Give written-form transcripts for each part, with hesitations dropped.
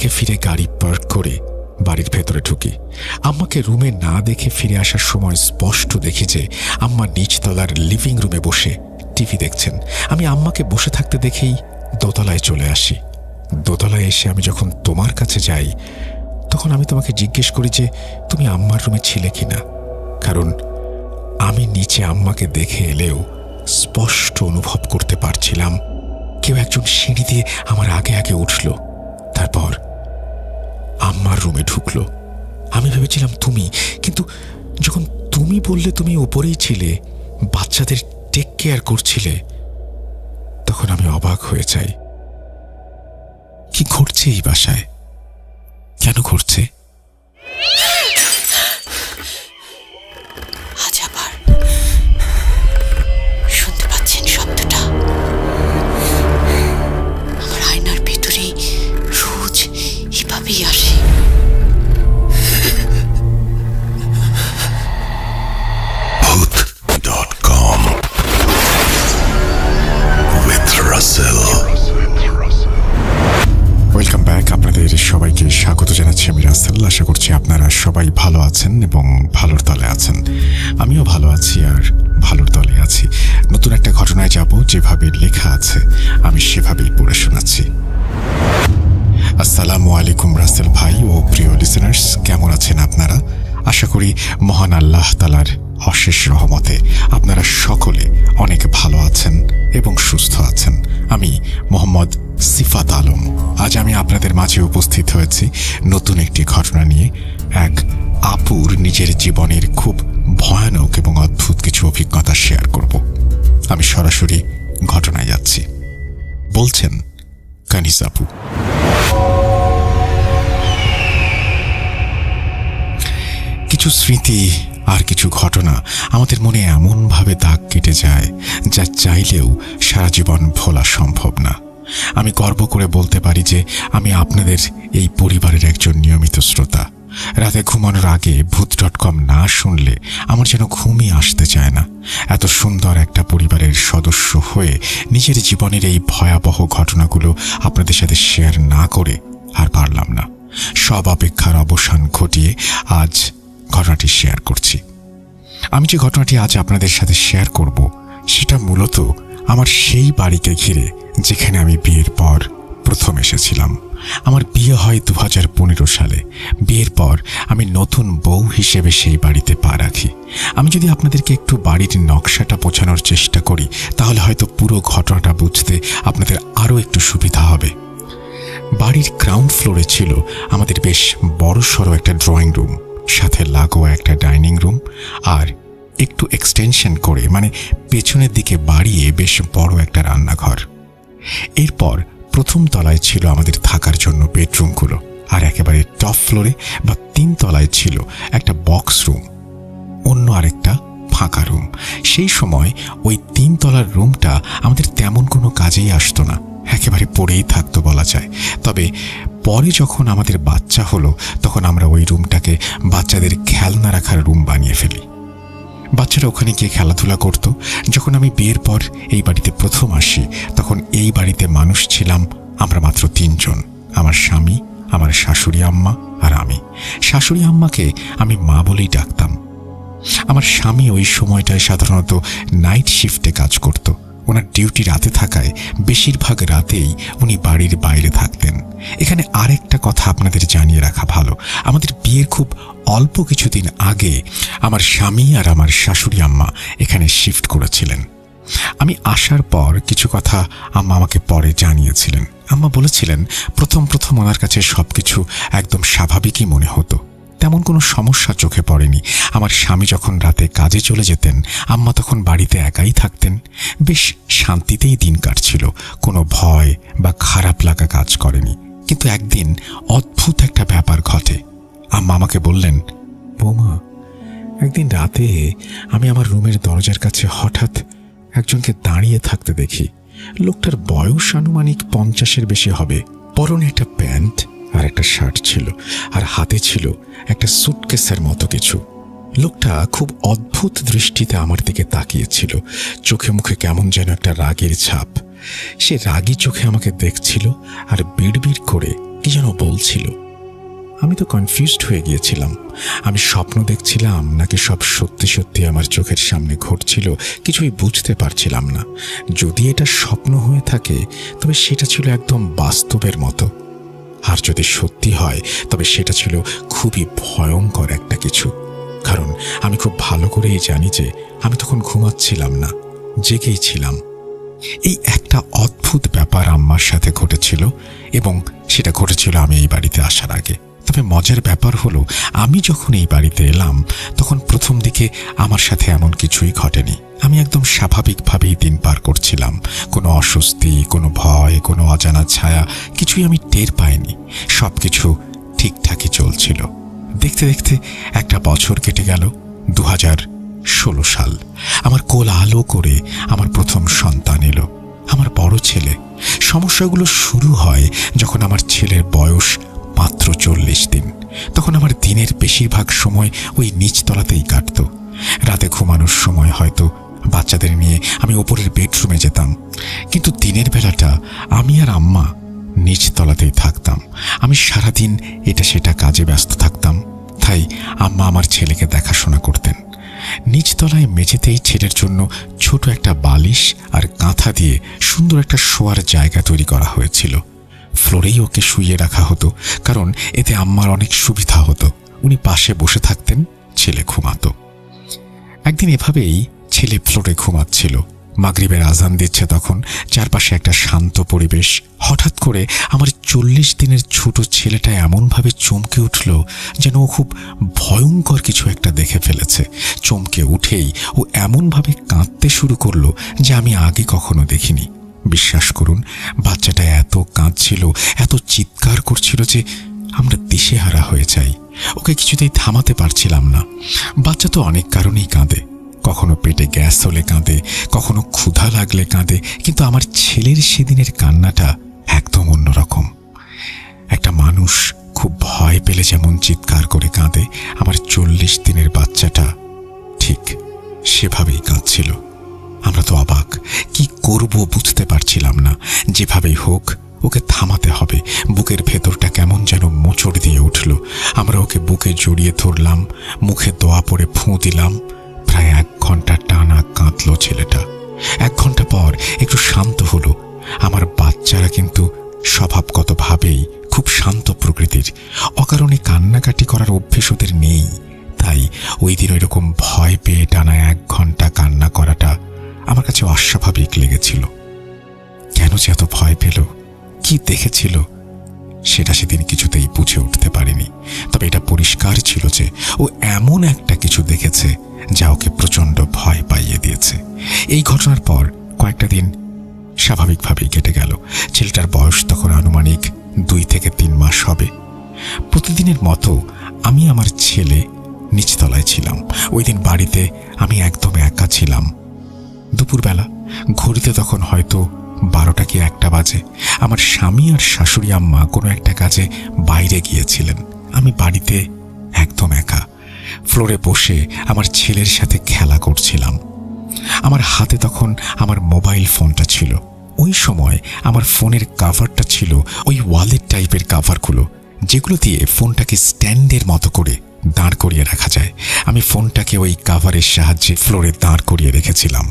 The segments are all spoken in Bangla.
থেকে ফিরে গাড়ি পার্ক করে বাড়ির ভেতরে ঢুকি। আম্মাকে রুমে না দেখে ফিরে আসার সময় স্পষ্ট দেখি যে আম্মা নিচতলার লিভিং রুমে বসে টিভি দেখছেন। আমি আম্মাকে বসে থাকতে দেখেই দোতলায় চলে আসি। দোতলায় এসে আমি যখন তোমার কাছে যাই তখন আমি তোমাকে জিজ্ঞেস করি যে তুমি আম্মার রুমে ছিলে কিনা, কারণ আমি নিচে আম্মাকে দেখে এলেও স্পষ্ট অনুভব করতে পারছিলাম কেউ একজন সিঁড়ি দিয়ে আমার আগে আগে উঠল, তারপর আম্মার রুমে ঢুকলো। আমি ভেবেছিলাম তুমি, কিন্তু যখন তুমি বললে তুমি উপরেই ছিলে, বাচ্চাদের টেক কেয়ার করছিলে, তখন আমি অবাক হয়ে যাই। কি ঘটছে এই বাসায়? কেন ঘটছে? আজ আবার শুনতে পাচ্ছেন শব্দটা? আমার আয়নার ভেতরে রোজ এভাবেই আসে। Booth.com with Russell. Welcome back. আপনাদের সবাইকে স্বাগত জানাচ্ছি আমি রাসেল। আশা করছি আপনারা সবাই ভালো আছেন এবং ভালোর তলে আছেন। আমিও ভালো আছি আর ভালোর তলে আছি। নতুন একটা ঘটনায় যাব, যেভাবে লেখা আছে আমি সেভাবেই পড়ে শোনাচ্ছি। আসসালামু আলাইকুম রাসেল ভাই ও প্রিয় লিসেনার্স, কেমন আছেন আপনারা? আশা করি মহান আল্লাহ তাআলার অশেষ রহমতে আপনারা সকলে অনেক ভালো আছেন এবং সুস্থ আছেন। আমি মোহাম্মদ সিফাত আলম। আজ আমি আপনাদের মাঝে উপস্থিত হয়েছি নতুন একটি ঘটনা নিয়ে। এক আপুর নিজের জীবনের খুব ভয়ানক এবং অদ্ভুত কিছু অভিজ্ঞতা শেয়ার করব। আমি সরাসরি ঘটনায় যাচ্ছি। বলছেন কানিজ আপু। কিছু স্মৃতি আর কিছু ঘটনা আমাদের মনে এমনভাবে দাগ কেটে যায় যা চাইলেও সারা জীবন ভোলা সম্ভব না। আমি গর্ব করে বলতে পারি যে আমি আপনাদের এই পরিবারের একজন নিয়মিত শ্রোতা। রাতে ঘুমানোর আগে Booth.com না শুনলে আমার যেন ঘুমই আসতে চায় না। এত সুন্দর একটা পরিবারের সদস্য হয়ে নিজের জীবনের এই ভয়াবহ ঘটনাগুলো আপনাদের সাথে শেয়ার না করে আর পারলাম না। সব অপেক্ষার অবসান ঘটিয়ে আজ ঘটনাটি শেয়ার করছি। আমি যে ঘটনাটি আজ আপনাদের সাথে শেয়ার করব সেটা মূলত আমার সেই বাড়িকে ঘিরে যেখানে আমি বিয়ের পর প্রথম এসেছিলাম। আমার বিয়ে হয় 2015 সালে। বিয়ের পর আমি নতুন বউ হিসেবে সেই বাড়িতে পা রাখি। আমি যদি আপনাদেরকে একটু বাড়ির নকশাটা বোঝানোর চেষ্টা করি তাহলে হয়তো পুরো ঘটনাটা বুঝতে আপনাদের আরও একটু সুবিধা হবে। বাড়ির গ্রাউন্ড ফ্লোরে ছিল আমাদের বেশ বড়সড় একটা ড্রয়িং রুম, সাথে লাগোয়া একটা ডাইনিং রুম, আর একটু এক্সটেনশন করে মানে পেছনের দিকে বাড়িয়ে বেশ বড় একটা রান্নাঘর। এরপর প্রথম তলায় ছিল আমাদের থাকার জন্য বেডরুমগুলো, আর একেবারে টপ ফ্লোরে বা 3 তলায় ছিল একটা বক্স রুম, অন্য আরেকটা ফাঁকা রুম। সেই সময় ওই 3 তলার রুমটা আমাদের তেমন কোনো কাজেই আসতো না, একেবারে পড়েই থাকতো বলা যায়। তবে পরে যখন আমাদের বাচ্চা হলো তখন আমরা ওই রুমটাকে বাচ্চাদের খেলনা রাখার রুম বানিয়ে ফেলি। বাচ্চারা ওখানে গিয়ে খেলাধুলা করত। যখন আমি বিয়ের পর এই বাড়িতে প্রথম আসি তখন এই বাড়িতে মানুষ ছিলাম আমরা মাত্র 3 জন, আমার স্বামী, আমার শাশুড়ি আম্মা আর আমি। শাশুড়ি আম্মাকে আমি মা বলেই ডাকতাম। আমার স্বামী ওই সময়টায় সাধারণত নাইট শিফটে কাজ করত। ওনার ডিউটি রাতে থাকায় বেশিরভাগ রাতেই উনি বাড়ির বাইরে থাকতেন। এখানে আরেকটা কথা আপনাদের জানিয়ে রাখা ভালো, আমাদের বিয়ের খুব অল্প কিছুদিন আগে আমার স্বামী আর আমার শাশুড়ি আম্মা এখানে শিফট করেছিলেন। আমি আসার পর কিছু কথা আম্মা আমাকে পরে জানিয়েছিলেন। আম্মা বলেছিলেন প্রথম ওনার কাছে সবকিছু একদম স্বাভাবিকই মনে হতো, তেমন কোনো সমস্যা চোখে পড়েনি। আমার স্বামী যখন রাতে কাজে চলে যেতেন আম্মা তখন বাড়িতে একাই থাকতেন। বেশ শান্তিতেই দিন কাটছিল, কোনো ভয় বা খারাপ লাগা কাজ করেনি। কিন্তু একদিন অদ্ভুত একটা ব্যাপার ঘটে। আম্মা আমাকে বললেন, বৌমা, একদিন রাতে আমি আমার রুমের দরজার কাছে হঠাৎ একজনকে দাঁড়িয়ে থাকতে দেখি। লোকটার বয়স আনুমানিক 50-এর বেশি হবে। পরনে একটা প্যান্ট আর একটা শার্ট ছিল, আর হাতে ছিল একটা সুটকেসের মতো কিছু। লোকটা খুব অদ্ভুত দৃষ্টিতে আমার দিকে তাকিয়েছিল, চোখে মুখে কেমন যেন একটা রাগের ছাপ। সে রাগী চোখে আমাকে দেখছিল আর বিড়বিড় করে কি যেন বলছিল। আমি তো কনফিউজড হয়ে গিয়েছিলাম। আমি স্বপ্ন দেখছিলাম নাকি সব সত্যি সত্যি আমার চোখের সামনে ঘটছিল কিছুই বুঝতে পারছিলাম না। যদি এটা স্বপ্ন হয়ে থাকে তবে সেটা ছিল একদম বাস্তবের মতো, আর যদি সত্যি হয় তবে সেটা ছিল খুবই ভয়ঙ্কর একটা কিছু। কারণ আমি খুব ভালো করেই জানি যে আমি তখন ঘুমাচ্ছিলাম না, জেগেই ছিলাম। এই একটা অদ্ভুত ব্যাপার আম্মার সাথে ঘটেছিল, এবং সেটা ঘটেছিল আমি এই বাড়িতে আসার আগে। তবে মজার ব্যাপার হলো, আমি যখন এই বাড়িতে এলাম তখন প্রথম দিকে আমার সাথে এমন কিছুই ঘটেনি। আমি একদম স্বাভাবিকভাবেই দিন পার করছিলাম। কোনো অস্বস্তি, কোনো ভয়, কোনো অজানা ছায়া কিছুই আমি টের পাইনি। সবকিছু ঠিকঠাকই চলছিল। দেখতে দেখতে একটা বছর কেটে গেল। 2016 সাল। আমার কোল আলো করে আমার প্রথম সন্তান এলো, আমার বড় ছেলে। সমস্যাগুলো শুরু হয় যখন আমার ছেলের বয়স মাত্র 40 দিন। তখন আমার দিনের বেশিরভাগ সময় ওই নিচতলাতেই কাটত। রাতে ঘুমানোর সময় হয়তো বাচ্চাদের নিয়ে আমি ওপরের বেডরুমে যেতাম, কিন্তু দিনের বেলাটা আমি আর আম্মা নিচতলাতেই থাকতাম। আমি সারাদিন এটা সেটা কাজে ব্যস্ত থাকতাম, তাই আম্মা আমার ছেলেকে দেখাশোনা করতেন। নিচতলায় মেঝেতেই ছেলের জন্য ছোট একটা বালিশ আর কাঁথা দিয়ে সুন্দর একটা শোয়ার জায়গা তৈরি করা হয়েছিল। ফ্লোরেই ওকে শুইয়ে রাখা হতো, কারণ এতে আম্মার অনেক সুবিধা হতো। উনি পাশে বসে থাকতেন, ছেলে ঘুমাতো। একদিন এভাবেই ছেলে ফ্লোরে ঘুমাচ্ছিল। মাগরিবের আজান দিচ্ছে তখন, চারপাশে একটা শান্ত পরিবেশ। হঠাৎ করে আমার 40 দিনের ছোট ছেলেটা এমনভাবে চমকে উঠল যেন ও খুব ভয়ঙ্কর কিছু একটা দেখে ফেলেছে। চমকে উঠেই ও এমনভাবে কাঁদতে শুরু করলো যে আমি আগে কখনো দেখিনি। বিশ্বাস করুন, বাচ্চাটা এত কাঁদছিল, এত চিৎকার করছিল যে আমরা দিশেহারা হয়ে যাই। ওকে কিছুতেই থামাতে পারছিলাম না। বাচ্চা তো অনেক কারণেই কাঁদে। কখনো পেটে গ্যাস হলে কাঁদে, কখনো ক্ষুধা লাগলে কাঁদে, কিন্তু আমার ছেলের সেদিনের কান্নাটা একদম অন্যরকম। একটা মানুষ খুব ভয় পেলে যেমন চিৎকার করে কাঁদে, আমার 40 দিনের বাচ্চাটা ঠিক সেভাবেই কাঁদছিল। আমরা তো অবাক, কি করব বুঝতে পারছিলাম না। যেভাবেই হোক ওকে থামাতে হবে। বুকের ভেতরটা কেমন যেন মোচড় দিয়ে উঠল। আমরা ওকে বুকে জড়িয়ে ধরলাম, মুখে দোয়া পড়ে ফুঁ দিলাম। প্রায় 1 ঘন্টা টানা কাঁদল ছেলেটা। 1 ঘন্টা পর একটু শান্ত হলো। আমার বাচ্চারা কিন্তু স্বভাবগতভাবেই খুব শান্ত প্রকৃতির। অকারণে কান্নাকাটি করার অভ্যেস ওদের নেই। তাই ওই দিন ওইরকম ভয় পেয়ে টানা 1 ঘন্টা কান্না করাটা আমার কাছে অস্বাভাবিক লেগেছিল। কেন যে এত ভয় পেল, কি দেখেছিল, সেটা সেদিন কিছুতেই বুঝে উঠতে পারিনি। তবে এটা পরিষ্কার ছিল যে ও এমন একটা কিছু দেখেছে যা ওকে প্রচণ্ড ভয় পাইয়ে দিয়েছে। এই ঘটনার পর কয়েকটা দিন স্বাভাবিকভাবেই কেটে গেল। ছেলেটার বয়স তখন আনুমানিক 2 থেকে 3 মাস হবে। প্রতিদিনের মতো আমি আমার ছেলে নিচতলায় ছিলাম। ওই দিন বাড়িতে আমি একদম একা ছিলাম। দুপুরবেলা, ঘড়িতে তখন হয়তো 12টা কি 1টা বাজে। আমার স্বামী আর শাশুড়ি আম্মা কোনো একটা কাজে বাইরে গিয়েছিলেন। আমি বাড়িতে একদম একা ফ্লোরে বসে আমার ছেলের সাথে খেলা করছিলাম। আমার হাতে তখন আমার মোবাইল ফোনটা ছিল। ওই সময় আমার ফোনের কাভারটা ছিল ওই ওয়ালেট টাইপের কাভারগুলো, যেগুলো দিয়ে ফোনটাকে স্ট্যান্ডের মতো করে দাঁড় করিয়ে রাখা যায়। আমি ফোনটাকে ওই কাভারের সাহায্যে ফ্লোরে দাঁড় করিয়ে রেখেছিলাম,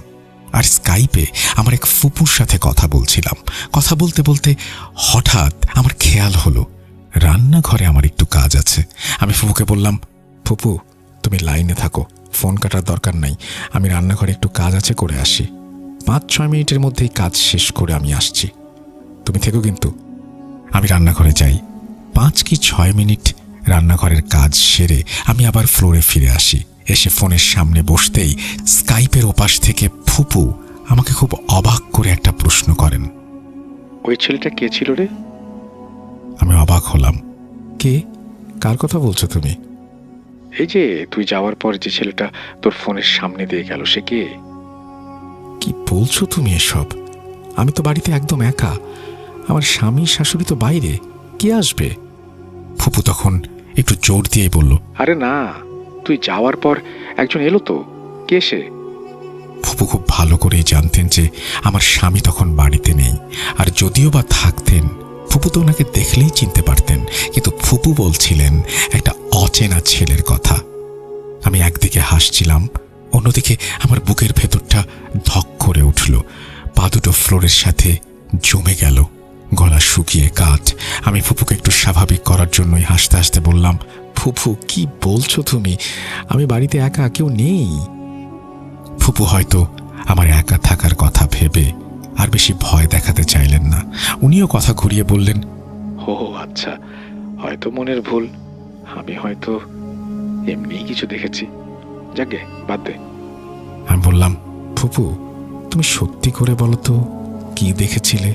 আর স্কাইপে আমার এক ফুপুর সাথে কথা বলছিলাম। কথা বলতে বলতে হঠাৎ আমার খেয়াল হলো রান্নাঘরে আমার একটু কাজ আছে। আমি ফুপুকে বললাম, ফুপু তুমি লাইনে থাকো, ফোন কাটার দরকার নাই, আমি রান্নাঘরে একটু কাজ আছে, করে আসি। 5-6 মিনিটের মধ্যেই কাজ শেষ করে আমি আসছি, তুমি থেকো কিন্তু। আমি রান্নাঘরে যাই। 5 কি 6 মিনিট রান্নাঘরের কাজ সেরে আমি আবার ফ্লোরে ফিরে আসি। এসে ফোনের সামনে বসতেই স্কাইপের ওপাশ থেকে ফুপু আমাকে খুব অবাক করে একটা প্রশ্ন করেন, ওই ছেলেটা কে ছিল রে? আমি অবাক হলাম। কে? কার কথা বলছো তুমি? এই যে তুই যাওয়ার পর যে ছেলেটা তোর ফোনের সামনে দিয়ে গেল, সে কে? কি বলছো তুমি এসব? আমি তো বাড়িতে একদম একা, আমার স্বামী শাশুড়ি তো বাইরে, কে আসবে? ফুপু তখন একটু জোর দিয়ে বলল, আরে না, তুই যাওয়ার পর একজন এলো তো, কে সে? ফুপু খুব ভালো করেই জানতেন যে আমার স্বামী তখন বাড়িতে নেই, আর যদিও বা থাকতেন ফুপু তো ওনাকে দেখলেই চিনতে পারতেন, কিন্তু ফুপু বলছিলেন একটা অচেনা ছেলের কথা। আমি একদিকে হাসছিলাম, অন্যদিকে আমার বুকের ভেতরটা ধক করে উঠল। পা দুটো ফ্লোরের সাথে জমে গেল, গলা শুকিয়ে কাঠ। আমি ফুপুকে একটু স্বাভাবিক করার জন্যই হাসতে হাসতে বললাম, ফুপু কি বলছো তুমি? আমি বাড়িতে একা, কেউ নেই। ফুপু হয়তো আমার একা থাকার কথা ভেবে আর বেশি ভয় দেখাতে চাইলেন না। উনিও কথা ঘুরিয়ে বললেন, ও আচ্ছা, হয়তো মনের ভুল, আমি হয়তো এমনি কিছু দেখেছি, যাকে বাদ দে। আমি বললাম, ফুপু তুমি সত্যি করে বলো তো কি দেখেছিলে?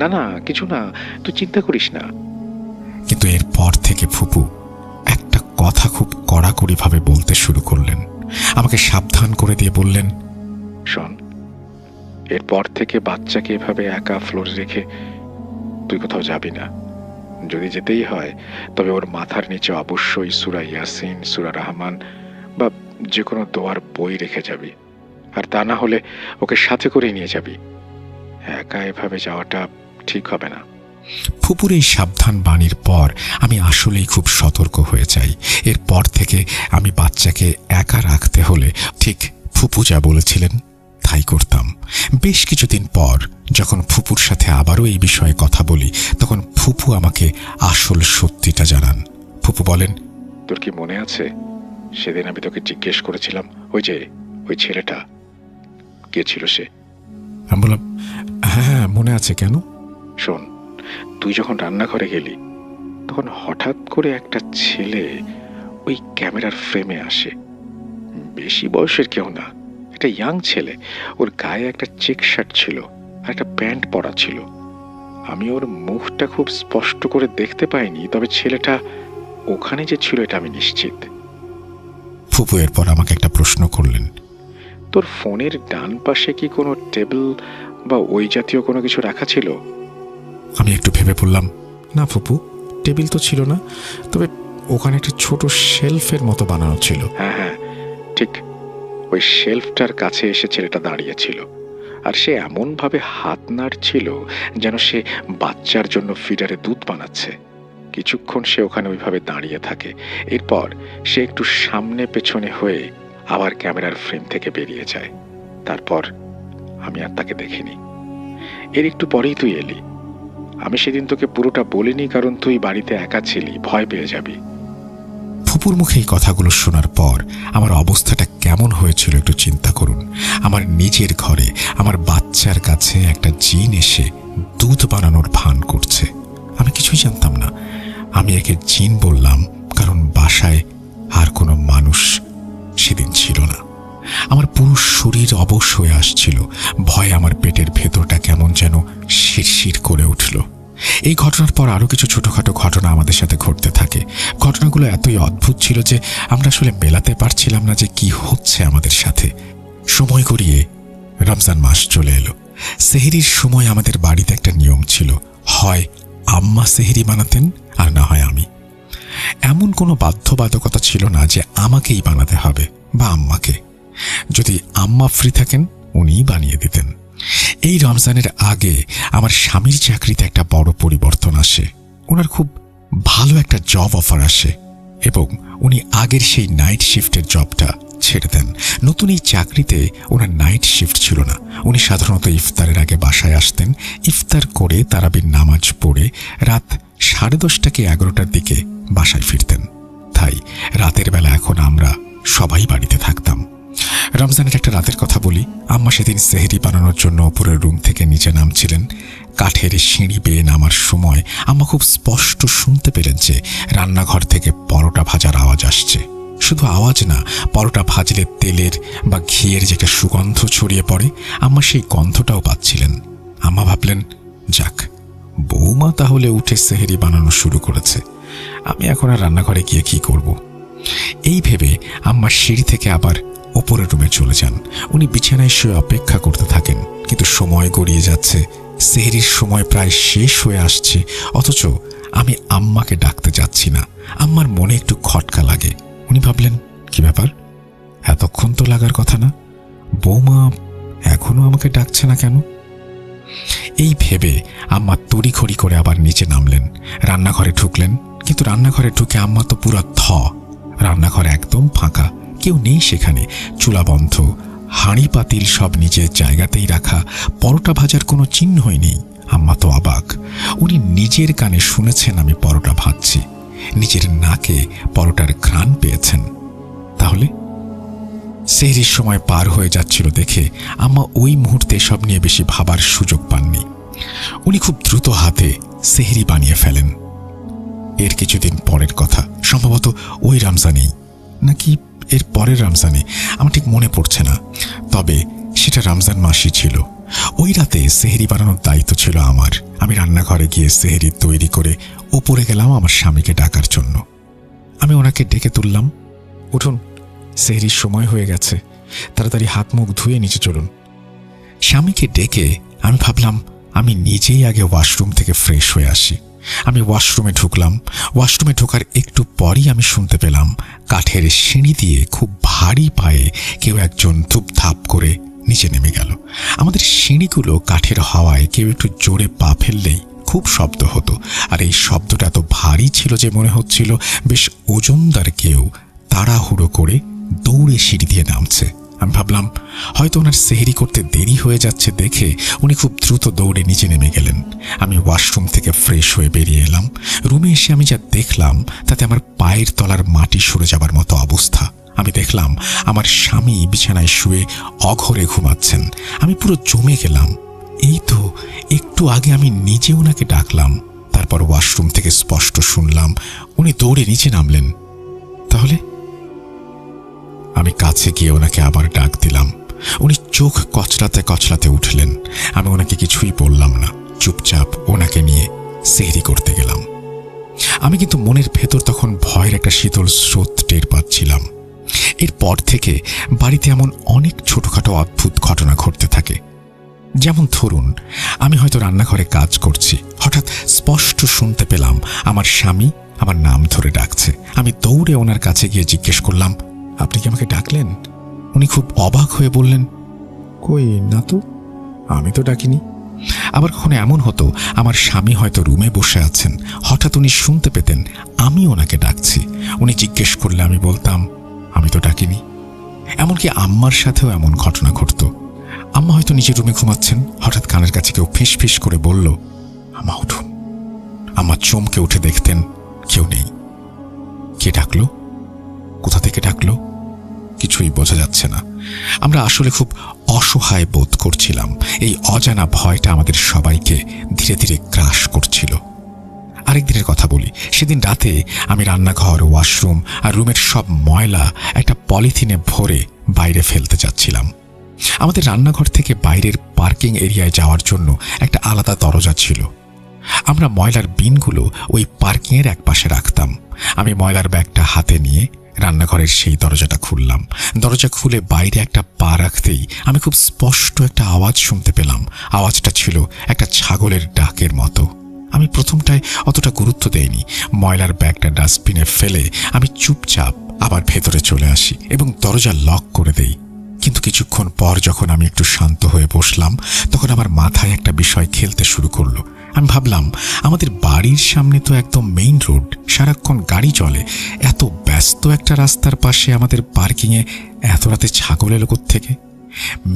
না না, কিছু না, তুই চিন্তা করিস না। কিন্তু এরপর থেকে ফুপু একটা কথা খুব কড়াকড়িভাবে বলতে শুরু করলেন। আমাকে সাবধান করে দিয়ে বললেন, শোন, এরপর থেকে বাচ্চাকে এভাবে একা ফ্লোরে রেখে তুই কোথাও যাবি না। যদি যেতেই হয় তবে ওর মাথার নিচে অবশ্যই সূরা ইয়াসিন, সূরা রহমান বা যে কোনো দোয়ার বই রেখে যাবি। আর তা না হলে ওকে সাথে করে নিয়ে যাবি। একা এভাবে যাওয়াটা ঠিক হবে না। ফুপুর এই সাবধান বাণীর পর আমি আসলেই খুব সতর্ক হয়ে যাই। এরপর থেকে আমি বাচ্চাকে একা রাখতে হলে ঠিক ফুপু যা বলেছিলেন তাই করতাম। বেশ কিছুদিন পর যখন ফুপুর সাথে আবারও এই বিষয়ে কথা বলি, তখন ফুপু আমাকে আসল সত্যিটা জানান। ফুপু বলেন, তোর কি মনে আছে সেদিন আমি তোকে জিজ্ঞেস করেছিলাম ওই ছেলেটা কে ছিল? সে আমি বললাম, হ্যাঁ মনে আছে, কেন? শোন, তুই যখন রান্নাঘরে গেলি তখন হঠাৎ করে একটা ছেলে ওই ক্যামেরার ফ্রেমে আসে। বেশি বয়সের কেউ না, একটা ইয়াং ছেলে। ওর গায়ে একটা চেক শার্ট ছিল আর একটা প্যান্ট পরা ছিল। আমি ওর মুখটা খুব স্পষ্ট করে দেখতে পাইনি, তবে ছেলেটা ওখানে যে ছিল এটা আমি নিশ্চিত। ফুপু এরপর আমাকে একটা প্রশ্ন করলেন, তোর ফোনের ডান পাশে কি কোনো টেবিল বা ওই জাতীয় কোনো কিছু রাখা ছিল? আমি একটু ভেবে বললাম, না ফুপু, টেবিল তো ছিল না, তবে ওখানে একটা ছোট শেলফের মতো বানানো ছিল। হ্যাঁ হ্যাঁ, ঠিক ওই শেলফটার কাছে এসে ছেলেটা দাঁড়িয়েছিল। আর সে এমনভাবে হাত নাড়ছিল যেন সে বাচ্চার জন্য ফিডারে দুধ বানাচ্ছে। কিছুক্ষণ সে ওখানে ওইভাবে দাঁড়িয়ে থাকে। এরপর সে একটু সামনে পেছনে হয়ে আবার ক্যামেরার ফ্রেম থেকে বেরিয়ে যায়। তারপর আমি আর তাকে দেখিনি। এর একটু পরেই তুই এলি। আমি সেদিন তোকে পুরোটা বলিনি, কারণ তুই বাড়িতে একা ছিলি, ভয় পেয়ে যাবি। ফুপুর মুখে এই কথাগুলো শোনার পর আমার অবস্থাটা কেমন হয়েছিল একটু চিন্তা করুন। আমার নিজের ঘরে আমার বাচ্চার কাছে একটা জিন এসে দুধ বানানোর ভান করছে। আমি কিছুই জানতাম না। আমি একে জিন বললাম কারণ বাসায় আর কোনো মানুষ সেদিন ছিল না। আমার পুরো শরীর অবশ হয়ে আসছিল। ভয়ে আমার পেটের ভেতরটা কেমন যেন শিরশির করে উঠল। এই ঘটনার পর আরও কিছু ছোটখাটো ঘটনা আমাদের সাথে ঘটতে থাকে। ঘটনাগুলো এতই অদ্ভুত ছিল যে আমরা আসলে মেলাতে পারছিলাম না যে কি হচ্ছে আমাদের সাথে। সময় গড়িয়ে রমজান মাস চলে এলো। সেহরির সময় আমাদের বাড়িতে একটা নিয়ম ছিল, হয় আম্মা সেহরি বানাতেন আর না হয় আমি। এমন কোনো বাধ্যবাধকতা ছিল না যে আমাকেই বানাতে হবে বা আম্মাকে। যদি আম্মা ফ্রি থাকেন উনিই বানিয়ে দিতেন। এই রমজানের আগে আমার স্বামীর চাকরিতে একটা বড় পরিবর্তন আসে। ওনার খুব ভালো একটা জব অফার আসে এবং উনি আগের সেই নাইট শিফটের জবটা ছেড়ে দেন। নতুন এই চাকরিতে ওনার নাইট শিফট ছিল না। উনি সাধারণত ইফতারের আগে বাসায় আসতেন, ইফতার করে তারাবির নামাজ পড়ে রাত 10:30 কি 11টার দিকে বাসায় ফিরতেন। তাই রাতের বেলা এখন আমরা সবাই বাড়িতে থাকতাম। রমজানের একটা রাতের কথা বলি। আম্মা সেদিন সেহরি বানানোর জন্য উপরের রুম থেকে নিচে নামছিলেন। কাঠের সিঁড়ি বেয়ে নামার সময় আম্মা খুব স্পষ্ট শুনতে পেলেন যে রান্নাঘর থেকে পরোটা ভাজার আওয়াজ আসছে। শুধু আওয়াজ না, পরোটা ভাজলে তেলের বা ঘিয়ের যে একটা সুগন্ধ ছড়িয়ে পড়ে, আম্মা সেই গন্ধটাও পাচ্ছিলেন। আম্মা ভাবলেন, যাক, বৌমা তাহলে উঠে সেহরি বানানো শুরু করেছে, আমি এখন আর রান্নাঘরে গিয়ে কি করব। এই ভেবে আম্মা সিঁড়ি থেকে আবার ওপরের রুমে চলে যান। উনি বিছানায় শুয়ে অপেক্ষা করতে থাকেন, কিন্তু সময় গড়িয়ে যাচ্ছে। সেহরির সময় প্রায় শেষ হয়ে আসছে, অথচ আমি আম্মাকে ডাকতে যাচ্ছি না। আম্মার মনে একটু খটকা লাগে। উনি ভাবলেন, কি ব্যাপার, এতক্ষণ তো লাগার কথা না, বৌমা এখনো আমাকে ডাকছে না কেন? এই ভেবে আম্মা তড়িঘড়ি করে আবার নিচে নামলেন, রান্নাঘরে ঢুকলেন। কিন্তু রান্নাঘরে ঢুকে আম্মা তো পুরো রান্নাঘর একদম ফাঁকা, কেউ নেই সেখানে। চুলা বন্ধ, হাঁড়ি পাতিল সব নিজের জায়গাতেই রাখা, পরোটা ভাজার কোনো চিহ্নই নেই। আম্মা তো অবাক। উনি নিজের কানে শুনেছেন আমি পরোটা ভাজছি, নিজের নাকে পরোটার ঘ্রাণ পেয়েছেন। তাহলে সেহরির সময় পার হয়ে যাচ্ছিল দেখে আম্মা ওই মুহূর্তে সব নিয়ে বেশি ভাবার সুযোগ পাননি। উনি খুব দ্রুত হাতে সেহরি বানিয়ে ফেলেন। এর কিছুদিন পরের কথা, সম্ভবত ওই রমজানেই নাকি এর পরের রমজানে, আমার ঠিক মনে পড়ছে না, তবে সেটা রমজান মাসই ছিল। ওই রাতে সেহরি বানানোর দায়িত্ব ছিল আমার। আমি রান্নাঘরে গিয়ে সেহরি তৈরি করে ওপরে গেলাম আমার স্বামীকে ডাকার জন্য। আমি ওনাকে ডেকে তুললাম, উঠুন, সেহরির সময় হয়ে গেছে, তাড়াতাড়ি হাত মুখ ধুয়ে নিচে চলুন। স্বামীকে ডেকে আমি ভাবলাম আমি নিজেই আগে ওয়াশরুম থেকে ফ্রেশ হয়ে আসি। আমি ওয়াশরুমে ঢুকলাম। ওয়াশরুমে ঢোকার একটু পরই আমি শুনতে পেলাম কাঠের সিঁড়ি দিয়ে খুব ভারী পায়ে কেউ একজন ধুপধাপ করে নিচে নেমে গেল। আমাদের সিঁড়িগুলো কাঠের হাওয়ায় কেউ একটু জোরে পা ফেললেই খুব শব্দ হতো, আর এই শব্দটা এত ভারী ছিল যে মনে হচ্ছিল বেশ ওজনদার কেউ তাড়াহুড়ো করে দৌড়ে সিঁড়ি দিয়ে নামছে। আমি ভাবলাম হয়তো ওনার সেহরি করতে দেরি হয়ে যাচ্ছে দেখে উনি খুব দ্রুত দৌড়ে নিচে নেমে গেলেন। আমি ওয়াশরুম থেকে ফ্রেশ হয়ে বেরিয়ে এলাম। রুমে এসে আমি যা দেখলাম তাতে আমার পায়ের তলার মাটি সরে যাবার মতো অবস্থা। আমি দেখলাম আমার স্বামী বিছানায় শুয়ে অঘরে ঘুমাচ্ছেন। আমি পুরো জমে গেলাম। এই তো একটু আগে আমি নিজে ওনাকে ডাকলাম, তারপর ওয়াশরুম থেকে স্পষ্ট শুনলাম উনি দৌড়ে নিচে নামলেন। তাহলে আমি কাছে গিয়ে ওনাকে আবার ডাক দিলাম। উনি চোখ কচলাতে কচলাতে উঠলেন। আমি ওনাকে কিছুই বললাম না, চুপচাপ ওনাকে নিয়ে সেহরি করতে গেলাম। আমি কিন্তু মনের ভেতর তখন ভয়ের একটা শীতল স্রোত টের পাচ্ছিলাম। এরপর থেকে বাড়িতে এমন অনেক ছোটখাটো অদ্ভুত ঘটনা ঘটতে থাকে। যেমন ধরুন, আমি হয়তো রান্নাঘরে কাজ করছি, হঠাৎ স্পষ্ট শুনতে পেলাম আমার স্বামী আমার নাম ধরে ডাকছে। আমি দৌড়ে ওনার কাছে গিয়ে জিজ্ঞেস করলাম, আপনি কি আমাকে ডাকলেন? উনি খুব অবাক হয়ে বললেন, কই না তো, আমি তো ডাকিনি। আবার কখনো এমন হতো আমার স্বামী হয়তো রুমে বসে আছেন, হঠাৎ উনি শুনতে পেতেন আমি ওনাকে ডাকছি। উনি জিজ্ঞেস করলে আমি বলতাম, আমি তো ডাকিনি। এমনকি আম্মার সাথেও এমন ঘটনা ঘটত। আম্মা হয়তো নিজের রুমে ঘুমাচ্ছেন, হঠাৎ কানের কাছে কেউ ফিস ফিস করে বলল, আম্মা উঠুন। আম্মা চমকে উঠে দেখতেন কেউ নেই। কে ডাকলো? কোথা থেকে ডাকলো? কিছুই বোঝা যাচ্ছে না। আমরা আসলে খুব অসহায় বোধ করছিলাম। এই অজানা ভয়টা আমাদের সবাইকে ধীরে ধীরে গ্রাস করছিল। আরেকদিনের কথা বলি। সেদিন রাতে আমি রান্নাঘর, ওয়াশরুম আর রুমের সব ময়লা একটা পলিথিনে ভরে বাইরে ফেলতে যাচ্ছিলাম। আমাদের রান্নাঘর থেকে বাইরের পার্কিং এরিয়ায় যাওয়ার জন্য একটা আলাদা দরজা ছিল। আমরা ময়লার বিনগুলো ওই পার্কিংয়ের এক পাশে রাখতাম। আমি ময়লার ব্যাগটা হাতে নিয়ে রান্নাঘরের সেই দরজাটা খুললাম। দরজা খুলে বাইরে একটা পা রাখতেই আমি খুব স্পষ্ট একটা আওয়াজ শুনতে পেলাম। আওয়াজটা ছিল একটা ছাগলের ডাকের মতো। আমি প্রথমটায় অতটা গুরুত্ব দেইনি। ময়লার ব্যাগটা ডাস্টবিনে ফেলে আমি চুপচাপ আবার ভেতরে চলে আসি এবং দরজা লক করে দেই। কিন্তু কিছুক্ষণ পর যখন আমি একটু শান্ত হয়ে বসলাম, তখন আমার মাথায় একটা বিষয় খেলতে শুরু করলো। আমি ভাবলাম, আমাদের বাড়ির সামনে তো একদম মেইন রোড, সারাক্ষণ গাড়ি চলে। এত ব্যস্ত একটা রাস্তার পাশে আমাদের পার্কিংয়ে এত রাতে ছাগল এলো কোত্থেকে?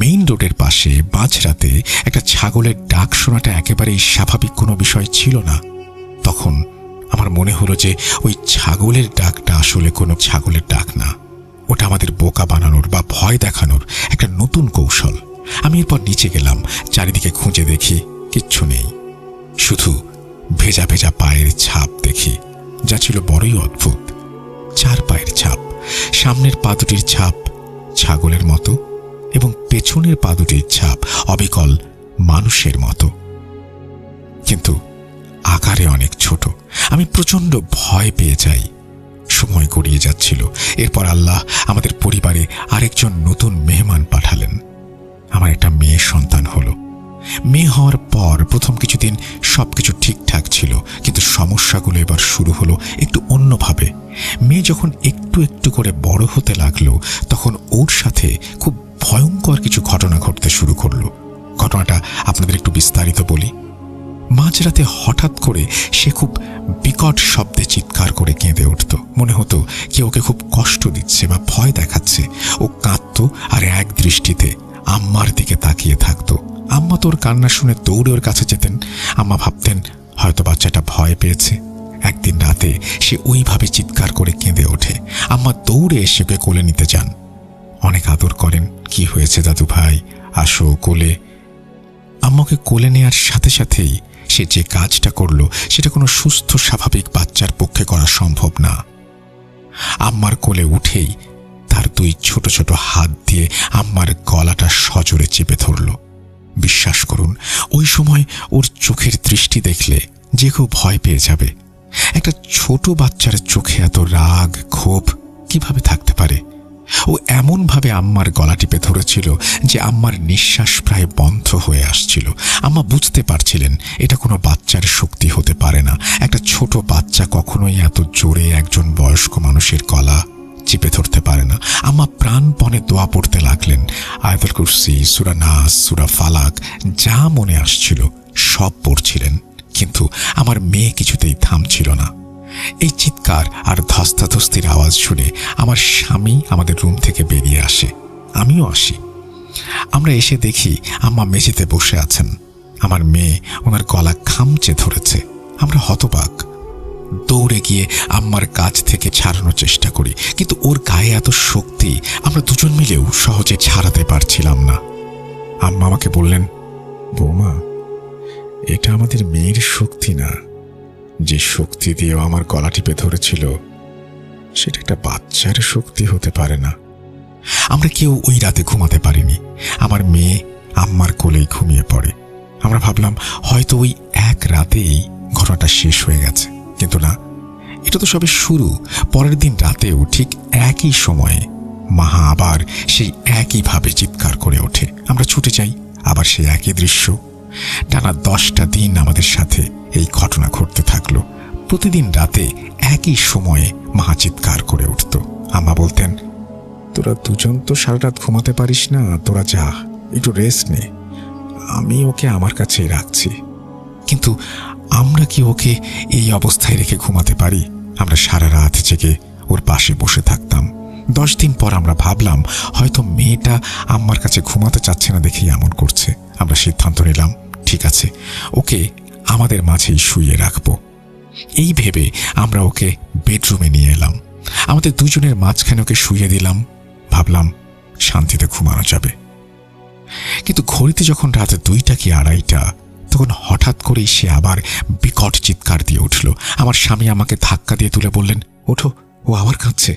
মেইন রোডের পাশে মাঝরাতে একটা ছাগলের ডাক শোনাটা একেবারেই স্বাভাবিক কোনো বিষয় ছিল না। তখন আমার মনে হলো যে ওই ছাগলের ডাকটা আসলে কোনো ছাগলের ডাক না, ওটা আমাদের বোকা বানানোর বা ভয় দেখানোর একটা নতুন কৌশল। আমি এরপর নিচে গেলাম, চারিদিকে খুঁজে দেখি কিচ্ছু নেই, শুধু ভেজা ভেজা পায়ের ছাপ দেখি, যা ছিল বড়ই অদ্ভুত। 4 পায়ের ছাপ, সামনের পা দুটির ছাপ ছাগলের মতো এবং পেছনের পা দুটির ছাপ অবিকল মানুষের মতো, কিন্তু আকারে অনেক ছোট। আমি প্রচণ্ড ভয় পেয়ে যাই। সময় গড়িয়ে যাচ্ছিল। এরপর আল্লাহ আমাদের পরিবারে আরেকজন নতুন মেহমান পাঠালেন। আমার একটা মেয়ে সন্তান হলো। মেয়ে হওয়ার পর প্রথম কিছুদিন সবকিছু ঠিকঠাক ছিল, কিন্তু সমস্যাগুলো এবার শুরু হলো একটু অন্যভাবে। মেয়ে যখন একটু একটু করে বড় হতে লাগলো, তখন ওর সাথে খুব ভয়ঙ্কর কিছু ঘটনা ঘটতে শুরু করলো। ঘটনাটা আপনাদের একটু বিস্তারিত বলি। মাঝরাতে হঠাৎ করে সে খুব বিকট শব্দে চিৎকার করে কেঁদে উঠত। মনে হতো কেউ ওকে খুব কষ্ট দিচ্ছে বা ভয় দেখাচ্ছে। ও কাঁদতো আর এক দৃষ্টিতে আম্মার দিকে তাকিয়ে থাকতো। আম্মা তোর কান্না শুনে দৌড়ে ওর কাছে যেতেন। আম্মা ভাবতেন হয়তো বাচ্চাটা ভয় পেয়েছে। একদিন রাতে সে ওইভাবে চিৎকার করে কেঁদে ওঠে। আম্মা দৌড়ে এসে ওকে কোলে নিতে যান, অনেক আদর করেন। কি হয়েছে দাদু ভাই, আসো কোলে। আম্মাকে কোলে নেওয়ার সাথে সাথেই সে যে কাজটা করলো সেটা কোনো সুস্থ স্বাভাবিক বাচ্চার পক্ষে করা সম্ভব না। আম্মার কোলে উঠেই তার দুই ছোট ছোট হাত দিয়ে আম্মার গলাটা সজোরে চেপে ধরল। বিশ্বাস করুন, ওই সময় ওর চোখের দৃষ্টি দেখলে যে কেউ ভয় পেয়ে যাবে। একটা ছোট বাচ্চার চোখে এত রাগ ক্ষোভ কিভাবে থাকতে পারে? ও এমনভাবে আম্মার গলা টিপে ধরেছিল যে আম্মার নিঃশ্বাস প্রায় বন্ধ হয়ে আসছিল। আম্মা বুঝতে পারছিলেন এটা কোনো বাচ্চার শক্তি হতে পারে না। একটা ছোট বাচ্চা কখনোই এত জোরে একজন বয়স্ক মানুষের গলা চিপে ধরতে পারে না। আম্মা প্রাণপণে দোয়া পড়তে লাগলেন। আয়াতুল কুরসি, সূরা নাস, সূরা ফালাক, যা মনে আসছিল সব পড়ছিলেন। কিন্তু আমার মেয়ে কিছুতেই থামছিল না। এই চিৎকার আর ধস্তাধস্তির আওয়াজ শুনে আমার স্বামী আমাদের রুম থেকে বেরিয়ে আসে, আমিও আসি। আমরা এসে দেখি আম্মা মেঝেতে বসে আছেন। আমার মেয়ে ওনার গলা খামচে ধরেছে। আমরা হতবাক। দৌড়ে গিয়ে আম্মার কাছ থেকে ছাড়ানোর চেষ্টা করি, কিন্তু ওর গায়ে এত শক্তি আমরা দুজন মিলেও সহজে ছাড়াতে পারছিলাম না। আম্মা আমাকে বললেন, বৌমা, এটা আমাদের মেয়ের শক্তি না। যে শক্তি দিয়ে আমার গলা টিপে ধরেছিল সেটা একটা বাচ্চার শক্তি হতে পারে না। আমরা কেউ ওই রাতে ঘুমাতে পারিনি। আমার মেয়ে আম্মার কোলেই ঘুমিয়ে পড়ে। আমরা ভাবলাম হয়তো ওই এক রাতেই ঘটনাটা শেষ হয়ে গেছে, কিন্তু না, এটা তো সবে শুরু। পরের দিন রাতেও ঠিক একই সময়ে মাহা আবার সেই একইভাবে চিৎকার করে ওঠে। আমরা ছুটে যাই, আবার সেই একই দৃশ্য। টানা 10টা দিন আমাদের সাথে এই ঘটনা ঘটতে থাকলো। প্রতিদিন রাতে একই সময়ে মাহা চিৎকার করে উঠত। আম্মা বলতেন, তোরা দুজন তো সারা রাত ঘুমাতে পারিস না, তোরা যা, একটু রেস্ট নে, আমি ওকে আমার কাছেই রাখছি। কিন্তু আমরা কি ওকে এই অবস্থায় রেখে ঘুমাতে পারি? আমরা সারা রাত জেগে ওর পাশে বসে থাকতাম। 10 দিন পর আমরা ভাবলাম হয়তো মেয়েটা আম্মার কাছে ঘুমাতে চাচ্ছে না দেখেই এমন করছে। আমরা সিদ্ধান্ত নিলাম, ঠিক আছে, ওকে আমাদের মাঝেই শুইয়ে রাখবো। এই ভেবে আমরা ওকে বেডরুমে নিয়ে এলাম। আমাদের দুজনের মাঝখানে ওকে শুইয়ে দিলাম। ভাবলাম শান্তিতে ঘুমানো যাবে। কিন্তু ঘড়িতে যখন রাত 2টা কি 2:30, তখন হঠাৎ করেই সে আবার বিকট চিৎকার দিয়ে উঠল। আমার স্বামী আমাকে ধাক্কা দিয়ে তুলে বললেন, ওঠো, ও আবার কাঁদছে।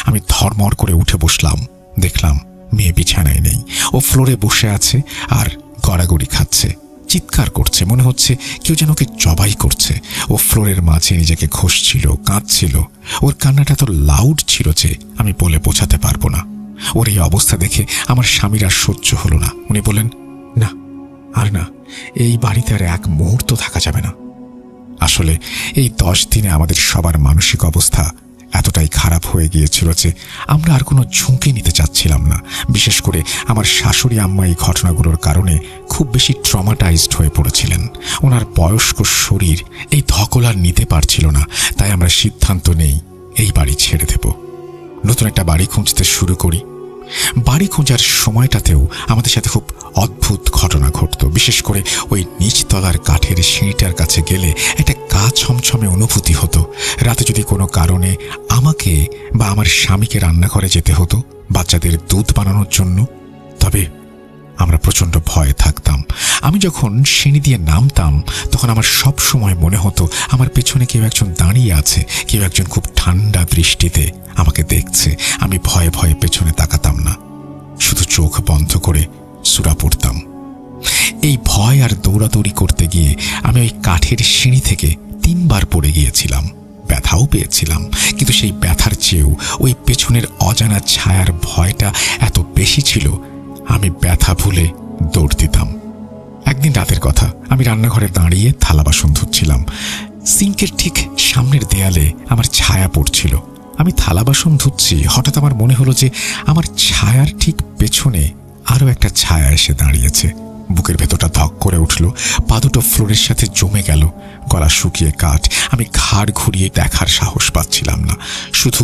আমি ধড়মড় করে উঠে বসলাম। দেখলাম মেয়ে বিছানায় নেই, ও ফ্লোরে বসে আছে আর গড়াগড়ি খাচ্ছে, চিৎকার করছে। মনে হচ্ছে কেউ যেন ওকে জবাই করছে। ও ফ্লোরের মাঝে নিজেকে ঘষছিল, কাঁদছিল। ওর কান্নাটা তো লাউড ছিল যে আমি বলে বোঝাতে পারবো না। ওর এই অবস্থা দেখে আমার স্বামীর আর সহ্য হলো না। উনি বললেন, না, আর না, এই বাড়িতে আর এক মুহূর্ত থাকা যাবে না। আসলে এই 10 দিনে আমাদের সবার মানসিক অবস্থা এতটাই খারাপ হয়ে গিয়েছিল যে আমরা আর কোনো ঝুঁকি নিতে চাচ্ছিলাম না। বিশেষ করে আমার শাশুড়ি আম্মা এই ঘটনাগুলোর কারণে খুব বেশি ট্রমাটাইজড হয়ে পড়েছিলেন। ওনার বয়স্ক শরীর এই ধকল আর নিতে পারছিল না। তাই আমরা সিদ্ধান্ত নেই এই বাড়ি ছেড়ে দেব, নতুন একটা বাড়ি খুঁজতে শুরু করি। বাড়ি খোঁজার সময়টাতেও আমাদের সাথে খুব অদ্ভুত ঘটনা ঘটত। বিশেষ করে ওই নিচতলার কাঠের সিঁড়িটার কাছে গেলে একটা গা ছমছমে অনুভূতি হতো। রাতে যদি কোনো কারণে আমাকে বা আমার স্বামীকে রান্নাঘরে যেতে হতো বাচ্চাদের দুধ বানানোর জন্য, তবে আমরা প্রচণ্ড ভয়ে থাকতাম। আমি যখন সিঁড়ি দিয়ে নামতাম তখন আমার সব সময় মনে হতো আমার পেছনে কেউ একজন দাঁড়িয়ে আছে, কেউ একজন খুব ঠান্ডা দৃষ্টিতে আমাকে দেখছে। আমি ভয়ে ভয়ে পেছনে তাকাতাম না, শুধু চোখ বন্ধ করে সূরা পড়তাম। এই ভয় আর দৌড়াদৌড়ি করতে গিয়ে আমি ওই কাঠের সিঁড়ি থেকে 3 বার পড়ে গিয়েছিলাম। ব্যথাও পেয়েছিলাম, কিন্তু সেই ব্যথার চেয়েও ওই পেছনের অজানা ছায়ার ভয়টা এত বেশি ছিল, আমি ব্যথা ভুলে দৌড় দিতাম। একদিন রাতের কথা, আমি রান্নাঘরে দাঁড়িয়ে থালা বাসন ধুচ্ছিলাম। সিঙ্কের ঠিক সামনের দেয়ালে আমার ছায়া পড়ছিল। আমি থালা বাসন ধুচ্ছি, হঠাৎ আমার মনে হলো যে আমার ছায়ার ঠিক পেছনে আরও একটা ছায়া এসে দাঁড়িয়েছে। বুকের ভেতরটা ধক করে উঠল, পা দুটো ফ্লোরের সাথে জমে গেল, গলা শুকিয়ে কাঠ। আমি ঘাড় ঘুরিয়ে দেখার সাহস পাচ্ছিলাম না, শুধু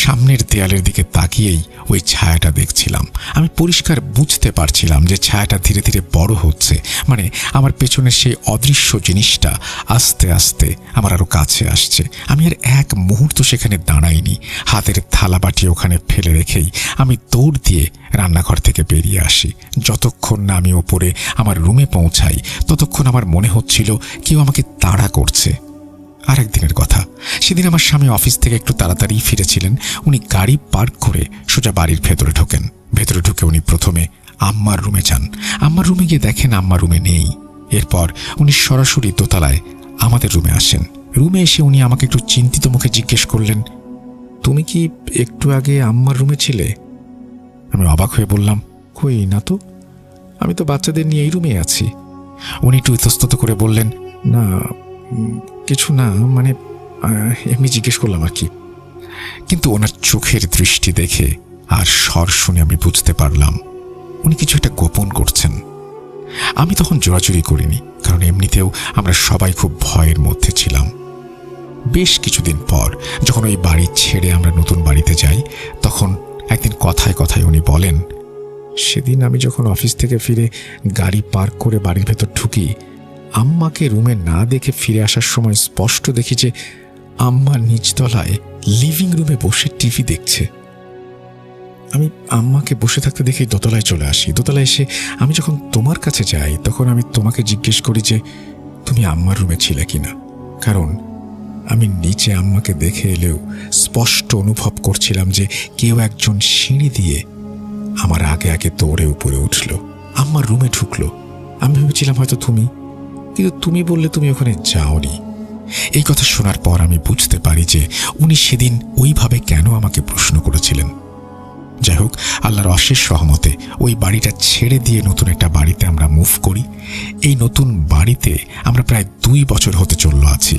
সামনের দেয়ালের দিকে তাকিয়েই ওই ছায়াটা দেখছিলাম। আমি পরিষ্কার বুঝতে পারছিলাম যে ছায়াটা ধীরে ধীরে বড় হচ্ছে, মানে আমার পেছনের সেই অদৃশ্য জিনিসটা আস্তে আস্তে আমার আরো কাছে আসছে। আমি আর এক মুহূর্ত সেখানে দাঁড়াইনি, হাতের থালাবাটি ওখানে ফেলে রেখেই আমি দৌড় দিয়ে রান্নাঘর থেকে বেরিয়ে আসি। যতক্ষণ না আমি ওপরে আমার রুমে পৌঁছাই ততক্ষণ আমার মনে হচ্ছিল কেউ আমাকে তাড়া করছে। আর একদিনের কথা, সেদিন আমার স্বামী অফিস থেকে একটু তাড়াতাড়ি ফিরেছিলেন। উনি গাড়ি পার্ক করে সোজা বাড়ির ভেতরে ঢোকেন। ভেতরে ঢুকে উনি প্রথমে আম্মার রুমে যান। আম্মার রুমে গিয়ে দেখেন আম্মা রুমে নেই। এরপর উনি সরাসরি দোতলায় আমাদের রুমে আসেন। রুমে এসে উনি আমাকে একটু চিন্তিত মুখে জিজ্ঞেস করলেন, তুমি কি একটু আগে আম্মার রুমে ছিলে? আমি অবাক হয়ে বললাম, কই না তো, আমি তো বাচ্চাদের নিয়ে এই রুমে আছি। উনি একটু ইতস্তত করে বললেন, না কিছু না, মানে এমনি জিজ্ঞেস করলাম আর কি। কিন্তু ওনার চোখের দৃষ্টি দেখে আর স্বর শুনে আমি বুঝতে পারলাম উনি কিছু একটা গোপন করছেন। আমি তখন জোরাজুরি করিনি, কারণ এমনিতেও আমরা সবাই খুব ভয়ের মধ্যে ছিলাম। বেশ কিছুদিন পর যখন ওই বাড়ি ছেড়ে আমরা নতুন বাড়িতে যাই, তখন একদিন কথায় কথায় উনি বলেন, সেদিন আমি যখন অফিস থেকে ফিরে গাড়ি পার্ক করে বাড়ির ভেতর ঢুকি, আম্মাকে রুমে না দেখে ফিরে আসার সময় স্পষ্ট দেখি যে আম্মা নিচতলায় লিভিং রুমে বসে টিভি দেখছে। আমি আম্মাকে বসে থাকতে দেখেই দোতলায় চলে আসি। দোতলায় এসে আমি যখন তোমার কাছে যাই তখন আমি তোমাকে জিজ্ঞেস করি যে তুমি আম্মার রুমে ছিলে কিনা, কারণ আমি নিচে আম্মাকে দেখে এলেও স্পষ্ট অনুভব করছিলাম যে কেউ একজন সিঁড়ি দিয়ে আমার আগে আগে দৌড়ে উপরে উঠল, আম্মার রুমে ঢুকলো। আমি ভেবেছিলাম হয়তো তুমি, কিন্তু তুমি বললে তুমি ওখানে যাওনি। এই কথা শোনার পর আমি বুঝতে পারি যে উনি সেদিন ওইভাবে কেন আমাকে প্রশ্ন করেছিলেন। যাই হোক, আল্লাহর অশেষ রহমতে ওই বাড়িটা ছেড়ে দিয়ে নতুন একটা বাড়িতে আমরা মুভ করি। এই নতুন বাড়িতে আমরা প্রায় 2 বছর হতে চলল আছি।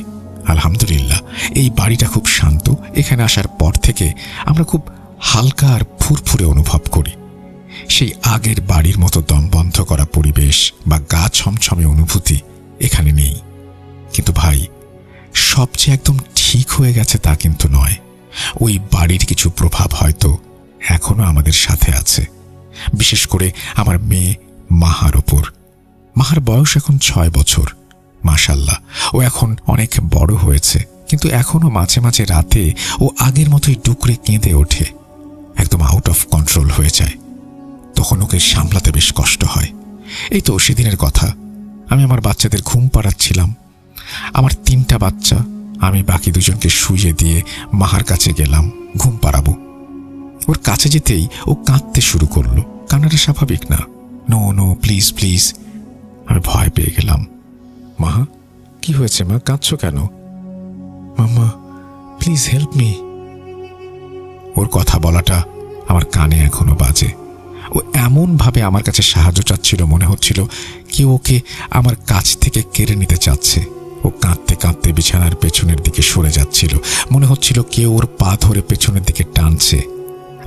আলহামদুলিল্লাহ, এই বাড়িটা খুব শান্ত। এখানে আসার পর থেকে আমরা খুব হালকা আর ফুরফুরে অনুভব করি। সেই আগের বাড়ির মতো দম বন্ধ করা পরিবেশ বা গা ছমছমে অনুভূতি এখানে নেই। কিন্তু ভাই, সব যে একদম ঠিক হয়ে গেছে তা কিন্তু নয়। ওই বাড়ির কিছু প্রভাব হয়তো এখনো আমাদের সাথে আছে, বিশেষ করে আমার মেয়ে মাহার ওপর। মাহার বয়স এখন 6 বছর। মাশাল্লাহ, ও এখন অনেক বড় হয়েছে, কিন্তু এখনো মাঝে মাঝে রাতে ও আগের মতোই ডুকরে কেঁদে ওঠে, একদম আউট অফ কন্ট্রোল হয়ে যায়। তখন ওকে সামলাতে বেশ কষ্ট হয়। এই তো সেদিনের কথা, আমি আমার বাচ্চাদের ঘুম পাড়াচ্ছিলাম। আমার 3টা বাচ্চা, আমি বাকি 2জনকে শুইয়ে দিয়ে মাহার কাছে গেলাম ঘুম পাড়াবো। ওর কাছে যেতেই ও কাঁদতে শুরু করলো। কান্নাটা স্বাভাবিক না। No no, please please. আমি ভয় পেয়ে গেলাম। মাহা, কি হয়েছে মা, কাঁদছো কেন? মাম্মা প্লিজ হেল্প মি। ওর কথা বলাটা আমার কানে এখনো বাজে। ও এমনভাবে আমার কাছে সাহায্য চাচ্ছিল, মনে হচ্ছিল কেউ ওকে আমার কাছ থেকে কেড়ে নিতে চাচ্ছে। ও কাঁদতে কাঁদতে বিছানার পেছনের দিকে সরে যাচ্ছিল, মনে হচ্ছিল কেউ ওর পা ধরে পেছনের দিকে টানছে।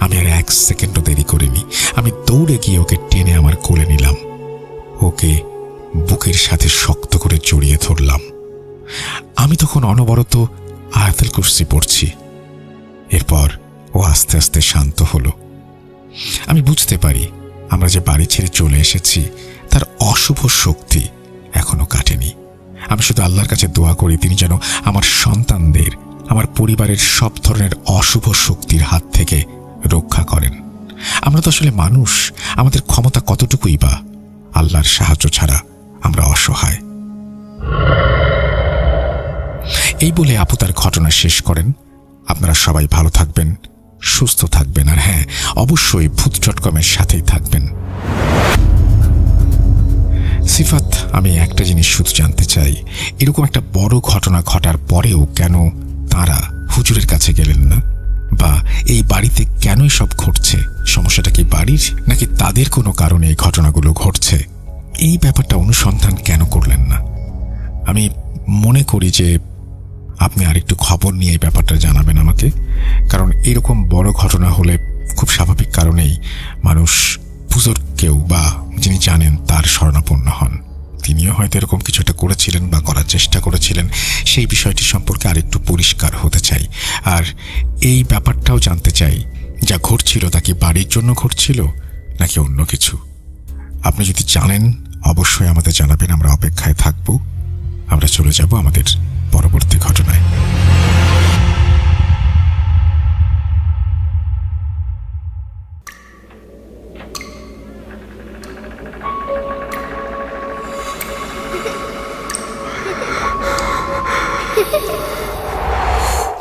আমি আর 1 সেকেন্ডও দেরি করিনি। আমি দৌড়ে গিয়ে ওকে টেনে আমার কোলে নিলাম। ওকে বুকের সাথে শক্ত করে জড়িয়ে ধরলাম। আমি তখন অনবরত আয়াতুল কুরসি পড়ছি। এরপর ও আস্তে আস্তে শান্ত হলো। আমি বুঝতে পারি আমরা যে বাড়ি ছেড়ে চলে এসেছি তার অশুভ শক্তি এখনো কাটেনি। আমি শুধু আল্লাহর কাছে দোয়া করি তিনি যেন আমার সন্তানদের, আমার পরিবারের সব ধরনের অশুভ শক্তির হাত থেকে রক্ষা করেন। আমরা তো আসলে মানুষ, আমাদের ক্ষমতা কতটুকুই বা, আল্লাহর সাহায্য ছাড়া আমরা অসহায়। এই বলে আপু তার ঘটনা শেষ করেন। আপনারা সবাই ভালো থাকবেন, সুস্থ থাকবেন, আর হ্যাঁ, অবশ্যই ভূত.com-এর সাথেই থাকবেন। সিফাত, আমি একটা জিনিস শুধু জানতে চাই, এরকম একটা বড় ঘটনা ঘটার পরেও কেন তাঁরা হুজুরের কাছে গেলেন না? বা এই বাড়িতে কেনই সব ঘটছে? সমস্যাটা কি বাড়ির, নাকি তাদের কোনো কারণে এই ঘটনাগুলো ঘটছে? এই ব্যাপারটা অনুসন্ধান কেন করলেন না? আমি মনে করি যে আপনি আরেকটু খবর নিয়ে এই ব্যাপারটা জানাবেন আমাকে, কারণ এরকম বড় ঘটনা হলে খুব স্বাভাবিক কারণেই মানুষ পুজোর কেউ বা যিনি জানেন তার শরণাপন্ন হন। তিনিও হয়তো এরকম কিছু একটা করেছিলেন বা করার চেষ্টা করেছিলেন। সেই বিষয়টি সম্পর্কে আরেকটু পরিষ্কার হতে চাই, আর এই ব্যাপারটাও জানতে চাই, যা ঘটছিল তা কি বাড়ির জন্য ঘটছিল নাকি অন্য কিছু। আপনি যদি জানেন অবশ্যই আমাদের জানাবেন, আমরা অপেক্ষায় থাকব। আমরা চলে যাব আমাদের পরবর্তী ঘটনায়।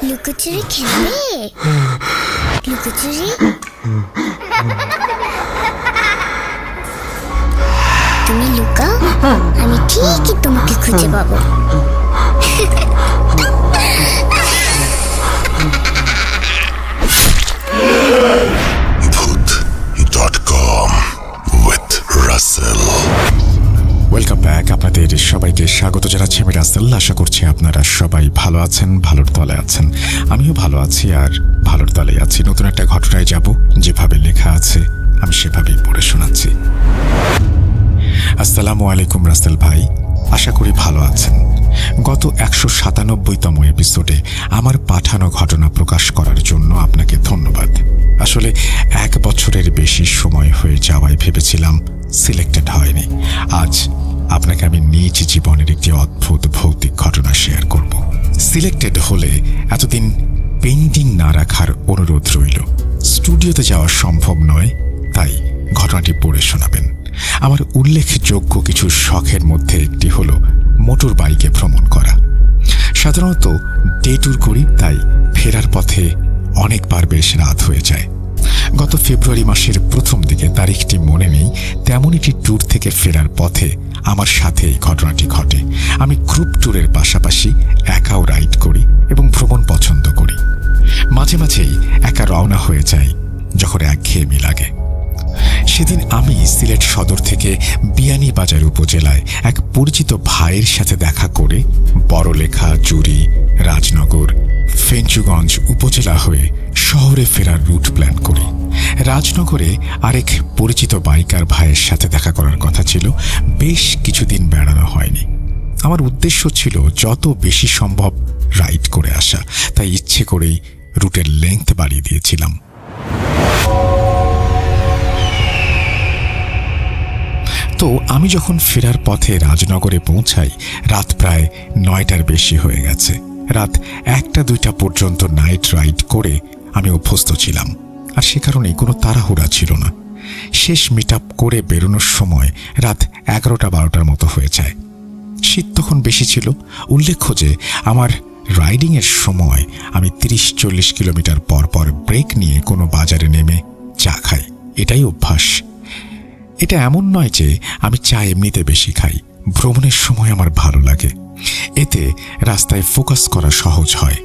লুকোচুরি খেলবে? লুকোচুরি তুমি লুকাও, আমি ঠিকই তোমাকে খুঁজে পাবো। Bhoot.com with Russell. Welcome back. আপনাদের সবাইকে স্বাগত জানাচ্ছি আমি রাসেল। আশা করছি আপনারা সবাই ভালো আছেন, ভালোর তলে আছেন। আমিও ভালো আছি আর ভালোর তলে আছি। নতুন একটা ঘটনায় যাব, যেভাবে লেখা আছে আমি সেভাবেই পড়ে শোনাচ্ছি। আসসালামু আলাইকুম রাসেল ভাই, আশা করি ভালো আছেন। গত 197তম এপিসোডে আমার পাঠানো ঘটনা প্রকাশ করার জন্য আপনাকে ধন্যবাদ। আসলে 1 বছরের বেশি সময় হয়ে যাওয়ায় ভেবেছিলাম সিলেক্টেড হয়নি। আজ আপনাকে আমি নিজ জীবনের একটি অদ্ভুত ভৌতিক ঘটনা শেয়ার করব। সিলেক্টেড হলে এতদিন পেন্ডিং না রাখার অনুরোধ রইল। স্টুডিওতে যাওয়া সম্ভব নয়, তাই ঘটনাটি পড়ে শোনাবেন। আমার উল্লেখযোগ্য কিছু শখের মধ্যে একটি হলো মোটর বাইকে ভ্রমণ করা। সাধারণত ডে ট্যুর করি, তাই ফেরার পথে অনেকবার বেশ রাত হয়ে যায়। গত ফেব্রুয়ারি মাসের প্রথম দিকে, তারিখটি মনে নেই, তেমন একটি ট্যুর থেকে ফেরার পথে আমার সাথে এই ঘটনাটি ঘটে। আমি গ্রুপ ট্যুরের পাশাপাশি একাও রাইড করি এবং ভ্রমণ পছন্দ করি। মাঝে মাঝেই একা রওনা হয়ে যাই যখন একঘেয়েমি লাগে। সেদিন আমি সিলেট সদর থেকে বিয়ানীবাজার উপজেলায় এক পরিচিত ভাইয়ের সাথে দেখা করে বড়লেখা, জুড়ি, রাজনগর, ফেঞ্চুগঞ্জ উপজেলা হয়ে শহরে ফেরার রুট প্ল্যান করি। রাজনগরে আরেক পরিচিত বাইকার ভাইয়ের সাথে দেখা করার কথা ছিল। বেশ কিছুদিন বেড়ানো হয়নি। আমার উদ্দেশ্য ছিল যত বেশি সম্ভব রাইড করে আসা, তাই ইচ্ছে করেই রুটের লেংথ বাড়িয়ে দিয়েছিলাম। তো আমি যখন ফেরার পথে রাজনগরে পৌঁছাই, রাত প্রায় 9টার বেশি হয়ে গেছে। রাত 1টা-2টা পর্যন্ত নাইট রাইড করে আমি অভ্যস্ত ছিলাম, আর সে কারণেই কোনো তাড়াহুড়া ছিল না। শেষ মিট আপ করে বেরোনোর সময় রাত 11টা-12টার মতো হয়ে যায়। শীত তখন বেশি ছিল। উল্লেখ্য যে আমার রাইডিংয়ের সময় আমি 30-40 কিলোমিটার পর পর ব্রেক নিয়ে কোনো বাজারে নেমে চা খাই। এটাই অভ্যাস। এটা এমন নয় যে আমি চা এমনিতে বেশি খাই। ভ্রমণের সময় আমার ভালো লাগে, এতে রাস্তায় ফোকাস করা সহজ হয়।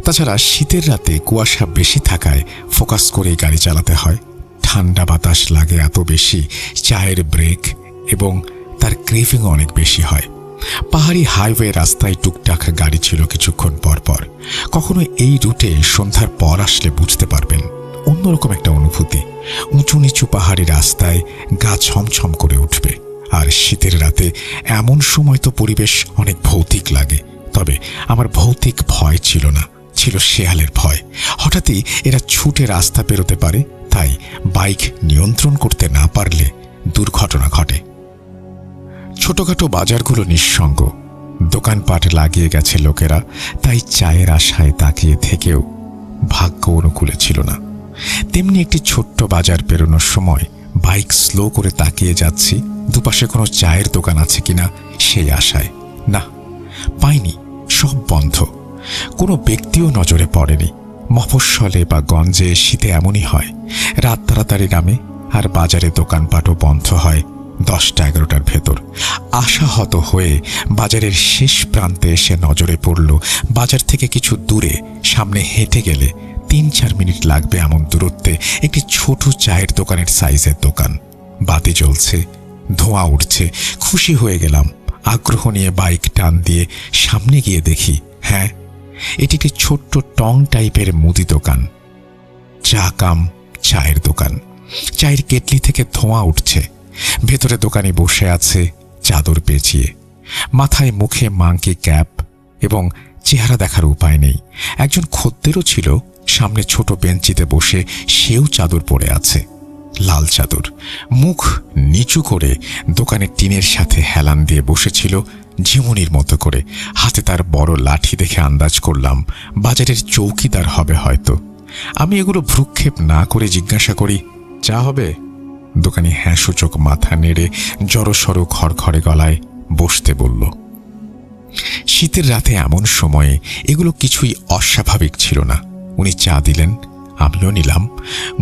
তাছাড়া শীতের রাতে কুয়াশা বেশি থাকায় ফোকাস করে গাড়ি চালাতে হয়। ঠান্ডা বাতাস লাগে এত বেশি, চায়ের ব্রেক এবং তার ক্রেভিং অনেক বেশি হয়। পাহাড়ি হাইওয়ে রাস্তায় টুকটাক গাড়ি ছিল কিছুক্ষণ পর পর। কখনো এই রুটে সন্ধ্যার পর আসলে বুঝতে পারবেন অন্যরকম একটা অনুভূতি। উঁচু নিচু পাহাড়ি রাস্তায় গা ছমছম করে উঠবে। আর শীতের রাতে এমন সময় তো পরিবেশ অনেক ভৌতিক লাগে। তবে আমার ভৌতিক ভয় ছিল না, ছিল শেয়ালের ভয়। হঠাৎই এরা ছুটে রাস্তা পেরোতে পারে, তাই বাইক নিয়ন্ত্রণ করতে না পারলে দুর্ঘটনা ঘটে। ছোটখাটো বাজারগুলো নিঃসঙ্গ, দোকানপাট লাগিয়ে গেছে লোকেরা, তাই চায়ের আশায় তাকিয়ে থেকেও ভাগ্য অনুকূলে ছিল না। তেমনি একটি ছোট্ট বাজার পেরোনোর সময় বাইক স্লো করে তাকিয়ে যাচ্ছি দুপাশে কোনো চায়ের দোকান আছে কিনা সেই আশায়। না, পাইনি, সব বন্ধ। কোনো ব্যক্তিও নজরে পড়েনি। মফস্বলে বা গঞ্জে শীতে এমনই হয়, রাত তাড়াতাড়ি নামে আর বাজারে দোকানপাটও বন্ধ হয় 10টা-11টার ভেতর। আশাহত হয়ে বাজারের শেষ প্রান্তে এসে নজরে পড়ল বাজার থেকে কিছু দূরে, সামনে হেঁটে গেলে 3-4 মিনিট লাগবে এমন দূরত্বে একটি ছোট চায়ের দোকানের সাইজের দোকান। বাতি জ্বলছে, ধোঁয়া উঠছে। খুশি হয়ে গেলাম। আগ্রহ নিয়ে বাইক টান দিয়ে সামনে গিয়ে দেখি, হ্যাঁ, এটি একটি ছোট্ট টং টাইপের মুদি দোকান, চা কাম চায়ের দোকান। চায়ের কেটলি থেকে ধোঁয়া উঠছে। ভেতরে দোকানি বসে আছে চাদর পেঁচিয়ে, মাথায় মুখে মাংকি ক্যাপ, এবং চেহারা দেখার উপায় নেই। একজন খদ্দেরও ছিল সামনে ছোট বেঞ্চিতে বসে, সেও চাদর পরে আছে, লাল চাদর। মুখ নিচু করে দোকানের টিনের সাথে হেলান দিয়ে বসেছিল ঝিমুনির মতো করে। হাতে তার বড় লাঠি দেখে আন্দাজ করলাম বাজারের চৌকিদার হবে হয়তো। আমি এগুলো ভ্রুক্ষেপ না করে জিজ্ঞাসা করি, চা হবে? দোকানি হ্যাঁ সূচক মাথা নেড়ে জড়সড় খড়খড়ে গলায় বসতে বলল। শীতের রাতে এমন সময়ে এগুলো কিছুই অস্বাভাবিক ছিল না। উনি চা দিলেন, আমিও নিলাম।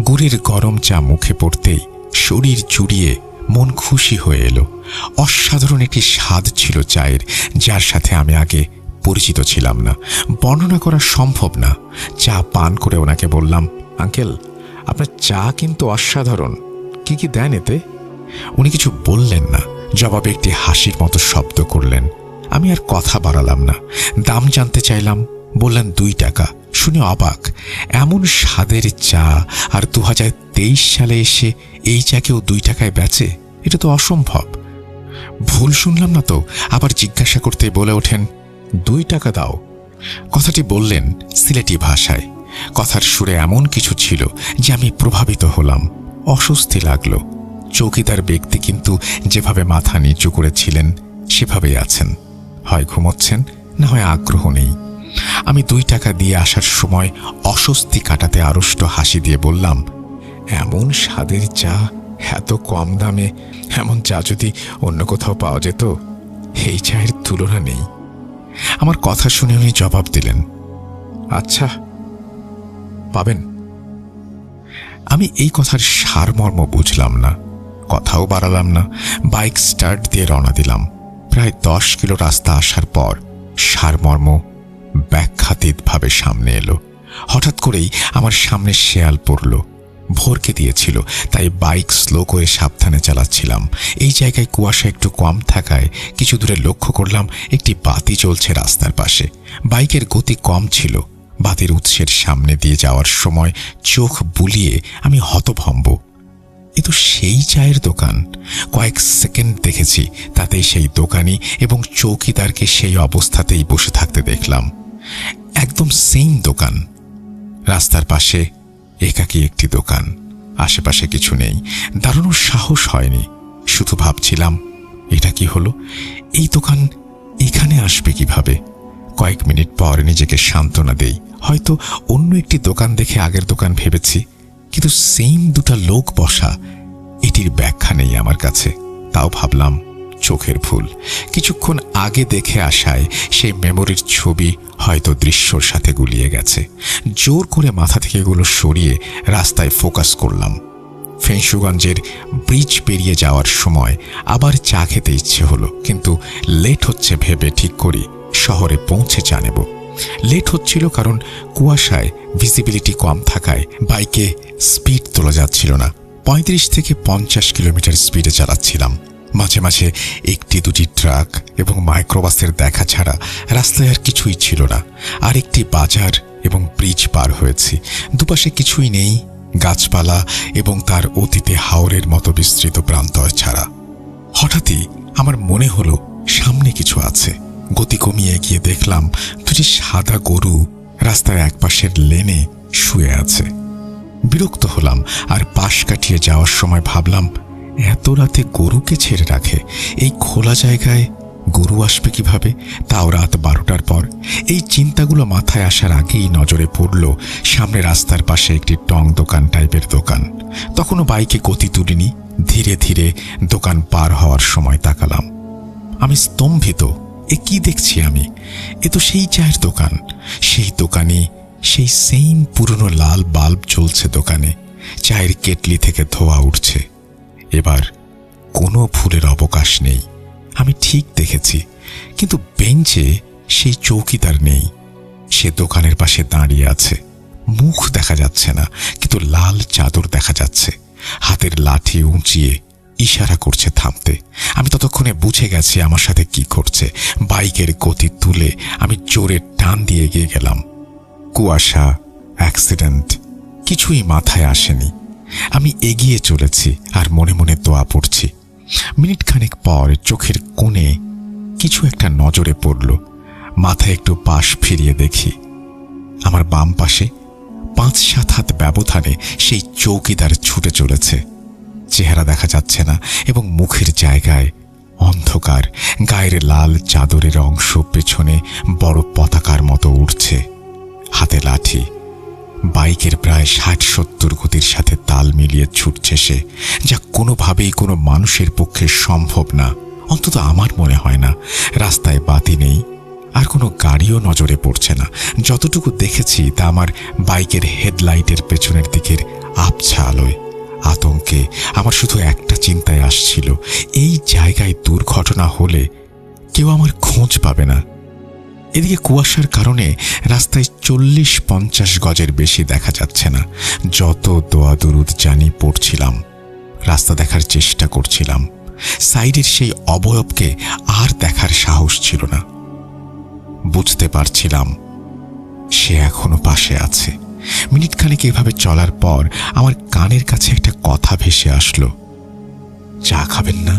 গুড়ের গরম চা মুখে পড়তেই শরীর জুড়িয়ে মন খুশি হয়ে এলো। অসাধারণ একটি স্বাদ ছিল চায়ের, যার সাথে আমি আগে পরিচিত ছিলাম না। বর্ণনা করা সম্ভব না। চা পান করে ওনাকে বললাম, আঙ্কেল, আপনার চা কিন্তু অসাধারণ। কি কি দেন এতে? উনি কিছু বললেন না, জবাবে একটি হাসির মতো শব্দ করলেন। আমি আর কথা বাড়ালাম না। দাম জানতে চাইলাম, বললেন 2 টাকা। শুনে অবাক, এমন স্বাদের চা আর 2023 সালে এসে এই চা কেউ 2 টাকায় বেচে? এটা তো অসম্ভব। ভুল শুনলাম না তো? আবার জিজ্ঞাসা করতে বলে ওঠেন, 2 টাকা দাও। কথাটি বললেন সিলেটি ভাষায়। কথার সুরে এমন কিছু ছিল যে আমি প্রভাবিত হলাম। অস্বস্তি লাগলো। চৌকিদার ব্যক্তি কিন্তু যেভাবে মাথা নিচু করেছিলেন সেভাবেই আছেন। হয় ঘুমোচ্ছেন, না হয় আগ্রহ নেই। আমি 2 টাকা দিয়ে আসার সময় অস্বস্তি কাটাতে আড়ষ্ট হাসি দিয়ে বললাম, এমন স্বাদের চা এত কম দামে, এমন চা যদি অন্য কোথাও পাওয়া যেত, এই চায়ের তুলনা নেই। আমার কথা শুনে উনি জবাব দিলেন, আচ্ছা, পাবেন। আমি এই কথার সারমর্ম বুঝলাম না, কথাও বাড়ালাম না। বাইক স্টার্ট দিয়ে রওনা দিলাম। প্রায় 10 কিলো রাস্তা আসার পর সারমর্ম ব্যাখ্যাতীতভাবে সামনে এলো। হঠাৎ করেই আমার সামনে শেয়াল পড়ল। ভোরকে দিয়েছিল, তাই বাইক স্লো করে সাবধানে চালাচ্ছিলাম। এই জায়গায় কুয়াশা একটু কম থাকায় কিছু দূরে লক্ষ্য করলাম একটি বাতি জ্বলছে রাস্তার পাশে। বাইকের গতি কম ছিল। বাতির উৎসের সামনে দিয়ে যাওয়ার সময় চোখ বুলিয়ে আমি হতভম্ব। এ তো সেই চায়ের দোকান। কয়েক সেকেন্ড দেখেছি, তাতেই সেই দোকানি এবং চৌকিদারকে সেই অবস্থাতেই বসে থাকতে দেখলাম। একদম সেম দোকান। রাস্তার পাশে একাকী একটি দোকান, আশেপাশে কিছু নেই। দাঁড়ানোর সাহস হয়নি। শুধু ভাবছিলাম, এটা কি হলো? এই দোকান এখানে আসবে কিভাবে? কয়েক মিনিট পর নিজেকে সান্ত্বনা দেই, হয়তো অন্য একটি দোকান দেখে আগের দোকান ভেবেছি। কিন্তু সেম 2টা লোক বসা, এটির ব্যাখ্যা নেই আমার কাছে। তাও ভাবলাম চোখের ভুল। কিছুক্ষণ আগে দেখে আসায় সেই মেমোরির ছবি হয়তো দৃশ্যর সাথে গুলিয়ে গেছে। জোর করে মাথা থেকে এগুলো সরিয়ে রাস্তায় ফোকাস করলাম। ফেংশুগঞ্জের ব্রিজ পেরিয়ে যাওয়ার সময় আবার চা খেতে ইচ্ছে হলো, কিন্তু লেট হচ্ছে ভেবে ঠিক করি শহরে পৌঁছে চা নেব। লেট হচ্ছিল কারণ কুয়াশায় ভিজিবিলিটি কম থাকায় বাইকে স্পিড তোলা যাচ্ছিল না। 35 থেকে 50 কিলোমিটার স্পিডে চালাচ্ছিলাম। মাঝে মাঝে 1-2টি ট্রাক এবং মাইক্রোবাসের দেখা ছাড়া রাস্তায় আর কিছুই ছিল না। আর একটি বাজার এবং ব্রিজ পার হয়েছি। দুপাশে কিছুই নেই, গাছপালা এবং তার অতীতে হাওরের মতো বিস্তৃত প্রান্তর ছাড়া। হঠাৎই আমার মনে হলো সামনে কিছু আছে। গতি কমিয়ে গিয়ে দেখলাম 2টি সাদা গরু রাস্তার একপাশের লেনে শুয়ে আছে। বিরক্ত হলাম আর পাশ কাটিয়ে যাওয়ার সময় ভাবলাম, এত রাতে গরুকে ছেড়ে রাখে? এই খোলা জায়গায় গরু আসবে কিভাবে, তাও রাত 12টার পর? এই চিন্তাগুলো মাথায় আসার আগেই নজরে পড়ল সামনে রাস্তার পাশে একটি টং দোকান টাইপের দোকান। তখনও বাইকে গতি তুলিনি। ধীরে ধীরে দোকান পার হওয়ার সময় তাকালাম। আমি স্তম্ভিত। এ কি দেখছি আমি? এ তো সেই চায়ের দোকান। সেই দোকানে সেই সেম পুরনো লাল বাল্ব জ্বলছে দোকানে। চায়ের কেটলি থেকে ধোঁয়া উঠছে। এবার কোনো ভুলের অবকাশ নেই। আমি ঠিক দেখেছি, কিন্তু বেঞ্চে সেই চৌকিদার নেই। সে দোকানের পাশে দাঁড়িয়ে আছে। মুখ দেখা যাচ্ছে না, কিন্তু লাল চাদর দেখা যাচ্ছে। হাতের লাঠি উঁচিয়ে ইশারা করছে থামতে। আমি ততক্ষণে বুঝে গেছি আমার সাথে কি করছে। বাইকের গতি তুলে আমি জোরে টান দিয়ে এগিয়ে গেলাম। কুয়াশা, অ্যাক্সিডেন্ট কিছুই মাথায় আসেনি। আমি এগিয়ে চলেছি আর মনে মনে দোয়া পড়ছি। মিনিট খানেক পর চোখের কোণে কিছু একটা নজরে পড়ল। মাথায় একটু পাশ ফিরিয়ে দেখি আমার বাম পাশে 5-7 হাত ব্যবধানে সেই চৌকিদার ছুটে চলেছে। চেহারা দেখা যাচ্ছে না এবং মুখের জায়গায় অন্ধকার। গায়ের লাল চাদরের অংশ পেছনে বড় পতাকার মতো উঠছে। হাতে লাঠি। বাইকের প্রায় 60-70 গতির সাথে তাল মিলিয়ে ছুটছে সে, যা কোনোভাবেই কোনো মানুষের পক্ষে সম্ভব না। অন্তত আমার মনে হয় না। রাস্তায় বাতি নেই, আর কোনো গাড়িও নজরে পড়ছে না। যতটুকু দেখেছি তা আমার বাইকের হেডলাইটের পেছনের দিকের আবছা আলোয়। আতঙ্কে আমার শুধু একটা চিন্তায় আসছিল, এই জায়গায় দুর্ঘটনা হলে কেউ আমার খোঁজ পাবে না। এদিকে কুয়াশার কারণে রাস্তায় 40-50 গজের বেশি দেখা যাচ্ছে না। যত দোয়া দরুদ জানি পড়ছিলাম, রাস্তা দেখার চেষ্টা করছিলাম। সাইডের সেই অবয়বকে আর দেখার সাহস ছিল না। বুঝতে পারছিলাম সে এখনো পাশে আছে। মিনিট খানেক এভাবে চলার পর আমার কানের কাছে একটা কথা ভেসে আসলো, চা খাবেন না?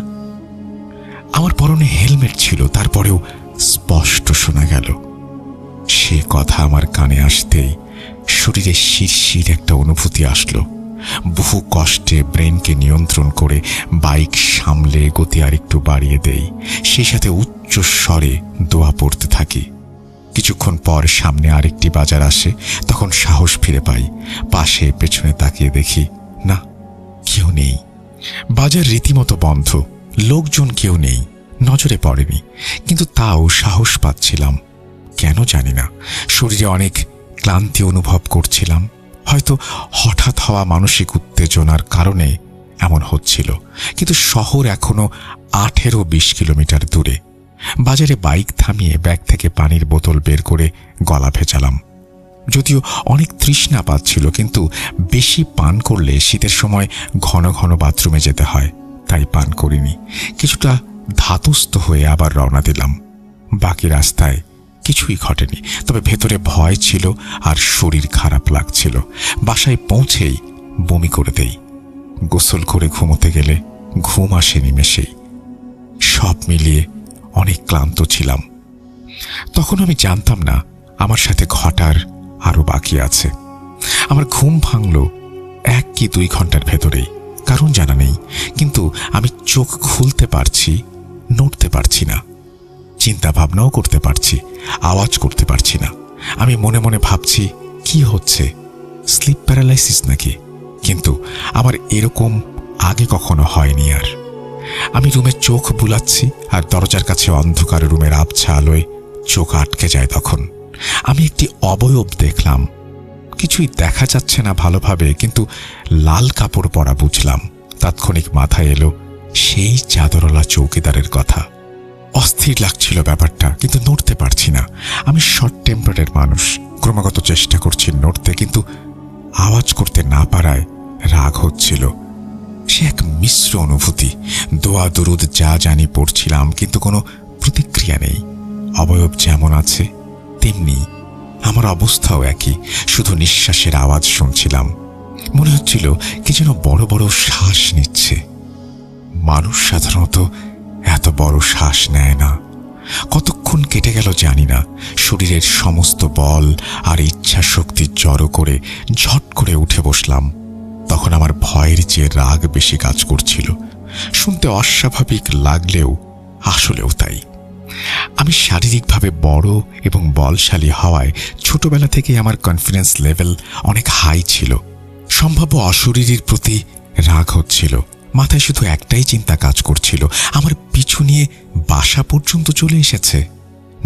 আমার পরনে হেলমেট ছিল, তারপরেও স্পষ্ট শোনা গেল। সে কথা আমার কানে আসতেই শরীরে শিরশির একটা অনুভূতি আসলো। বহু কষ্টে ব্রেনকে নিয়ন্ত্রণ করে বাইক সামলে গতি আরেকটু বাড়িয়ে দেই। সেই সাথে উচ্চ স্বরে দোয়া পড়তে থাকি। কিছুক্ষণ পর সামনে আরেকটি বাজার আসে। তখন সাহস ফিরে পাই। পাশে পেছনে তাকিয়ে দেখি, না, কেউ নেই। বাজার রীতিমতো বন্ধ, লোকজন কেউ নেই, নজরে পড়েনি। কিন্তু তাও সাহস পাচ্ছিলাম। কেন জানি না, শরীরে অনেক ক্লান্তি অনুভব করছিলাম। হয়তো হঠাৎ হওয়া মানসিক উত্তেজনার কারণে এমন হচ্ছিল। কিন্তু শহর এখনো 18-20 কিলোমিটার দূরে। বাজারে বাইক থামিয়ে ব্যাগ থেকে পানির বোতল বের করে গলা ভেজালাম। যদিও অনেক তৃষ্ণা পাচ্ছিল, কিন্তু বেশি পান করলে শীতের সময় ঘন ঘন বাথরুমে যেতে হয়, তাই পান করিনি। কিছুটা ধাতস্থ হয়ে আবার রওনা দিলাম। বাকি রাস্তায় কিছুই ঘটেনি, তবে ভেতরে ভয় ছিল আর শরীর খারাপ লাগছিল। বাসায় পৌঁছেই বমি করে দেই। গোসল করে ঘুমোতে গেলে ঘুম আসে নিমেষেই। সব মিলিয়ে অনেক ক্লান্ত ছিলাম। তখন আমি জানতাম না আমার সাথে ঘটার আরো বাকি আছে। আমার ঘুম ভাঙল 1 কি 2 ঘন্টার ভেতরেই, কারণ জানা নেই। কিন্তু আমি চোখ খুলতে পারছি, নড়তে পারছি না। চিন্তা ভাবনাও করতে পারছি, আওয়াজ করতে পারছি না। আমি মনে মনে ভাবছি, কি হচ্ছে, স্লিপ প্যারালাইসিস নাকি? কিন্তু আমার এরকম আগে কখনো হয়নি। আর আমি রুমে চোখ বুলাচ্ছি, আর দরজার কাছে অন্ধকার রুমের আবছা আলোয় চোখ আটকে যায়। তখন আমি একটি অবয়ব দেখলাম। কিছুই দেখা যাচ্ছে না ভালোভাবে, কিন্তু লাল কাপড় পরা বুঝলাম। তাৎক্ষণিক মাথায় এলো সেই চাদরওয়ালা চৌকিদারের কথা। অস্থির লাগছিল ব্যাপারটা, কিন্তু নড়তে পারছি না। আমি শর্ট টেম্পারের মানুষ, ক্রমাগত চেষ্টা করছি নড়তে, কিন্তু আওয়াজ করতে না পারায় রাগ হচ্ছিল। সে এক মিশ্র অনুভূতি। দোয়া দরুদ যা জানি পড়ছিলাম, কিন্তু কোনো প্রতিক্রিয়া নেই। অবয়ব যেমন আছে তেমনি, আমার অবস্থাও একই, শুধু নিঃশ্বাসের আওয়াজ শুনছিলাম। মনে হচ্ছিল কি যেন বড় বড় শ্বাস নিচ্ছে। মানুষ সাধারণত এত বড় শ্বাস নেয় না। কতক্ষণ কেটে গেল জানি না। শরীরের সমস্ত বল আর ইচ্ছা শক্তি জড়ো করে ঝট করে উঠে বসলাম। তখন আমার ভয়ের চেয়ে রাগ বেশি কাজ করছিল। শুনতে অস্বাভাবিক লাগলেও আসলেও তাই। আমি শারীরিকভাবে বড় এবং বলশালী হওয়ায় ছোটবেলা থেকেই আমার কনফিডেন্স লেভেল অনেক হাই ছিল। সম্ভাব্য অশরীরীর প্রতি রাগ হচ্ছিল। মাথায় শুধু একটাই চিন্তা কাজ করছিল, আমার পিছু নিয়ে বাসা পর্যন্ত চলে এসেছে।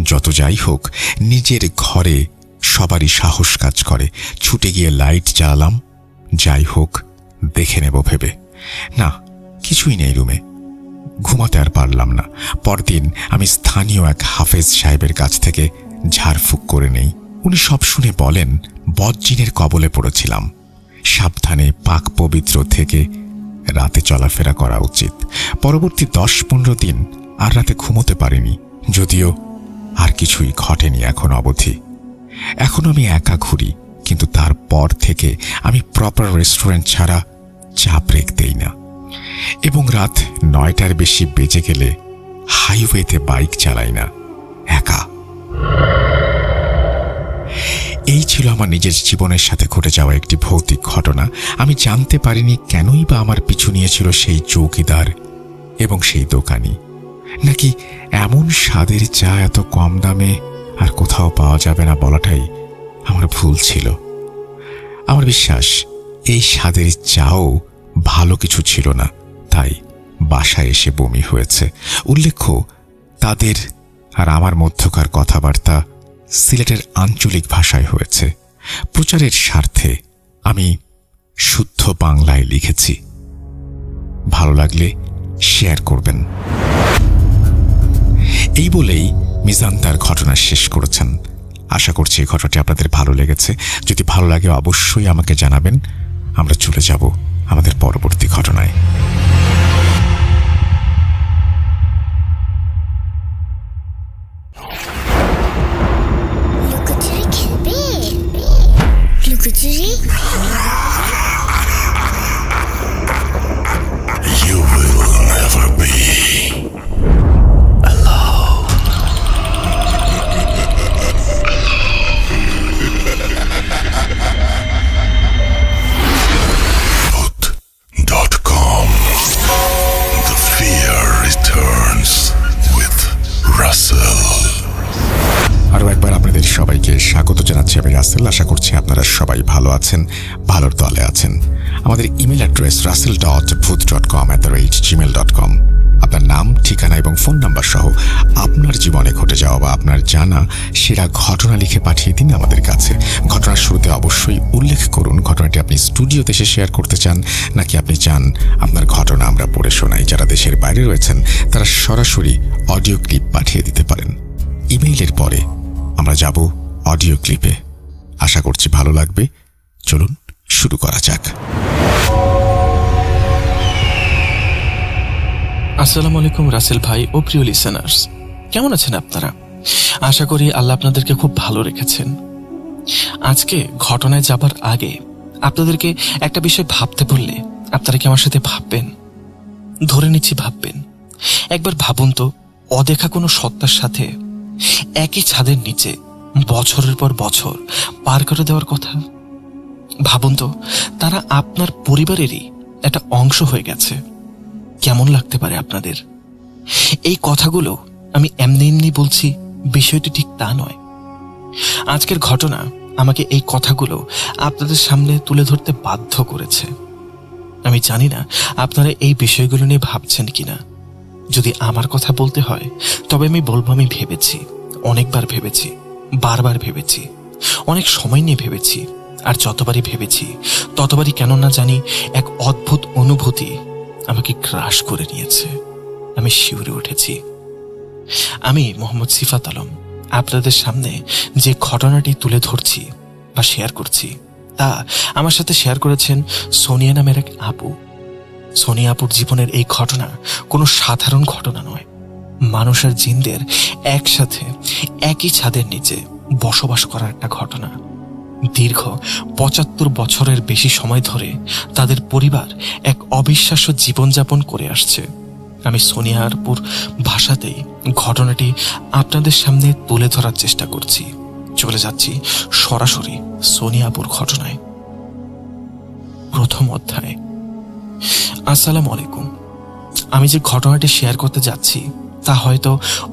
যত যাই হোক, নিজের ঘরে সবারই সাহস কাজ করে। ছুটে গিয়ে লাইট জ্বালালাম, যাই হোক দেখে নেব ভেবে। না, কিছুই নেই রুমে। ঘুমাতে আর পারলাম না। পরদিন আমি স্থানীয় এক হাফেজ সাহেবের কাছ থেকে ঝাড়ফুঁক করে নেই। উনি সব শুনে বলেন, বদজিনের কবলে পড়েছিলাম, সাবধানে পাক পবিত্র থেকে রাতে চলাফেরা করা উচিত। পরবর্তী 10-15 দিন আর রাতে ঘুমোতে পারিনি, যদিও আর কিছুই ঘটেনি এখন অবধি। এখন আমি একা ঘুরি, কিন্তু তারপর থেকে আমি প্রপার রেস্টুরেন্ট ছাড়া চা ব্রেক দেই না, এবং রাত 9টার বেশি বেজে গেলে হাইওয়েতে বাইক চালাই না, একা। এই ছিল আমার নিজের জীবনের সাথে ঘটে যাওয়া একটি ভৌতিক ঘটনা। আমি জানতে পারিনি কেনই বা আমার পিছু নিয়েছিল সেই চৌকিদার এবং সেই দোকানি, নাকি এমন স্বাদের চা এত কম দামে আর কোথাও পাওয়া যাবে না বলাটাই আমার ভুল ছিল। আমার বিশ্বাস এই স্বাদের চাও ভালো কিছু ছিল না, তাই বাসায় এসে বমি হয়েছে। উল্লেখ্য, তাদের আর আমার মধ্যকার কথাবার্তা সিলেটের আঞ্চলিক ভাষায় হয়েছে। প্রচারের স্বার্থে আমি শুদ্ধ বাংলায় লিখেছি। ভালো লাগলে শেয়ার করবেন। এই বলেই মিজান তার ঘটনা শেষ করেছেন। আশা করছি এই ঘটনাটি আপনাদের ভালো লেগেছে। যদি ভালো লাগে অবশ্যই আমাকে জানাবেন। আমরা চলে যাব আমাদের পরবর্তী ঘটনায়। লুকোচুরি খেলবে? লুকোচুরি? You will never be alone.com. The fear returns with Russell. আরও একবার আপনাদের সবাইকে স্বাগত জানাচ্ছি। আমি রাসেল। আশা করছি আপনারা সবাই ভালো আছেন, ভালোর দলে আছেন। আমাদের ইমেল অ্যাড্রেস russell.booth.com@gmail.com। আপনার নাম, ঠিকানা এবং ফোন নাম্বার সহ আপনার জীবনে ঘটে যাওয়া বা আপনার জানা সেরা ঘটনা লিখে পাঠিয়ে দিন আমাদের কাছে। ঘটনার শুরুতে অবশ্যই উল্লেখ করুন ঘটনাটি আপনি স্টুডিওতে এসে শেয়ার করতে চান, নাকি আপনি চান আপনার ঘটনা আমরা পড়ে শোনাই। যারা দেশের বাইরে রয়েছেন তারা সরাসরি অডিও ক্লিপ পাঠিয়ে দিতে পারেন। ইমেইলের পরে আমরা যাব অডিও ক্লিপে। আশা করছি ভালো লাগবে। চলুন শুরু করা যাক। আসসালামু আলাইকুম রাসেল ভাই ও প্রিয় লিসেনার্স, কেমন আছেন আপনারা? আশা করি আল্লাহ আপনাদেরকে খুব ভালো রেখেছেন। আজকে ঘটনায় যাবার আগে আপনাদেরকে একটা বিষয় ভাবতে বললে আপনারা কি আমার সাথে ভাববেন? ধরে নিচ্ছি ভাববেন। একবার ভাবুন তো, অদেখা কোনো সত্তার সাথে একই ছাদের নিচে বছরের পর বছর পার করে দেওয়ার কথা। ভাবুন তো, তারা আপনার পরিবারেরই একটা অংশ হয়ে গেছে। কেমন লাগতে পারে আপনাদের? এই কথাগুলো আমি এমনি এমনি বলছি, বিষয়টি ঠিক তা নয়। আজকের ঘটনা আমাকে এই কথাগুলো আপনাদের সামনে তুলে ধরতে বাধ্য করেছে। আমি জানি না আপনারা এই বিষয়গুলো নিয়ে ভাবছেন কিনা। যদি আমার কথা বলতে হয় তবে আমি বলবো, আমি ভেবেছি, অনেকবার ভেবেছি, বারবার ভেবেছি, অনেক সময় নিয়ে ভেবেছি। আর যতবারই ভেবেছি ততবারই কেন না জানি এক অদ্ভুত অনুভূতি আমাকে গ্রাস করে নিয়েছে। আমি শিউরে উঠেছি। আমি মোহাম্মদ সিফাত আলম আপনাদের সামনে যে ঘটনাটি তুলে ধরছি বা শেয়ার করছি তা আমার সাথে শেয়ার করেছেন সোনিয়া নামের এক আপু। সোনিয়া আপুর জীবনের এই ঘটনা কোনো সাধারণ ঘটনা নয়। মানুষ আর জিনদের একসাথে একই ছাদের নিচে বসবাস করার একটা ঘটনা। দীর্ঘ ৭৫ বছরের বেশি সময় ধরে তাদের পরিবার এক অবিশ্বাস্য জীবনযাপন করে আসছে। আমি সোনিয়া আপুর ভাষাতেই ঘটনাটি আপনাদের সামনে তুলে ধরার চেষ্টা করছি। চলে যাচ্ছি সরাসরি সোনিয়া আপুর ঘটনায়। প্রথম অধ্যায়। আসসালামু আলাইকুম। আমি যে ঘটনাটি শেয়ার করতে যাচ্ছি তা হয়তো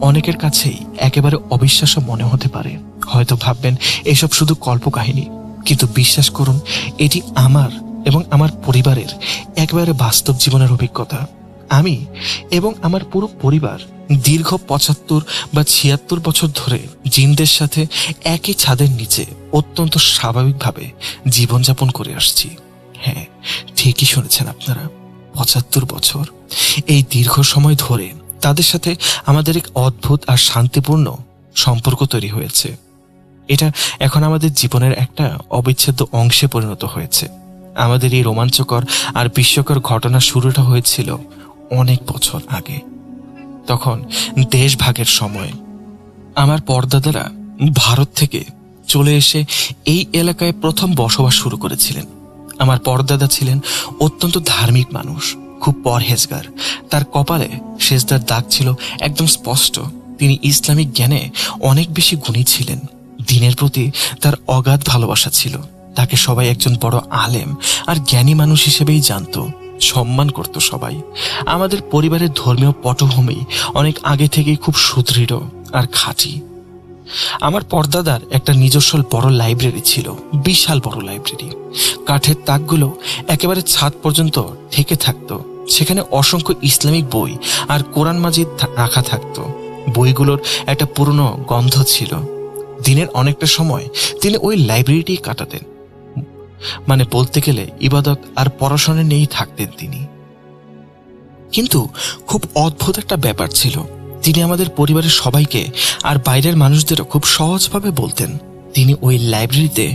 অনেকের কাছেই একেবারে অবিশ্বাস্য মনে হতে পারে। হয়তো ভাববেন এসব শুধু কল্পকাহিনী, কিন্তু বিশ্বাস করুন, এটি আমার এবং আমার পরিবারের একেবারে বাস্তব জীবনের অভিজ্ঞতা। আমি এবং আমার পুরো পরিবার দীর্ঘ ৭৫ বা ৭৬ বছর ধরে জিনদের সাথে একই ছাদের নিচে অত্যন্ত স্বাভাবিকভাবে জীবনযাপন করে আসছি। হ্যাঁ, ঠিকই শুনেছেন আপনারা, ৭৫ বছর। এই দীর্ঘ সময় ধরে তাদের সাথে আমাদের এক অদ্ভুত আর শান্তিপূর্ণ সম্পর্ক তৈরি হয়েছে। এটা এখন আমাদের জীবনের একটা অবিচ্ছেদ্য অংশে পরিণত হয়েছে। আমাদের এই রোমাঞ্চকর আর বিস্ময়কর ঘটনা শুরুটা হয়েছিল অনেক বছর আগে। তখন দেশ ভাগের সময় আমার পরদাদারা ভারত থেকে চলে এসে এই এলাকায় প্রথম বসবাস শুরু করেছিলেন। আমার পরদাদা ছিলেন অত্যন্ত ধার্মিক মানুষ, খুব পরহেজগার। তার কপালে সেজদার দাগ ছিল একদম স্পষ্ট। তিনি ইসলামিক জ্ঞানে অনেক বেশি গুণী ছিলেন। দ্বীনের প্রতি তার অগাধ ভালোবাসা ছিল। তাকে সবাই একজন বড় আলেম আর জ্ঞানী মানুষ হিসেবেই জানত, সম্মান করত সবাই। আমাদের পরিবারের ধর্মীয় পটভূমি অনেক আগে থেকেই খুব সুদৃঢ় আর খাঁটি। আমার পরদাদার একটা নিজস্ব বড় লাইব্রেরি ছিল, বিশাল বড় লাইব্রেরি। কাঠের তাকগুলো একেবারে ছাদ পর্যন্ত ঠেকে থাকতো। সেখানে অসংখ্য ইসলামিক বই আর কোরআন মাজিদ রাখা থাকতো। বইগুলোর একটা পুরনো গন্ধ ছিল। দিনের অনেকটা সময় তিনি ওই লাইব্রেরিটি কাটাতেন। মানে বলতে গেলে ইবাদত আর পড়াশোনা নিয়েই থাকতেন তিনি। কিন্তু খুব অদ্ভুত একটা ব্যাপার ছিল, তিনি আমাদের পরিবারের সবাইকে আর বাইরের মানুষদেরও খুব সহজভাবে বলতেন। তিনি ওই লাইব্রেরিতে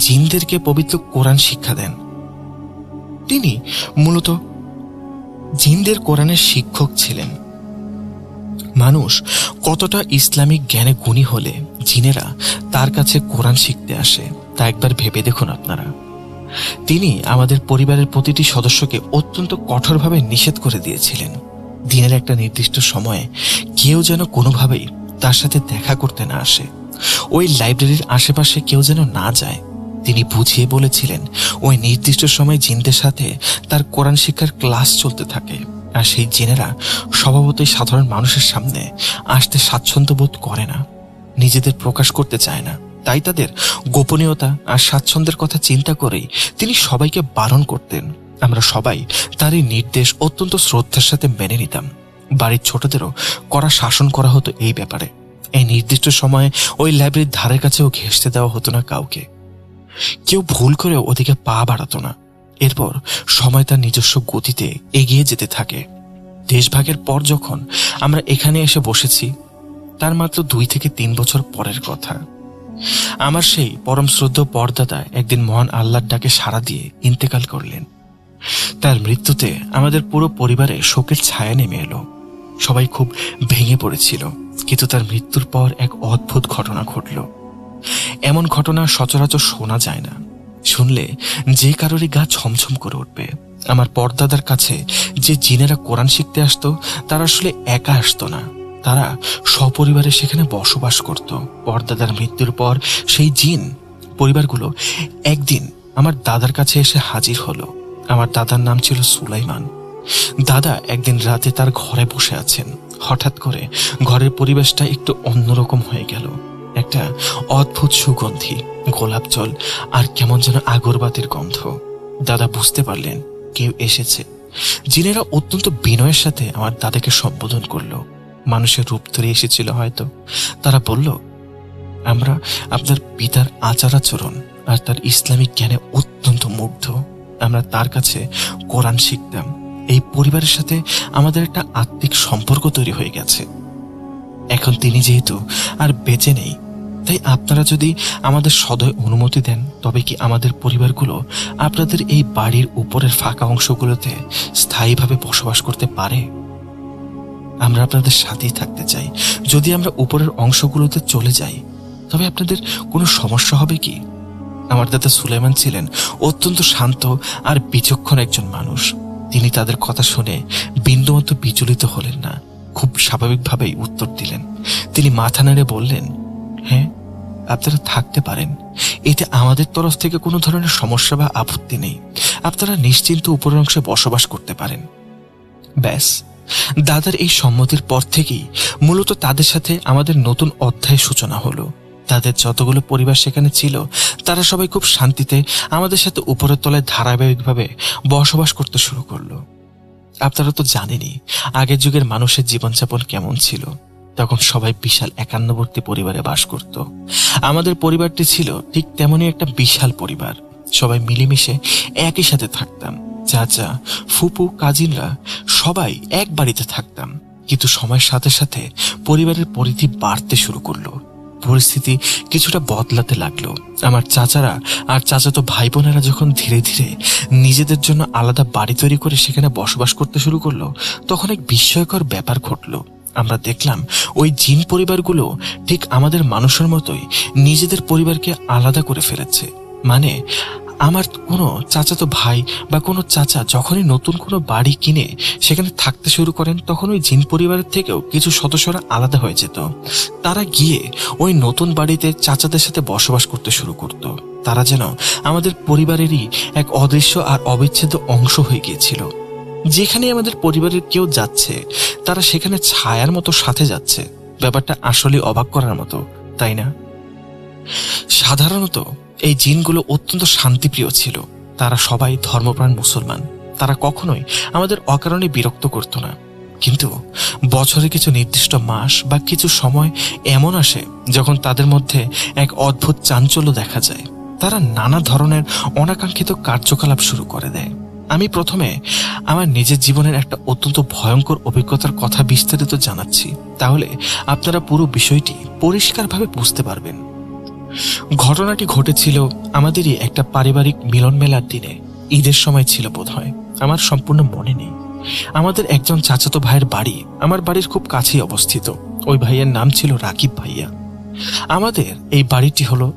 জিনদেরকে পবিত্র কোরআন শিক্ষা দেন। তিনি মূলত জিনদের কোরআনের শিক্ষক ছিলেন। মানুষ কতটা ইসলামিক জ্ঞানে গুণী হলে জিনেরা তার কাছে কোরআন শিখতে আসে তা একবার ভেবে দেখুন আপনারা। তিনি আমাদের পরিবারের প্রতিটি সদস্যকে অত্যন্ত কঠোরভাবে নিষেধ করে দিয়েছিলেন, দিনের একটা নির্দিষ্ট সময়ে কেউ যেন কোনোভাবেই তার সাথে দেখা করতে না আসে, ওই লাইব্রেরির আশেপাশে কেউ যেন না যায়। তিনি বুঝিয়ে বলেছিলেন ওই নির্দিষ্ট সময় জিনদের সাথে তার কোরআন শিক্ষার ক্লাস চলতে থাকে, আর সেই জিনেরা স্বভাবতই সাধারণ মানুষের সামনে আসতে স্বাচ্ছন্দ্য বোধ করে না, নিজেদের প্রকাশ করতে চায় না। তাই তাদের গোপনীয়তা আর স্বাচ্ছন্দ্যের কথা চিন্তা করেই তিনি সবাইকে বারণ করতেন। আমরা সবাই তার এই নির্দেশ অত্যন্ত শ্রদ্ধার সাথে মেনে নিতাম। বাড়ির ছোটদেরও কড়া শাসন করা হতো এই ব্যাপারে। এই নির্দিষ্ট সময়ে ওই লাইব্রেরির ধারে কাছেও ঘেঁষতে দেওয়া হতো না কাউকে। কেউ ভুল করেও ওদিকে পা বাড়াতো না। এরপর সময় তার নিজস্ব গতিতে এগিয়ে যেতে থাকে। দেশভাগের পর যখন আমরা এখানে এসে বসেছি, তার মাত্র 2 থেকে 3 বছর পরের কথা। আমার সেই পরম শ্রদ্ধ পরদাদা একদিন মহান আল্লাহর ডাকে সাড়া দিয়ে ইন্তেকাল করলেন। তার মৃত্যুতে আমাদের পুরো পরিবারে শোকের ছায়া নেমে এলো। সবাই খুব ভেঙে পড়েছিল। কিন্তু তার মৃত্যুর পর এক অদ্ভুত ঘটনা ঘটল। এমন ঘটনা সচরাচর শোনা যায় না, শুনলে যে কারোরই গা ছমছম করে উঠবে। আমার পরদাদার কাছে যে জিনেরা কোরআন শিখতে আসতো, তারা আসলে একা আসতো না, তারা সপরিবারে সেখানে বসবাস করত। পরদাদার মৃত্যুর পর সেই জিন পরিবারগুলো একদিন আমার দাদার কাছে এসে হাজির হলো। আমার দাদার নাম ছিল সুলাইমান। দাদা একদিন রাতে তার ঘরে বসে আছেন। হঠাৎ করে ঘরের পরিবেশটা একটু অন্যরকম হয়ে গেল। একটা অদ্ভুত সুগন্ধি, গোলাপ জল আর কেমন যেন আগরবাতির গন্ধ। দাদা বুঝতে পারলেন কেউ এসেছে। জিনেরা অত্যন্ত বিনয়ের সাথে আমার দাদাকে সম্বোধন করলো। মানুষের রূপ ধরে এসেছিল হয়তো। তারা বলল, আমরা আপনার পিতার আচার আচরণ আর তার ইসলামিক জ্ঞানে অত্যন্ত মুগ্ধ। আমরা তার কাছে কোরআন শিখতাম। এই পরিবারের সাথে আমাদের একটা আত্মিক সম্পর্ক তৈরি হয়ে গেছে। এখন তিনি যেহেতু আর বেঁচে নেই, তাই আপনারা যদি আমাদের সদয় অনুমতি দেন, তবে কি আমাদের পরিবারগুলো আপনাদের এই বাড়ির উপরের ফাঁকা অংশগুলোতে স্থায়ীভাবে বসবাস করতে পারে? আমরা আপনাদের সাথেই থাকতে চাই। যদি আমরা উপরের অংশগুলোতে চলে যাই, তবে আপনাদের কোনো সমস্যা হবে কি? আমার দাদা সুলাইমান ছিলেন অত্যন্ত শান্ত আর বিচক্ষণ একজন মানুষ। তিনি তাদের কথা শুনে বিন্দুমাত্র বিচলিত হলেন না, খুব স্বাভাবিকভাবেই উত্তর দিলেন। তিনি মাথা নেড়ে বললেন, হ্যাঁ, আপনারা থাকতে পারেন। এতে আমাদের তরফ থেকে কোনো ধরনের সমস্যা বা আপত্তি নেই। আপনারা নিশ্চিন্ত উপরের অংশে বসবাস করতে পারেন। ব্যাস, দাদার এই সম্মতির পর থেকেই মূলত তাদের সাথে আমাদের নতুন অধ্যায়ের সূচনা হলো। তাদের যতগুলো পরিবার সেখানে ছিল, তারা সবাই খুব শান্তিতে আমাদের সাথে উপরের তলায় ধারাবাহিকভাবে বসবাস করতে শুরু করলো। আপনারা তো জানেনই আগের যুগের মানুষের জীবনযাপন কেমন ছিল। তখন সবাই বিশাল একান্নবর্তী পরিবারে বাস করত। আমাদের পরিবারটি ছিল ঠিক তেমনই একটা বিশাল পরিবার। সবাই মিলেমিশে একই সাথে থাকতাম। চাচা, ফুপু, কাজিনরা সবাই এক বাড়িতে থাকতাম। কিন্তু সময়ের সাথে সাথে পরিবারের পরিধি বাড়তে শুরু করলো। পরিস্থিতি কিছুটা বদলাতে লাগলো। আমার চাচারা আর চাচাতো ভাই বোনেরা যখন ধীরে ধীরে নিজেদের জন্য আলাদা বাড়ি তৈরি করে সেখানে বসবাস করতে শুরু করলো, তখন এক বিস্ময়কর ব্যাপার ঘটলো। আমরা দেখলাম ওই জিন পরিবারগুলো ঠিক আমাদের মানুষের মতোই নিজেদের পরিবারকে আলাদা করে ফেলেছে। মানে আমার কোনো চাচাতো ভাই বা কোনো চাচা যখনই নতুন কোনো বাড়ি কিনে সেখানে থাকতে শুরু করেন, তখন ওই জিন পরিবারের থেকেও কিছু সদস্যরা আলাদা হয়ে যেত। তারা গিয়ে ওই নতুন বাড়িতে চাচাদের সাথে বসবাস করতে শুরু করত। তারা যেন আমাদের পরিবারেরই এক অদৃশ্য আর অবিচ্ছেদ্য অংশ হয়ে গিয়েছিল। যেখানে আমাদের পরিবারের কেউ যাচ্ছে, তারা সেখানে ছায়ার মতো সাথে যাচ্ছে। ব্যাপারটা আসলে অবাক করার মতো, তাই না? সাধারণত এই জিনগুলো অত্যন্ত শান্তিপ্রিয় ছিল। তারা সবাই ধর্মপ্রাণ মুসলমান। তারা কখনোই আমাদের অকারণে বিরক্ত করত না। কিন্তু বছরে কিছু নির্দিষ্ট মাস বা কিছু সময় এমন আসে যখন তাদের মধ্যে এক অদ্ভুত চাঞ্চল্য দেখা যায়। তারা নানা ধরনের অনাকাঙ্ক্ষিত কার্যকলাপ শুরু করে দেয়। আমি প্রথমে আমার নিজের জীবনের একটা অত্যন্ত ভয়ঙ্কর অভিজ্ঞতার কথা বিস্তারিত জানাচ্ছি, তাহলে আপনারা পুরো বিষয়টি পরিষ্কারভাবে বুঝতে পারবেন। ঘটনাটি ঘটেছিল আমাদেরই একটা পারিবারিক মিলন মেলার দিনে। ঈদের সময় ছিল বোধহয়, আমার সম্পূর্ণ মনে নেই। আমাদের একজন চাচাতো ভাইয়ের বাড়ি আমার বাড়ির খুব কাছেই অবস্থিত। ওই ভাইয়ের নাম ছিল রাকিব ভাইয়া। আমাদের এই বাড়িটি হলো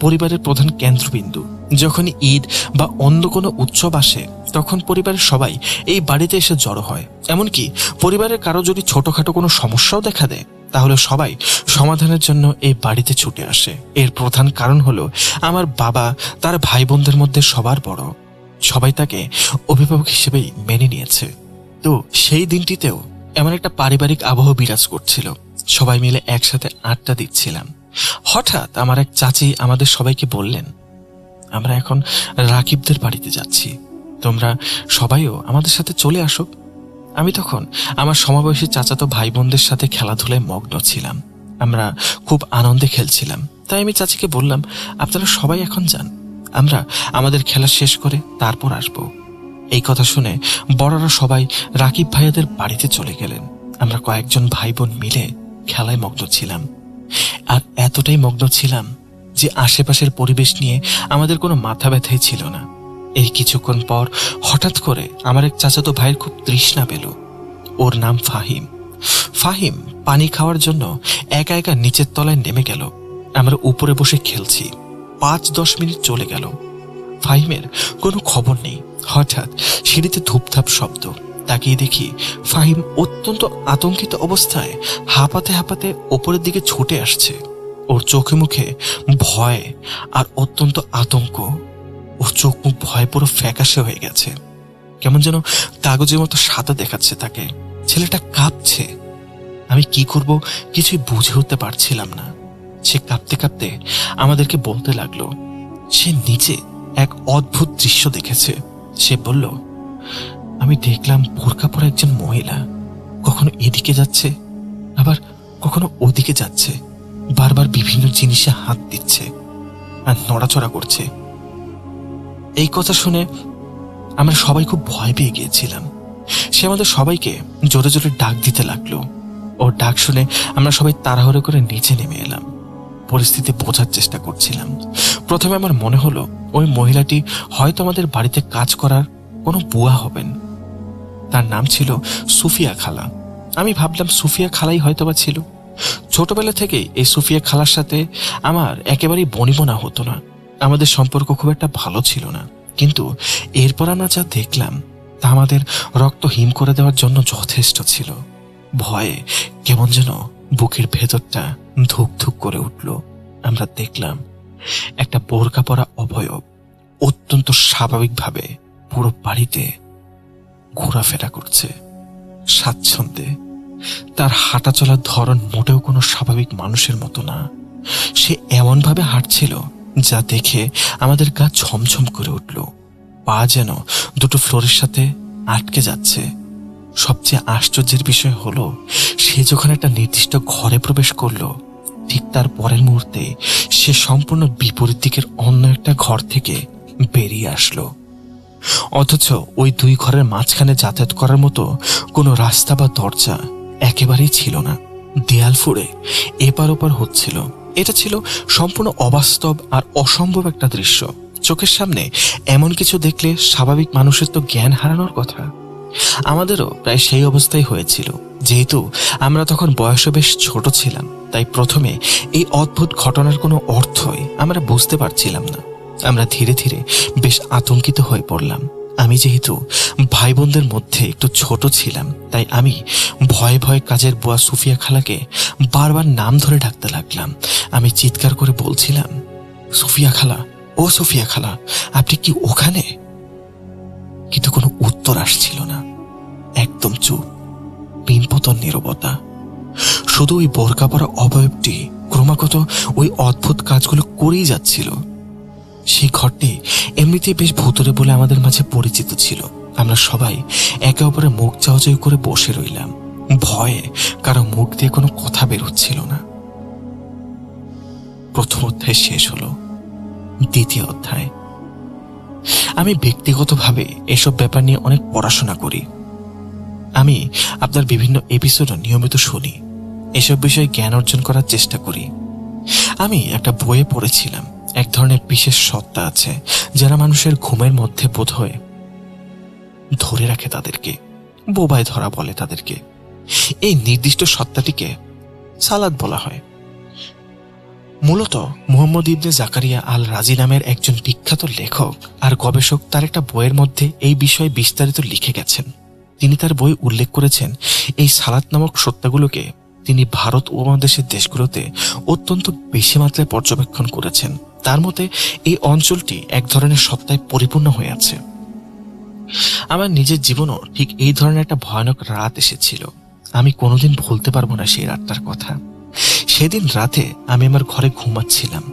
পরিবারের প্রধান কেন্দ্রবিন্দু। যখন ঈদ বা অন্য কোনো উৎসব আসে, তখন পরিবারের সবাই এই বাড়িতে এসে জড়ো হয়। এমনকি পরিবারের কারো যদি ছোটখাটো কোনো সমস্যাও দেখা দেয়, তাহলে সবাই সমাধানের জন্য এই বাড়িতে ছুটে আসে। এর প্রধান কারণ হলো আমার বাবা তার ভাই বোনদের মধ্যে সবার বড়। সবাই তাকে অভিভাবক হিসেবেই মেনে নিয়েছে। তো সেই দিনটিতেও এমন একটা পারিবারিক আবহ বিরাজ করছিল। সবাই মিলে একসাথে আড্ডা দিচ্ছিলাম। হঠাৎ আমার এক চাচি আমাদের সবাইকে বললেন, আমরা এখন রাকিবদের বাড়িতে যাচ্ছি, তোমরা সবাইও আমাদের সাথে চলে আসো। আমি তখন আমার সমবয়সী চাচাতো ভাই বোনদের সাথে খেলাধুলায় মগ্ন ছিলাম। আমরা খুব আনন্দে খেলছিলাম। তাই আমি চাচিকে বললাম, আপনারা সবাই এখন যান, আমরা আমাদের খেলা শেষ করে তারপর আসব। এই কথা শুনে বড়রা সবাই রাকিব ভাইয়াদের বাড়িতে চলে গেলেন। আমরা কয়েকজন ভাই বোন মিলে খেলায় মগ্ন ছিলাম। আর এতটাই মগ্ন ছিলাম যে আশেপাশের পরিবেশ নিয়ে আমাদের কোনো মাথা ব্যথাই ছিল না। এই কিছুক্ষণ পর হঠাৎ করে আমার এক চাচাতো ভাইয়ের খুব তৃষ্ণা পেল। ওর নাম ফাহিম। ফাহিম পানি খাওয়ার জন্য একা একা নিচের তলায় নেমে গেল। আমরা উপরে বসে খেলছি। 5-10 মিনিট চলে গেল, ফাহিমের কোনো খবর নেই। হঠাৎ সিঁড়িতে ধূপধাপ শব্দ। তাকিয়ে দেখি ফাহিম অত্যন্ত আতঙ্কিত অবস্থায় হাঁপাতে হাঁপাতে ওপরের দিকে ছুটে আসছে। ওর চোখে মুখে ভয় আর অত্যন্ত আতঙ্ক। ওর চোখ মুখ ভয় পুরো ফ্যাকাশে হয়ে গেছে, কেমন যেন কাগজের মতো সাদা দেখাচ্ছে তাকে। ছেলেটা কাঁপছে। আমি কি করব কিছুই বুঝে উঠতে পারছিলাম না। সে কাঁপতে কাঁপতে আমাদেরকে বলতে লাগলো সে নিচে এক অদ্ভুত দৃশ্য দেখেছে। সে বলল, আমি দেখলাম বোরকা পরা একজন মহিলা কখনো এদিকে যাচ্ছে, আবার কখনো ওদিকে যাচ্ছে, বারবার বিভিন্ন জিনিসে হাত দিচ্ছে আর নড়াচড়া করছে। এই কথা শুনে আমরা সবাই খুব ভয় পেয়ে গিয়েছিলাম। সে আমাদের সবাইকে জোরে জোরে ডাক দিতে লাগলো। ওর ডাক শুনে আমরা সবাই তাড়াহুড়ো করে নিচে নেমে এলাম। পরিস্থিতি বোঝার চেষ্টা করছিলাম। প্রথমে আমার মনে হলো ওই মহিলাটি হয়তো আমাদের বাড়িতে কাজ করার কোনো বুয়া হবেন। তার নাম ছিল সুফিয়া খালা। আমি ভাবলাম সুফিয়া খালাই হয়তোবা ছিল। ছোটবেলা থেকেই এই সুফিয়া খালার সাথে আমার একেবারেই বনিবনা হতো না। আমাদের সম্পর্ক খুব একটা ভালো ছিল না, কিন্তু এরপর আমরা যা দেখলাম তা আমাদের রক্ত হিম করে দেওয়ার জন্য যথেষ্ট ছিল। ভয়ে কেমন যেন বুকের ভেতরটা ধুক ধুক করে উঠল। আমরা দেখলাম একটা বোরকা পরা অবয়ব অত্যন্ত স্বাভাবিকভাবে পুরো বাড়িতে ঘোরাফেরা করছে স্বাচ্ছন্দ্যে। তার হাঁটা চলার ধরন মোটেও কোনো স্বাভাবিক মানুষের মতো না। সে এমনভাবে হাঁটছিল যা দেখে আমাদের গা ছমছম করে উঠল। পা যেন দুটো ফ্লোরের সাথে আটকে যাচ্ছে। সবচেয়ে আশ্চর্যের বিষয় হলো সে যখন একটা নির্দিষ্ট ঘরে প্রবেশ করলো, ঠিক তার পরের মুহূর্তে সে সম্পূর্ণ বিপরীত দিকের অন্য একটা ঘর থেকে বেরিয়ে আসলো। অথচ ওই দুই ঘরের মাঝখানে যাতায়াত করার মতো কোনো রাস্তা বা দরজা একেবারেই ছিল না। দেয়াল ফুঁড়ে এপার ওপার হচ্ছিল। এটা ছিল সম্পূর্ণ অবাস্তব আর অসম্ভব একটা দৃশ্য। চোখের সামনে এমন কিছু দেখলে স্বাভাবিক মানুষের তো জ্ঞান হারানোর কথা। আমাদেরও প্রায় সেই অবস্থাই হয়েছিল। যেহেতু আমরা তখন বয়সে বেশ ছোট ছিলাম, তাই প্রথমে এই অদ্ভুত ঘটনার কোনো অর্থই আমরা বুঝতে পারছিলাম না। আমরা ধীরে ধীরে বেশ আতঙ্কিত হয়ে পড়লাম। আমি যেহেতু ভাই বোনদের মধ্যে একটু ছোট ছিলাম, তাই আমি ভয়ে ভয়ে কাজের বুয়া সুফিয়া খালাকে বারবার নাম ধরে ডাকতে লাগলাম। আমি চিৎকার করে বলছিলাম, সুফিয়া খালা, ও সুফিয়া খালা, আপনি কি ওখানে? কিন্তু কোনো উত্তর আসছিল না। একদম চুপ, পিনপতন নীরবতা। শুধু ওই বোরকা পরা অবয়বটি ক্রমাগত ওই অদ্ভুত কাজগুলো করেই যাচ্ছিল। সেই ঘরটি এমনিতেই বেশ ভুতুরে বলে আমাদের মাঝে পরিচিত ছিল। আমরা সবাই একে অপরের মুখ চাওয়াচাই করে বসে রইলাম, ভয়ে কারো মুখ দিয়ে কোনো কথা বের হচ্ছিল না। প্রথম অধ্যায় শেষ হলো। দ্বিতীয় অধ্যায়। আমি ব্যক্তিগতভাবে এসব ব্যাপার নিয়ে অনেক পড়াশোনা করি। আমি আপনার বিভিন্ন এপিসোডও নিয়মিত শুনি, এসব বিষয়ে জ্ঞান অর্জন করার চেষ্টা করি। আমি একটা বইয়ে পড়েছিলাম, এক ধরনের বিশেষ সত্তা আছে যারা মানুষের ঘুমের মধ্যে বোধহয় ধরে রাখে তাদেরকে, বোবায় ধরা বলে তাদেরকে। এই নির্দিষ্ট সত্তাটিকে সালাদ বলা হয়। মূলত মুহাম্মদ ইবনে জাকারিয়া আল রাজি নামের একজন বিখ্যাত লেখক আর গবেষক তার একটা বইয়ের মধ্যে এই বিষয়ে বিস্তারিত লিখে গেছেন। তিনি তার বই উল্লেখ করেছেন এই সালাত নামক সত্তাগুলোকে তিনি ভারত উপমহাদেশের দেশগুলোতে অত্যন্ত বেশি মাত্রায় পর্যবেক্ষণ করেছেন। তার মতে এই অঞ্চলটি এক ধরনের সত্তায় পরিপূর্ণ হয়ে আছে। আমার নিজের জীবনও ঠিক এই ধরনের একটা ভয়ানক রাত এসেছিল। আমি কোনোদিন ভুলতে পারবো না সেই রাতটার কথা। সেদিন রাতে আমি আমার ঘরে ঘুমাচ্ছিলাম।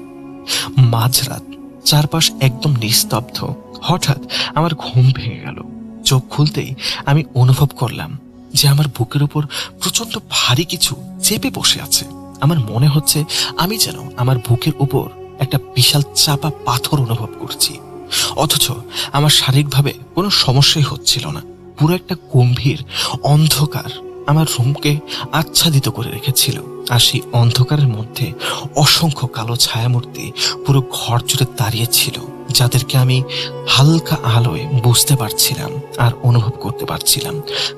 মাঝরাত, চারপাশ একদম নিস্তব্ধ। হঠাৎ আমার ঘুম ভেঙে গেল। চোখ খুলতেই আমি অনুভব করলাম যে আমার বুকের উপর প্রচন্ড ভারী কিছু চেপে বসে আছে। আমার মনে হচ্ছে আমি যেন আমার বুকের উপর একটা বিশাল চাপা পাথর অনুভব করছি, অথচ আমার শারীরিকভাবে কোনো সমস্যাই হচ্ছিল না। পুরো একটা গম্ভীর অন্ধকার আমার রুমকে আচ্ছাদিত করে রেখেছিল, আর সেই অন্ধকারের মধ্যে অসংখ্য কালো ছায়ামূর্তি পুরো ঘর জুড়ে দাঁড়িয়েছিল, যাদেরকে আমি হালকা আলোয় বুঝতে পারছিলাম আর অনুভব করতে পারছিলাম।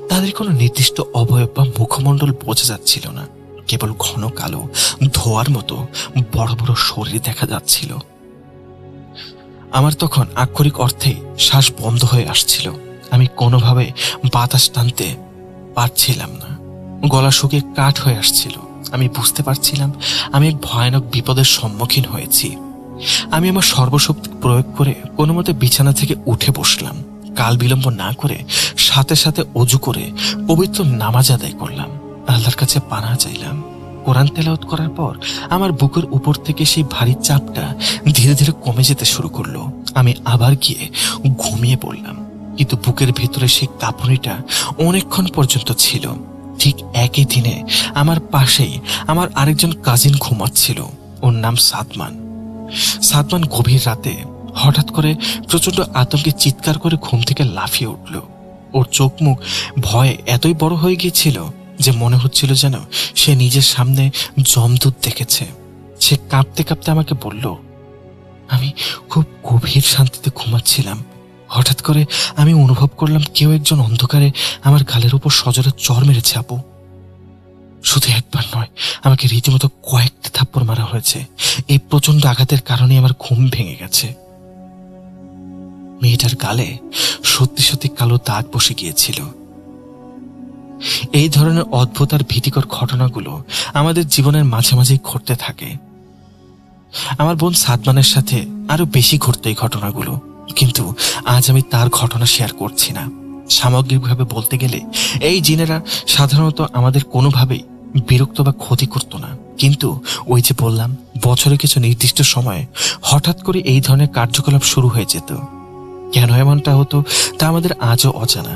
তাদের কোনো নির্দিষ্ট অবয়ব বা মুখমণ্ডল বোঝা যাচ্ছিল না, কেবল ঘন কালো ধোয়ার মতো বড় বড় শরীর দেখা যাচ্ছিল। আমার তখন আক্ষরিক অর্থে শ্বাস বন্ধ হয়ে আসছিল। আমি কোনোভাবে বাতাস টানতে পারছিলাম না, গলা শুকিয়ে কাঠ হয়ে আসছিল। আমি বুঝতে পারছিলাম আমি এক ভয়ানক বিপদের সম্মুখীন হয়েছি। আমি আমার সর্বশক্তি প্রয়োগ করে কোনো মতে বিছানা থেকে উঠে বসলাম। কাল বিলম্ব না করে সাথে সাথে অজু করে পবিত্র নামাজ আদায় করলাম, আল্লাহর কাছে পানাহ চাইলাম। কোরআন তেলাওয়াত করার পর আমার বুকের উপর থেকে সেই ভারী চাপটা ধীরে ধীরে কমে যেতে শুরু করলো। আমি আবার গিয়ে ঘুমিয়ে পড়লাম, কিন্তু বুকের ভেতরে সেই কাঁপুনিটা অনেকক্ষণ পর্যন্ত ছিল। ঠিক একই দিনে আমার পাশেই আমার আরেকজন কাজিন ঘুমাচ্ছিল। ওর নাম সাদমান। সাদমান গভীর রাতে হঠাৎ করে প্রচন্ড আতঙ্কে চিৎকার করে ঘুম থেকে লাফিয়ে উঠল। ওর চোখ মুখ ভয়ে এতই বড় হয়ে গিয়েছিল যে মনে হচ্ছিল যেন সে নিজের সামনে যমদূত দেখেছে। সে কাঁপতে কাঁপতে আমাকে বলল, আমি খুব গভীর শান্তিতে ঘুমাচ্ছিলাম। হঠাৎ করে আমি অনুভব করলাম কেউ একজন অন্ধকারে আমার গালের উপর সজোরে চড় মেরেছে। আপু, শুধু একবার নয়, আমাকে রীতিমতো কয়েকটা থাপ্পড় মারা হয়েছে। এই প্রচন্ড আঘাতের কারণে আমার ঘুম ভেঙে গেছে। মেয়েটার গালে সত্যি সত্যি কালো দাগ বসে গিয়েছিল। এই ধরনের অদ্ভুত আর ভীতিকর ঘটনাগুলো আমাদের জীবনের মাঝে মাঝেই ঘটতে থাকে। আমার বোন সাদমানের সাথে আরো বেশি ঘটতো এই ঘটনাগুলো, কিন্তু আজ আমি তার ঘটনা শেয়ার করছি না। সামগ্রিকভাবে বলতে গেলে এই জিনেরা সাধারণত আমাদের কোনোভাবেই বিরক্ত বা ক্ষতি করত না, কিন্তু ওই যে বললাম, বছরে কিছু নির্দিষ্ট সময়ে হঠাৎ করে এই ধরনের কার্যকলাপ শুরু হয়ে যেত। কেন এমনটা হতো তা আমাদের আজও অজানা।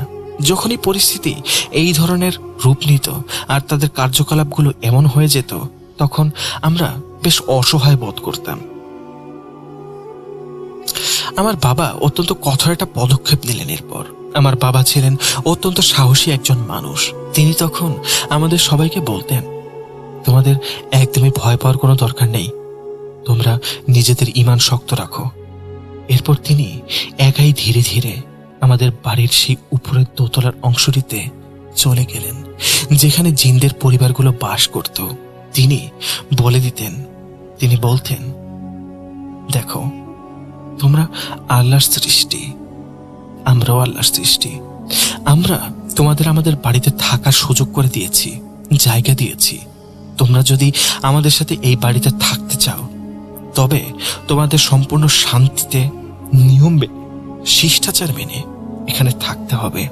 যখনই পরিস্থিতি এই ধরনের রূপ নিত আর তাদের কার্যকলাপগুলো এমন হয়ে যেত, তখন আমরা বেশ অসহায় বোধ করতাম। আমার বাবা অত্যন্ত কঠোর একটা পদক্ষেপ নিলেন। এরপর আমার বাবা ছিলেন অত্যন্ত সাহসী একজন মানুষ। তিনি তখন আমাদের সবাইকে বলতেন, তোমাদের একদমই ভয় পাওয়ার কোনো দরকার নেই, তোমরা নিজেদের ঈমান শক্ত রাখো। এরপর তিনি একাই ধীরে ধীরে আমাদের বাড়ির সেই উপরের দোতলার অংশটিতে চলে গেলেন, যেখানে জিনদের পরিবারগুলো বাস করত। তিনি বলে দিতেন, তিনি বলতেন, দেখো, তোমরা আল্লাহর সৃষ্টি, আমরাও আল্লাহর সৃষ্টি। আমরা তোমাদের আমাদের বাড়িতে থাকার সুযোগ করে দিয়েছি, জায়গা দিয়েছি। তোমরা যদি আমাদের সাথে এই বাড়িতে থাকতে চাও, তবে তোমাদের সম্পূর্ণ শান্তিতে, নিয়ম শিষ্টাচার মেনে এখানে থাকতে হবে।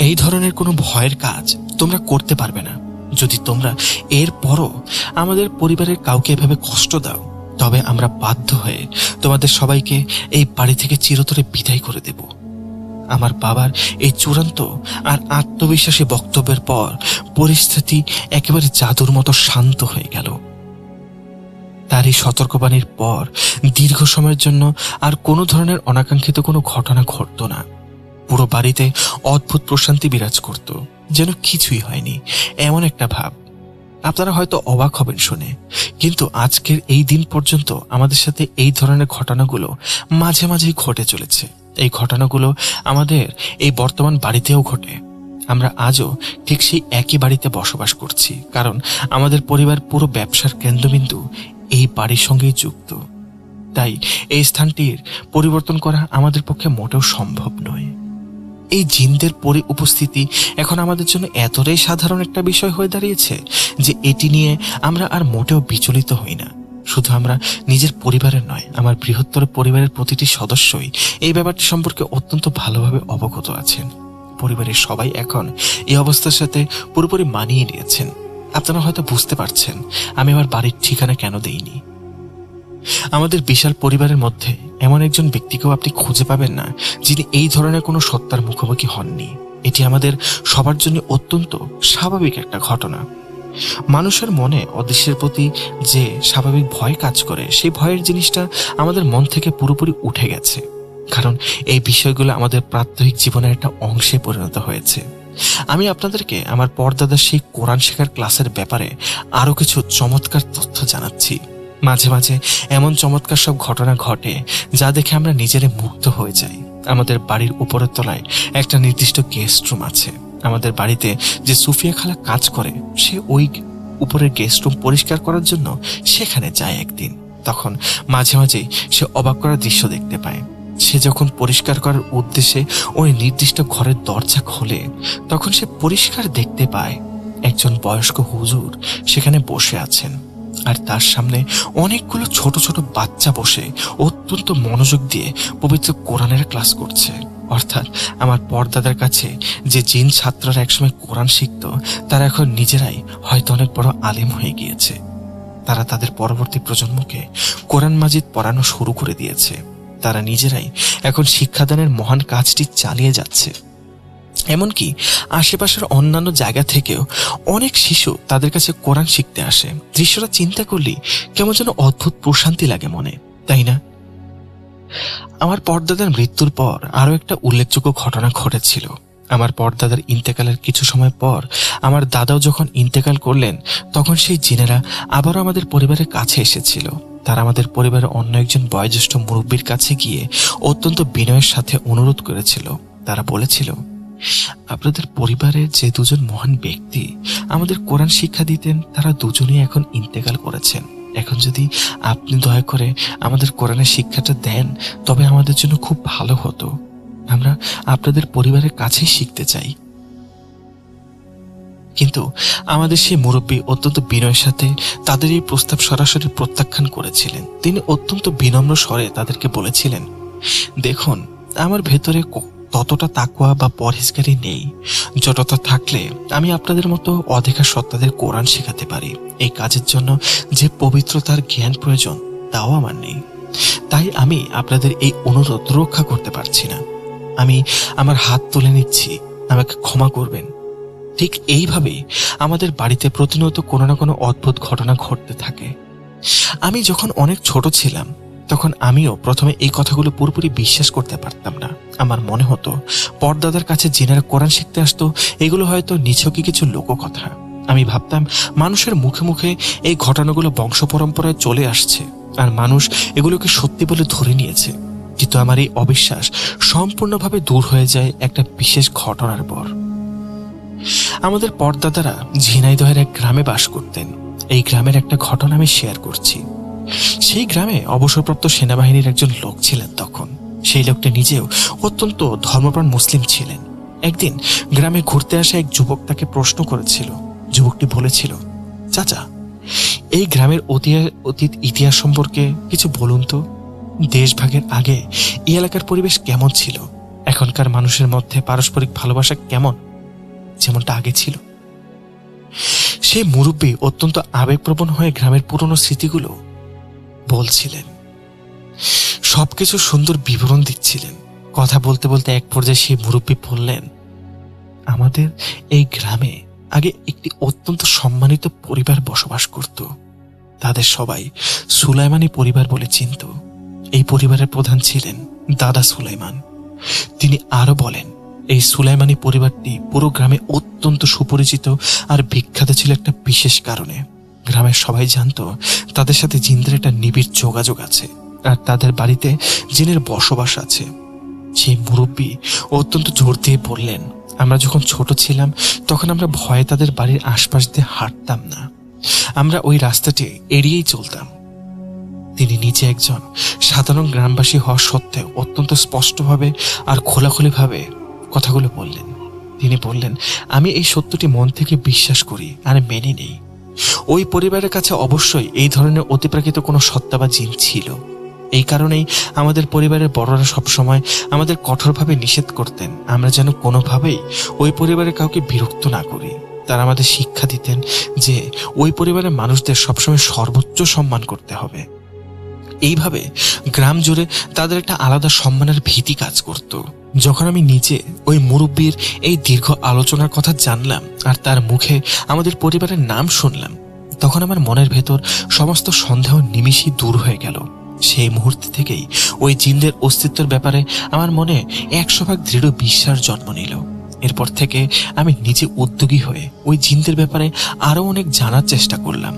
এই ধরনের কোনো ভয়ের কাজ তোমরা করতে পারবে না। যদি তোমরা এরপরও আমাদের পরিবারের কাউকে এভাবে কষ্ট দাও, তবে আমরা বাধ্য হয়ে তোমাদের সবাইকে এই বাড়ি থেকে চিরতরে বিদায় করে দেব। আমার বাবার এই চূড়ান্ত আর আত্মবিশ্বাসী বক্তব্যের পর পরিস্থিতি একেবারে জাদুর মতো শান্ত হয়ে গেল। তার এই সতর্কবাণীর পর দীর্ঘ সময়ের জন্য আর কোনো ধরনের অনাকাঙ্ক্ষিত কোনো ঘটনা ঘটত না। পুরো বাড়িতে অদ্ভুত প্রশান্তি বিরাজ করত, যেন কিছুই হয়নি, এমন একটা ভাব। আপনারা হয়তো অবাক হবেন শুনে, কিন্তু আজকের এই দিন পর্যন্ত আমাদের সাথে এই ধরনের ঘটনাগুলো মাঝে মাঝেই ঘটে চলেছে। এই ঘটনাগুলো আমাদের এই বর্তমান বাড়িতেও ঘটে। আমরা আজও ঠিক সেই একই বাড়িতে বসবাস করছি, কারণ আমাদের পরিবার পুরো ব্যবসার কেন্দ্রবিন্দু এই বাড়ির সঙ্গেই যুক্ত। তাই এই স্থানটির পরিবর্তন করা আমাদের পক্ষে মোটেও সম্ভব নয়। এই জিনদের উপস্থিতি এখন আমাদের জন্য এতটাই সাধারণ একটা বিষয় হয়ে দাঁড়িয়েছে যে এটি নিয়ে আমরা আর মোটেও বিচলিত হই না। শুধু আমরা নিজের পরিবারের নয়, আমার বৃহত্তর পরিবারের প্রতিটি সদস্যই এই ব্যাপারটি সম্পর্কে অত্যন্ত ভালোভাবে অবগত আছেন। পরিবারের সবাই এখন এই অবস্থার সাথে পুরোপুরি মানিয়ে নিয়েছেন। আপনারা হয়তো বুঝতে পারছেন আমি আমার বাড়ির ঠিকানা কেন দেইনি। আমাদের বিশাল পরিবারের মধ্যে এমন একজন ব্যক্তিকেও আপনি খুঁজে পাবেন না যিনি এই ধরনের কোনো সত্তার মুখোমুখি হননি। এটি আমাদের সবার জন্য অত্যন্ত স্বাভাবিক একটা ঘটনা। মানুষের মনে অদৃশ্যের প্রতি যে স্বাভাবিক ভয় কাজ করে, সেই ভয়ের জিনিসটা আমাদের মন থেকে পুরোপুরি উঠে গেছে, কারণ এই বিষয়গুলো আমাদের প্রাত্যহিক জীবনের একটা অংশে পরিণত হয়েছে। আমি আপনাদেরকে আমার পরদাদার সেই কোরআন শেখার ক্লাসের ব্যাপারে আরো কিছু চমৎকার তথ্য জানাচ্ছি। মাঝে মাঝে এমন চমৎকার সব ঘটনা ঘটে যা দেখে আমরা নিজেরা মুগ্ধ হয়ে যাই। আমাদের বাড়ির উপরের তলায় একটা নির্দিষ্ট গেস্ট রুম আছে। আমাদের বাড়িতে যে সুফিয়া খালা কাজ করে, সে ওই উপরের গেস্ট রুম পরিষ্কার করার জন্য সেখানে যায় একদিন। তখন মাঝে মাঝেই সে অবাক করার দৃশ্য দেখতে পায়। সে যখন পরিষ্কার করার উদ্দেশ্যে ওই নির্দিষ্ট ঘরের দরজা খোলে, তখন সে পরিষ্কার দেখতে পায় একজন বয়স্ক হুজুর সেখানে বসে আছেন, আর তার সামনে অনেকগুলো ছোট ছোট বাচ্চা বসে অত্যন্ত মনোযোগ দিয়ে পবিত্র কোরআনের ক্লাস করছে। অর্থাৎ আমার পরদাদার কাছে যে জিন ছাত্ররা একসময় কোরআন শিখত, তারা এখন নিজেরাই হয়তো অনেক বড় আলেম হয়ে গিয়েছে। তারা তাদের পরবর্তী প্রজন্মকে কোরআন মাজিদ পড়ানো শুরু করে দিয়েছে। তারা নিজেরাই এখন শিক্ষাদানের মহান কাজটি চালিয়ে যাচ্ছে। এমনকি আশেপাশের অন্যান্য জায়গা থেকেও অনেক শিশু তাদের কাছে কোরআন শিখতে আসে। দৃশ্যটা চিন্তা করলেই কেমন যেন অদ্ভুত প্রশান্তি লাগে মনে, তাই না? আমার পরদাদার মৃত্যুর পর আরো একটা উল্লেখযোগ্য ঘটনা ঘটেছিল। আমার পরদাদার ইন্তেকালের কিছু সময় পর আমার দাদাও যখন ইন্তেকাল করলেন, তখন সেই জিনেরা আবারও আমাদের পরিবারের কাছে এসেছিল। তারা আমাদের পরিবারের অন্য একজন বয়োজ্যেষ্ঠ মুরব্বীর কাছে গিয়ে অত্যন্ত বিনয়ের সাথে অনুরোধ করেছিল। তারা বলেছিল, আপনাদের পরিবারের যে দুজন মহান ব্যক্তি আমাদের কোরআন শিক্ষা দিতেন, তারা দুজনেই এখন ইন্তেকাল করেছেন। এখন যদি আপনি দয়া করে আমাদের কোরআনের শিক্ষাটা দেন, তবে আমাদের জন্য খুব ভালো হতো। আমরা আপনাদের পরিবারের কাছেই শিখতে চাই। কিন্তু আমাদের সেই মুরব্বী অত্যন্ত বিনয়ের সাথে তাদের এই প্রস্তাব সরাসরি প্রত্যাখ্যান করেছিলেন। তিনি অত্যন্ত বিনম্র স্বরে তাদেরকে বলেছিলেন, দেখুন, আমার ভেতরে ততটা তাকওয়া বা পরহেজগারি নেই, যতটা থাকলে আমি আপনাদের মতো অধিকার সত্তাদের কোরআন শেখাতে পারি। এই কাজের জন্য যে পবিত্রতার জ্ঞান প্রয়োজন তাও আমার নেই। তাই আমি আপনাদের এই অনুরোধ রক্ষা করতে পারছি না। আমি আমার হাত তুলে নিচ্ছি, আমাকে ক্ষমা করবেন। ঠিক এইভাবেই আমাদের বাড়িতে প্রতিনিয়ত কোনো না কোনো অদ্ভুত ঘটনা ঘটতে থাকে। আমি যখন অনেক ছোট ছিলাম, তখন আমিও প্রথমে এই কথাগুলো পুরোপুরি বিশ্বাস করতে পারতাম না। আমার মনে হতো পরদাদার কাছে যিনারা কোরআন শিখতে আসতো, এগুলো হয়তো নিছকই কিছু লোককথা। আমি ভাবতাম মানুষের মুখে মুখে এই ঘটনাগুলো বংশ পরম্পরায় চলে আসছে, আর মানুষ এগুলোকে সত্যি বলে ধরে নিয়েছে। কিন্তু আমার এই অবিশ্বাস সম্পূর্ণভাবে দূর হয়ে যায় একটা বিশেষ ঘটনার পর। আমাদের পরদাদারা ঝিনাইদহের এক গ্রামে বাস করতেন। এই গ্রামের একটা ঘটনা আমি শেয়ার করছি। সেই গ্রামে অবসরপ্রাপ্ত সেনাবাহিনীর একজন লোক ছিলেন তখন। সেই লোকটা নিজেও অত্যন্ত ধর্মপ্রাণ মুসলিম ছিলেন। একদিন গ্রামে ঘুরতে আসা এক যুবক তাকে প্রশ্ন করেছিল। যুবকটি বলেছিল, চাচা, এই গ্রামের অতীত ইতিহাস সম্পর্কে কিছু বলুন তো। দেশভাগের আগে এই এলাকার পরিবেশ কেমন ছিল? এখনকার মানুষের মধ্যে পারস্পরিক ভালোবাসা কেমন, যেমনটা আগে ছিল? সেই মুরব্বী অত্যন্ত আবেগপ্রবণ হয়ে গ্রামের পুরনো স্মৃতিগুলো বলছিলেন, সবকিছু সুন্দর বিবরণ দিচ্ছিলেন। কথা বলতে বলতে এক পর্যায়ে সেই মুরব্বী বললেন, আমাদের এই গ্রামে আগে একটি অত্যন্ত সম্মানিত পরিবার বসবাস করত। তাদের সবাই সুলাইমানি পরিবার বলে চিনত। এই পরিবারের প্রধান ছিলেন দাদা সুলাইমান। তিনি আরো বলেন, এই সুলাইমানি পরিবারটি পুরো গ্রামে অত্যন্ত সুপরিচিত আর বিখ্যাত ছিল একটা বিশেষ কারণে। গ্রামের সবাই জানতো তাদের সাথে জিনদের একটা নিবিড় যোগাযোগ আছে আর তাদের বাড়িতে জিনের বসবাস আছে। সেই মুরব্বী অত্যন্ত জোর দিয়ে বললেন, আমরা যখন ছোট ছিলাম তখন আমরা ভয়ে তাদের বাড়ির আশপাশ দিয়ে হাঁটতাম না। আমরা ওই রাস্তাটি এড়িয়েই চলতাম। তিনি নিজে একজন সাধারণ গ্রামবাসী হওয়া সত্ত্বেও অত্যন্ত স্পষ্টভাবে আর খোলাখুলিভাবে কথাগুলো বললেন। তিনি বললেন, আমি এই সত্যটি মন থেকে বিশ্বাস করি আর মেনে নেই। ওই পরিবারের কাছে অবশ্যই এই ধরনের অতিপ্রাকৃত কোনো সত্তা বা জিন ছিল। এই কারণেই আমাদের পরিবারের বড়রা সবসময় আমাদের কঠোরভাবে নিষেধ করতেন আমরা যেন কোনোভাবেই ওই পরিবারের কাউকে বিরক্ত না করি। তারা আমাদের শিক্ষা দিতেন যে ওই পরিবারের মানুষদের সবসময় সর্বোচ্চ সম্মান করতে হবে। এইভাবে গ্রাম জুড়ে তাদের একটা আলাদা সম্মানের ভীতি কাজ করত। যখন আমি নিজে ওই মুরব্বীর এই দীর্ঘ আলোচনার কথা জানলাম আর তার মুখে আমাদের পরিবারের নাম শুনলাম, তখন আমার মনের ভেতর সমস্ত সন্দেহ নিমিষেই দূর হয়ে গেল। সেই মুহূর্তে থেকেই ওই জিনদের অস্তিত্বের ব্যাপারে আমার মনে 100% দৃঢ় বিশ্বাস জন্ম নিল। এরপর থেকে আমি নিজে উদ্যোগী হয়ে ওই জিনদের ব্যাপারে আরো অনেক জানার চেষ্টা করলাম।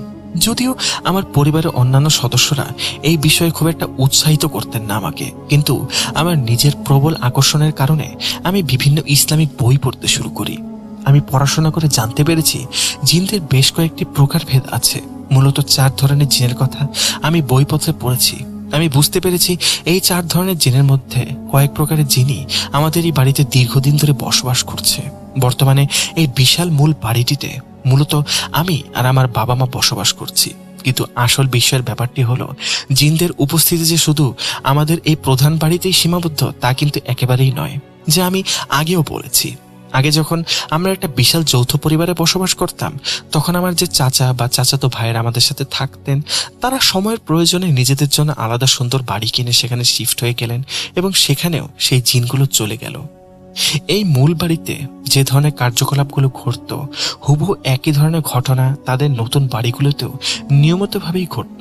যদিও আমার পরিবারের অন্যান্য সদস্যরা এই বিষয়ে খুব একটা উৎসাহিত করতেন না আমাকে, কিন্তু আমার নিজের প্রবল আকর্ষণের কারণে আমি বিভিন্ন ইসলামিক বই পড়তে শুরু করি। আমি পড়াশোনা করে জানতে পেরেছি জিনদের বেশ কয়েকটি প্রকারভেদ আছে। মূলত 4 ধরনের জিনের কথা আমি বইপত্রে পড়েছি। আমি বুঝতে পেরেছি এই 4 ধরনের জিনের মধ্যে কয়েক প্রকারের জিনই আমাদের এই বাড়িতে দীর্ঘদিন ধরে বসবাস করছে। বর্তমানে এই বিশাল মূল বাড়িটিতে মূলত আমি আর আমার বাবা মা বসবাস করছি। কিন্তু আসল বিষয়ের ব্যাপারটি হলো, জিনদের উপস্থিতি যে শুধু আমাদের এই প্রধান বাড়িতেই সীমাবদ্ধ তা কিন্তু একেবারেই নয়। যে আমি আগেও বলেছি, আগে যখন আমরা একটা বিশাল যৌথ পরিবারে বসবাস করতাম তখন আমার যে চাচা বা চাচাতো ভাইয়েরা আমাদের সাথে থাকতেন, তারা সময়ের প্রয়োজনে নিজেদের জন্য আলাদা সুন্দর বাড়ি কিনে সেখানে শিফট হয়ে গেলেন এবং সেখানেও সেই জিনগুলো চলে গেল। এই মূল বাড়িতে যে ধরনের কার্যকলাপগুলো ঘটত, হুবহু একই ধরনের ঘটনা তাদের নতুন বাড়িগুলোতেও নিয়মিতভাবেই ঘটত।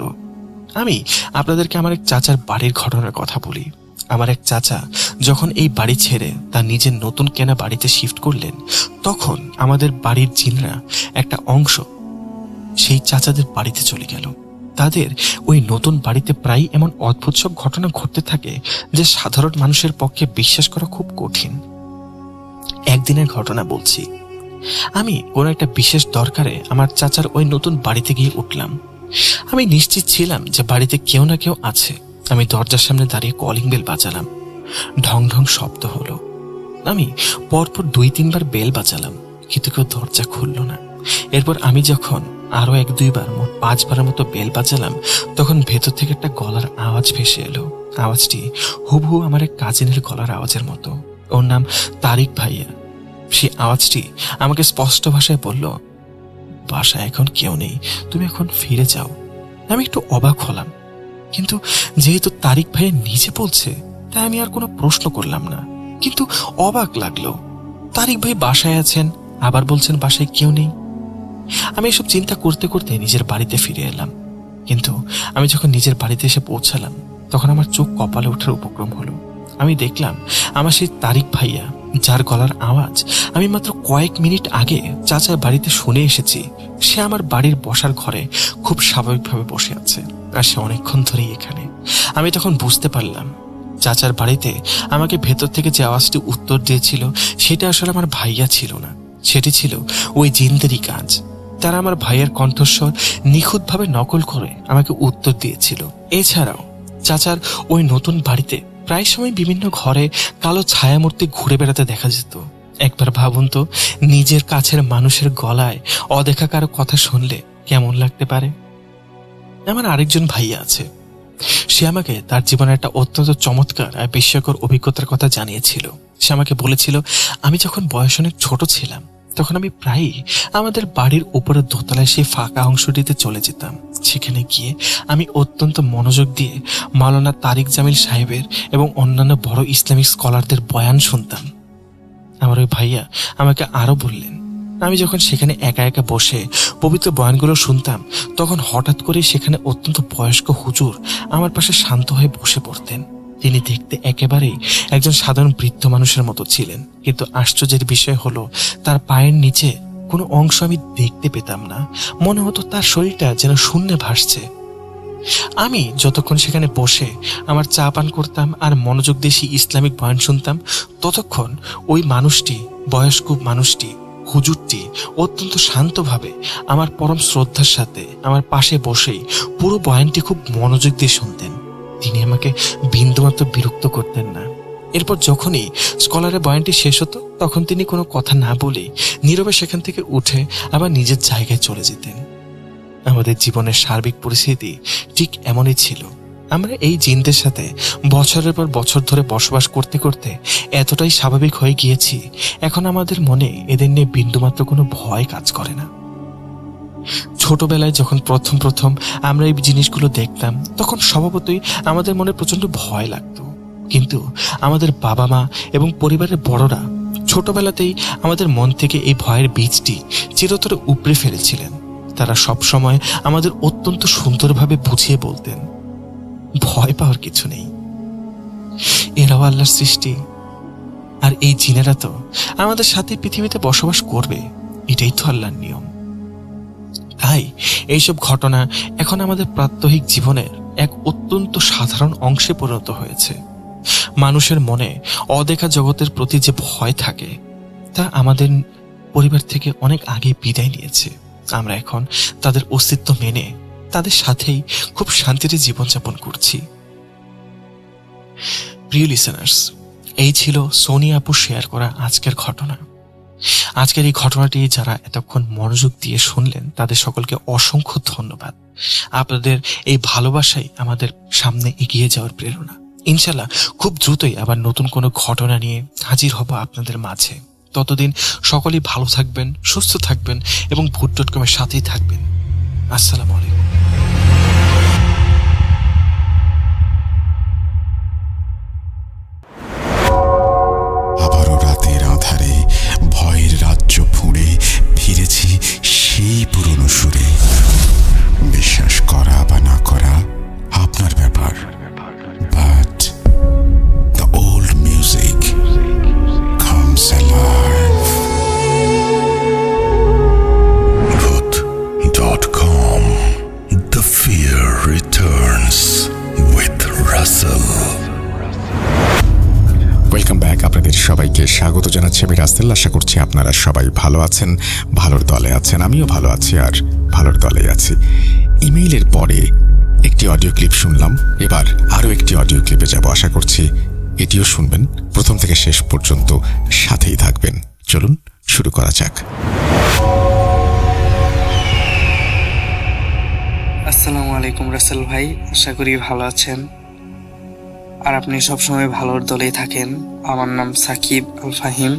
আমি আপনাদেরকে আমার এক চাচার বাড়ির ঘটনার কথা বলি। আমার এক চাচা যখন এই বাড়ি ছেড়ে তার নিজের নতুন কেনা বাড়িতে শিফট করলেন, তখন আমাদের বাড়ির জিনরা একটা অংশ সেই চাচাদের বাড়িতে চলে গেল। তাদের ওই নতুন বাড়িতে প্রায় এমন অদ্ভুত সব ঘটনা ঘটতে থাকে যে সাধারণ মানুষের পক্ষে বিশ্বাস করা খুব কঠিন। একদিনের ঘটনা বলছি। আমি কোনো একটা বিশেষ দরকারে আমার চাচার ওই নতুন বাড়িতে গিয়ে উঠলাম। আমি নিশ্চিত ছিলাম যে বাড়িতে কেউ না কেউ আছে। আমি দরজার সামনে দাঁড়িয়ে কলিং বেল বাজালাম। ঢং ঢং শব্দ হলো। আমি পরপর 2-3 বার বেল বাজালাম, কিন্তু কেউ দরজা খুলল না। এরপর আমি যখন আরো 1-2 বার, মোট 5 বারের মতো বেল বাজালাম, তখন ভেতর থেকে একটা গলার আওয়াজ ভেসে এলো। আওয়াজটি হুবহু আমার এক কাজিনের গলার আওয়াজের মতো। ওর নাম তারিক ভাইয়া। সেই আওয়াজটি আমাকে স্পষ্ট ভাষায় বলল, বাসায় এখন কেউ নেই, তুমি এখন ফিরে যাও। আমি একটু অবাক হলাম, কিন্তু যেহেতু তারিক ভাইয়া নিজে বলছে তাই আমি আর কোনো প্রশ্ন করলাম না। কিন্তু অবাক লাগলো, তারিক ভাই বাসায় আছেন, আবার বলছেন বাসায় কেউ নেই। আমি এসব চিন্তা করতে করতে নিজের বাড়িতে ফিরে এলাম। কিন্তু আমি যখন নিজের বাড়িতে এসে পৌঁছালাম তখন আমার চোখ কপালে ওঠার উপক্রম হলো। আমি দেখলাম আমার সেই তারিক ভাইয়া, যার গলার আওয়াজ আমি মাত্র কয়েক মিনিট আগে চাচার বাড়িতে শুনে এসেছি, সে আমার বাড়ির বসার ঘরে খুব স্বাভাবিকভাবে বসে আছে, আর সে অনেকক্ষণ ধরেই এখানে। আমি তখন বুঝতে পারলাম চাচার বাড়িতে আমাকে ভেতর থেকে যে আওয়াজটি উত্তর দিয়েছিল সেটা আসলে আমার ভাইয়া ছিল না, সেটি ছিল ওই জিনদেরই কাজ। তারা আমার ভাইয়ের কণ্ঠস্বর নিখুঁতভাবে নকল করে আমাকে উত্তর দিয়েছিল। এছাড়াও চাচার ওই নতুন বাড়িতে প্রায় সময় বিভিন্ন ঘরে কালো ছায়ামূর্তি ঘুরে বেড়াতে দেখা যেত। একবার ভাবুন তো, নিজের কাছের মানুষের গলায় অদেখা কারো কথা শুনলে কেমন লাগতে পারে। আমার আরেকজন ভাইয়া আছে, সে আমাকে তার জীবনের একটা অত্যন্ত চমৎকার আর বিস্ময়কর অভিজ্ঞতার কথা জানিয়েছিল। সে আমাকে বলেছিল, আমি যখন বয়স অনেক ছোট ছিলাম তখন আমি প্রায়ই আমাদের বাড়ির উপরের দোতলায় সেই ফাঁকা অংশটিতে চলে যেতাম। সেখানে গিয়ে আমি অত্যন্ত মনোযোগ দিয়ে মাওলানা তারিক জামিল সাহেবের এবং অন্যান্য বড় ইসলামিক স্কলারদের বয়ান শুনতাম। আমার ওই ভাইয়া আমাকে আরো বললেন, আমি যখন সেখানে একা একা বসে পবিত্র বয়ানগুলো শুনতাম তখন হঠাৎ করে সেখানে অত্যন্ত বয়স্ক হুজুর আমার পাশে শান্ত হয়ে বসে পড়তেন। তিনি দেখতে একেবারেই একজন সাধারণ বৃদ্ধ মানুষের মতো ছিলেন, কিন্তু আশ্চর্যের বিষয় হলো তার পায়ের নিচে কোনো অংশ আমি দেখতে পেতাম না। মনে হতো তার শরীরটা যেন শূন্যে ভাসছে। আমি যতক্ষণ সেখানে বসে আমার চা পান করতাম আর মনোযোগ দিয়ে সেই ইসলামিক বয়ান শুনতাম, ততক্ষণ ওই মানুষটি, বয়স্ক মানুষটি, হুজুরটি অত্যন্ত শান্তভাবে আমার পরম শ্রদ্ধার সাথে আমার পাশে বসেই পুরো বয়ানটি খুব মনোযোগ দিয়ে শুনতেন। তিনি আমাকে বিন্দুমাত্র বিরক্ত করতেন না। এরপর যখনই স্কলারের বয়ানটি শেষ হতো তখন তিনি কোনো কথা না বলেই নীরবে সেখান থেকে উঠে আবার নিজের জায়গায় চলে যেতেন। আমাদের জীবনের সার্বিক পরিস্থিতি ঠিক এমনই ছিল। আমরা এই জিনদের সাথে বছরের পর বছর ধরে বসবাস করতে করতে এতটাই স্বাভাবিক হয়ে গিয়েছি, এখন আমাদের মনে এদের নিয়ে বিন্দুমাত্র কোনো ভয় কাজ করে না। ছোটবেলায় যখন প্রথম প্রথম আমরা এই জিনিসগুলো দেখতাম তখন স্বভাবতই আমাদের মনে প্রচন্ড ভয় লাগতো, কিন্তু আমাদের বাবা মা এবং পরিবারের বড়রা ছোটবেলাতেই আমাদের মন থেকে এই ভয়ের বীজটি চিরতরে উপড়ে ফেলেছিলেন। তারা সব সময় আমাদের অত্যন্ত সুন্দরভাবে বুঝিয়ে বলতেন, ভয় পাওয়ার কিছু নেই, এরাও আল্লাহর সৃষ্টি, আর এই জিনেরা তো আমাদের সাথে পৃথিবীতে বসবাস করবে, এটাই তো আল্লাহর নিয়ম। তাই এইসব ঘটনা এখন আমাদের প্রাত্যহিক জীবনের এক অত্যন্ত সাধারণ অংশে পরিণত হয়েছে। মানুষের মনে অদেখা জগতের প্রতি যে ভয় থাকে তা আমাদের পরিবার থেকে অনেক আগে বিদায় নিয়েছে। আমরা এখন তাদের অস্তিত্ব মেনে তাদের সাথেই খুব শান্তিতে জীবনযাপন করছি। প্রিয় লিসেনার্স, এই ছিল সোনি আপু শেয়ার করা আজকের ঘটনা। আজকের এই ঘটনাটি যারা এতক্ষণ মনোযোগ দিয়ে শুনলেন তাদের সকলকে অসংখ্য ধন্যবাদ। আপনাদের এই ভালোবাসাই আমাদের সামনে এগিয়ে যাওয়ার প্রেরণা। ইনশাল্লাহ খুব দ্রুতই আবার নতুন কোনো ঘটনা নিয়ে হাজির হব আপনাদের মাঝে। ততদিন সকলেই ভালো থাকবেন, সুস্থ থাকবেন এবং ভূত.com-এর সাথেই থাকবেন। আসসালামু আলাইকুম। আবারও রাতের আঁধারে ভয়ের রাজ্য ফুঁড়ে ফিরেছি সেই পুরনো সুরে। বিশ্বাস করা বা না করা আপনার ব্যাপার, but the old music comes alive. Voot.com. The fear returns with Russell. Welcome back. আপনাদের সবাইকে স্বাগত জানাচ্ছি আমি রাসেল। আশা করছি আপনারা সবাই ভালো আছেন, ভালোর দলে আছেন। আমিও ভালো আছি আর ভালোর দলে আছি। ইমেইলের পরে একটি অডিও ক্লিপ শুনলাম, এবার আরও একটি অডিও ক্লিপে যাব। আশা করছি এটিও শুনবেন। প্রথম থেকে শেষ পর্যন্ত সাথেই থাকবেন। চলুন শুরু করা যাক। আসসালামু আলাইকুম রাসেল ভাই, আশা করি ভালো আছেন আর আপনি সবসময় ভালোর দলেই থাকেন। আমার নাম সাকিব আল ফাহিম,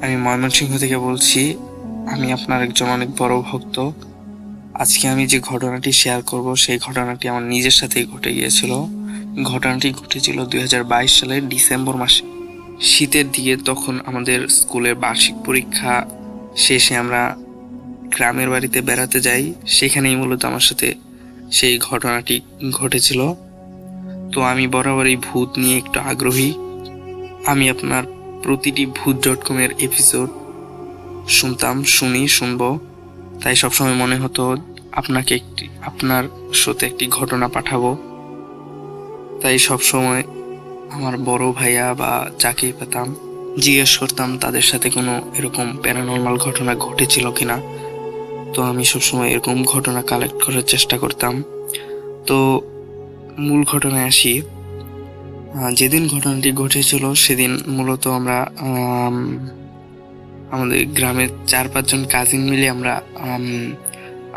আমি ময়মনসিংহ থেকে বলছি। আমি আপনার একজন অনেক বড় ভক্ত। আজকে আমি যে ঘটনাটি শেয়ার করব সেই ঘটনাটি আমার নিজের সাথেই ঘটে গিয়েছিল। ঘটনাটি ঘটেছিল 2022 সালের ডিসেম্বর মাসে, শীতের দিকে। তখন আমাদের স্কুলের বার্ষিক পরীক্ষা শেষে আমরা গ্রামের বাড়িতে বেড়াতে যাই। সেখানেই মূলত আমার সাথে সেই ঘটনাটি ঘটেছিল। তো আমি বরাবরই ভূত নিয়ে একটু আগ্রহী। আমি আপনার প্রতিটি ভূত.com-এর এপিসোড শুনবো। তাই সবসময় মনে হতো আপনার সাথে একটি ঘটনা পাঠাবো। তাই সবসময় আমার বড় ভাইয়া বা যাকে পেতাম জিজ্ঞেস করতাম তাদের সাথে কোনো এরকম প্যারানর্মাল ঘটনা ঘটেছিল কিনা। তো আমি সবসময় এরকম ঘটনা কালেক্ট করার চেষ্টা করতাম। তো মূল ঘটনায় আসি। যেদিন ঘটনাটি ঘটেছিল সেদিন মূলত আমরা আমাদের গ্রামের 4-5 জন কাজিন মিলে আমরা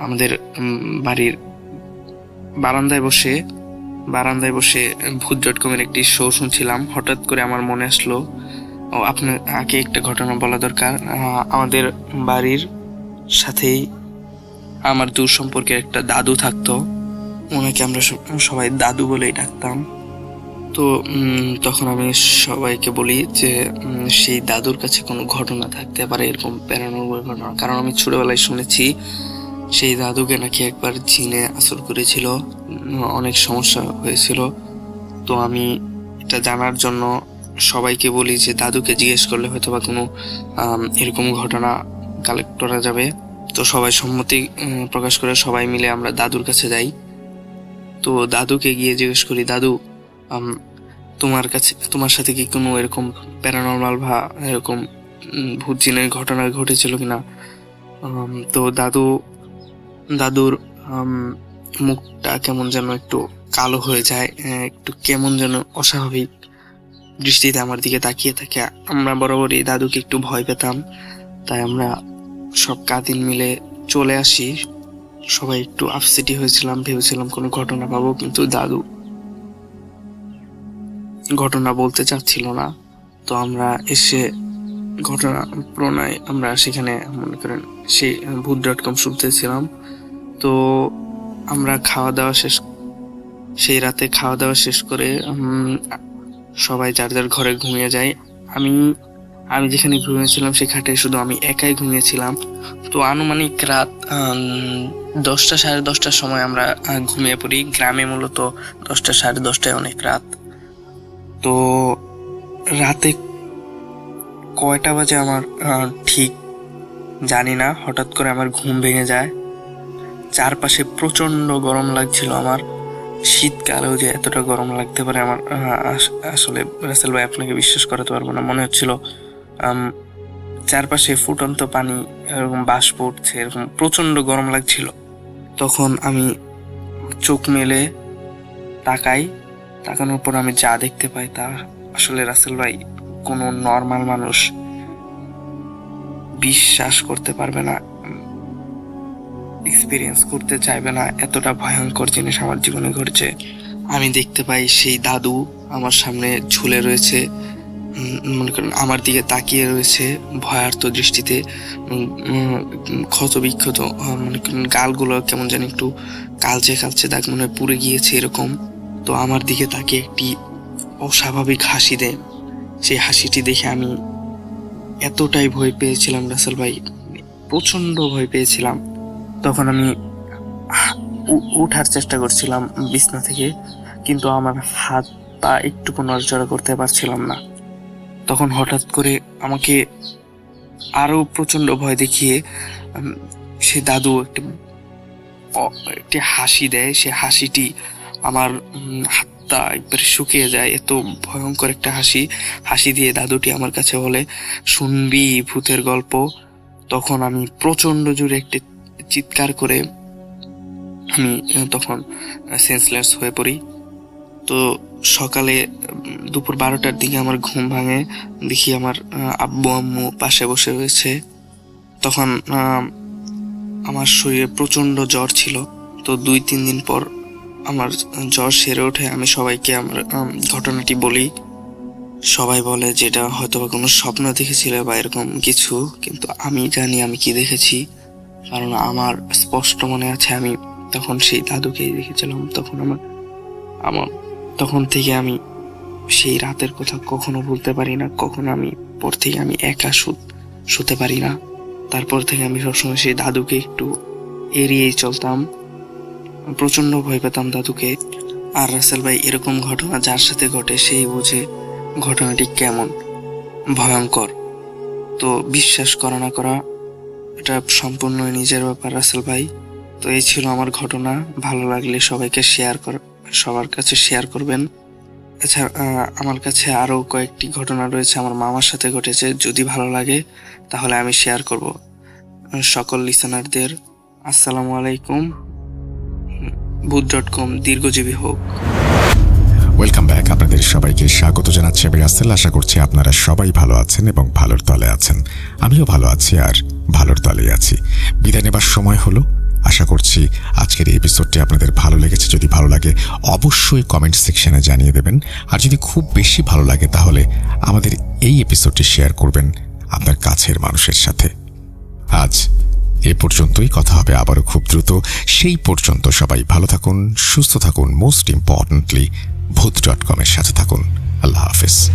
আমাদের বাড়ির বারান্দায় বসে ভূত.com-এর একটি শো শুনছিলাম। হঠাৎ করে আমার মনে আসলো, আপনার আগে একটা ঘটনা বলা দরকার। আমাদের বাড়ির সাথেই আমার দূর সম্পর্কের একটা দাদু থাকতো, ওনাকে আমরা সবাই দাদু বলেই ডাকতাম। তো তখন আমি সবাইকে বলি যে সেই দাদুর কাছে কোনো ঘটনা থাকতে পারে, এরকম প্যারানর্মাল ঘটনা। কারণ আমি ছোটবেলায় শুনেছি সেই দাদুকে নাকি একবার জিনে আসর করেছিল, অনেক সমস্যা হয়েছিল। তো আমি এটা জানার জন্য সবাইকে বলি যে দাদুকে জিজ্ঞেস করলে হয়তো বা কোনো এরকম ঘটনা কালেক্ট করা যাবে। তো সবাই সম্মতি প্রকাশ করে সবাই মিলে আমরা দাদুর কাছে যাই। তো দাদুকে গিয়ে জিজ্ঞেস করি, দাদু তোমার সাথে কি কোনো এরকম প্যারানর্মাল বা এরকম ভূত জিনের ঘটনা ঘটেছিল কিনা? তো দাদুর মুখটা কেমন যেন একটু কালো হয়ে যায়, একটু কেমন যেন অস্বাভাবিক দৃষ্টিতে আমার দিকে তাকিয়ে থাকে। আমরা বরাবরই দাদুকে একটু ভয় পেতাম, তাই আমরা সব কাজিন মিলে চলে আসি। সবাই একটু আপসেটই হয়েছিলাম, ভেবেছিলাম কোনো ঘটনা পাবো, কিন্তু দাদু ঘটনা বলতে চাচ্ছিল না। তো আমরা এসে ঘটনা প্রণয় আমরা সেখানে মনে করেন সেই ভূত.com শুনতেছিলাম। তো আমরা সেই রাতে খাওয়া দাওয়া শেষ করে সবাই যার যার ঘরে ঘুমিয়ে যায়। আমি যেখানে ঘুমিয়েছিলাম সে খাটে শুধু আমি একাই ঘুমিয়েছিলাম। তো আনুমানিক রাত 10টা সাড়ে 10টার সময় আমরা ঘুমিয়ে পড়ি। গ্রামে মূলত 10টা সাড়ে 10টায় অনেক রাত। তো রাতে কয়টা বাজে আমার ঠিক জানি না, হঠাৎ করে আমার ঘুম ভেঙে যায়। চারপাশে প্রচন্ড গরম লাগছিল আমার। শীতকালেও যে এতটা গরম লাগতে পারে আমার আসলে রাসেল ভাই আপনাকে বিশ্বাস করাতে পারবো না। মনে হচ্ছিল চারপাশে ফুটন্ত পানি, এরকম বাষ্প উঠছে, এরকম প্রচন্ড গরম লাগছিল। তখন আমি চোখ মেলে তাকানোর পর আমি যা দেখতে পাই তা আসলে রাসেল ভাই কোনো নর্মাল মানুষ বিশ্বাস করতে পারবে না, এক্সপিরিয়েন্স করতে চাইবে না। এতটা ভয়ঙ্কর জিনিস আমার জীবনে ঘটেছে। আমি দেখতে পাই সেই দাদু আমার সামনে ঝুলে রয়েছে, মনে করেন আমার দিকে তাকিয়ে রয়েছে ভয়ার্ত দৃষ্টিতে, ক্ষত বিক্ষত, মনে করেন গালগুলো কেমন যেন একটু কালচে দাগ মনে হয় পুড়ে গিয়েছে এরকম। তো আমার দিকে তাকিয়ে একটি অস্বাভাবিক হাসি দেয়। সেই হাসিটি দেখে আমি এতটাই ভয় পেয়েছিলাম রাসেল ভাই, প্রচন্ড ভয় পেয়েছিলাম। তখন আমি উঠার চেষ্টা করছিলাম বিছনা থেকে, কিন্তু আমার হাত পা একটুকু নড়াচড়া করতে পারছিলাম না। তখন হঠাৎ করে আমাকে আরো প্রচন্ড ভয় দেখিয়ে সে দাদু একটি হাসি দেয়। সে হাসিটি আমার হাতটা একবারে শুকিয়ে যায়, এত ভয়ঙ্কর একটা হাসি দিয়ে দাদুটি আমার কাছে বলে, শুনবি ভূতের গল্প? তখন আমি প্রচন্ড জোরে একটি চিৎকার করে আমি তখন সেন্সলেস হয়ে পড়ি। তো সকালে দুপুর 12টার দিকে আমার ঘুম ভাঙে, দেখি আমার আব্বু আম্মু পাশে বসে রয়েছে। তখন আমার শরীরে প্রচন্ড জ্বর ছিল। তো 2-3 দিন পর আমার জ্বর সেরে ওঠে। আমি সবাইকে আমার ঘটনাটি বলি। সবাই বলে যেটা হয়তো বা কোনো স্বপ্ন দেখেছিল বা এরকম কিছু, কিন্তু আমি জানি আমি কি দেখেছি। কারণ আমার স্পষ্ট মনে আছে আমি তখন সেই দাদুকেই দেখেছিলাম। তখন থেকে আমি সেই রাতের কথা কখনো ভুলতে পারি না। কখনো আমি পর থেকে আমি একা শুতে পারি না। তারপর থেকে আমি সবসময় সেই দাদুকে একটু এড়িয়েই চলতাম, প্রচন্ড ভয় পেতাম দাদুকে। আর রাসেল ভাই এরকম ঘটনা যার সাথে ঘটে সেই বুঝে ঘটনাটি কেমন ভয়ঙ্কর। তো বিশ্বাস করা না করা এটা সম্পূর্ণ নিজের ব্যাপার রাসেল ভাই। তো এই ছিল আমার ঘটনা। ভালো লাগলে সবার কাছে শেয়ার করবেন। এছাড়া আমার কাছে আরো কয়েকটি ঘটনা রয়েছে, আমার মামার সাথে ঘটেছে। যদি ভালো লাগে তাহলে আমি শেয়ার করব সকল লিসেনারদের। আসসালামু আলাইকুম। ভূত.com দীর্ঘজীবী হোক। Welcome back. আপনাদের সবাইকে স্বাগত জানাচ্ছি আমি রাসেল। আশা করছি আপনারা সবাই ভালো আছেন এবং ভালোর তলে আছেন। আমিও ভালো আছি আর ভালোর তলেই আছি। বিদায় নেবার সময় হলো। আশা করছি আজকের এই এপিসোডটি আপনাদের ভালো লেগেছে। যদি ভালো লাগে অবশ্যই কমেন্ট সেকশনে জানিয়ে দেবেন। আর যদি খুব বেশি ভালো লাগে তাহলে আমাদের এই এপিসোডটি শেয়ার করবেন আপনার কাছের মানুষের সাথে। আজ এ পর্যন্তই, কথা হবে আবারও খুব দ্রুত। সেই পর্যন্ত সবাই ভালো থাকুন, সুস্থ থাকুন, মোস্ট ইম্পর্টেন্টলি ভূত.com এর সাথে থাকুন। আল্লাহ হাফেজ।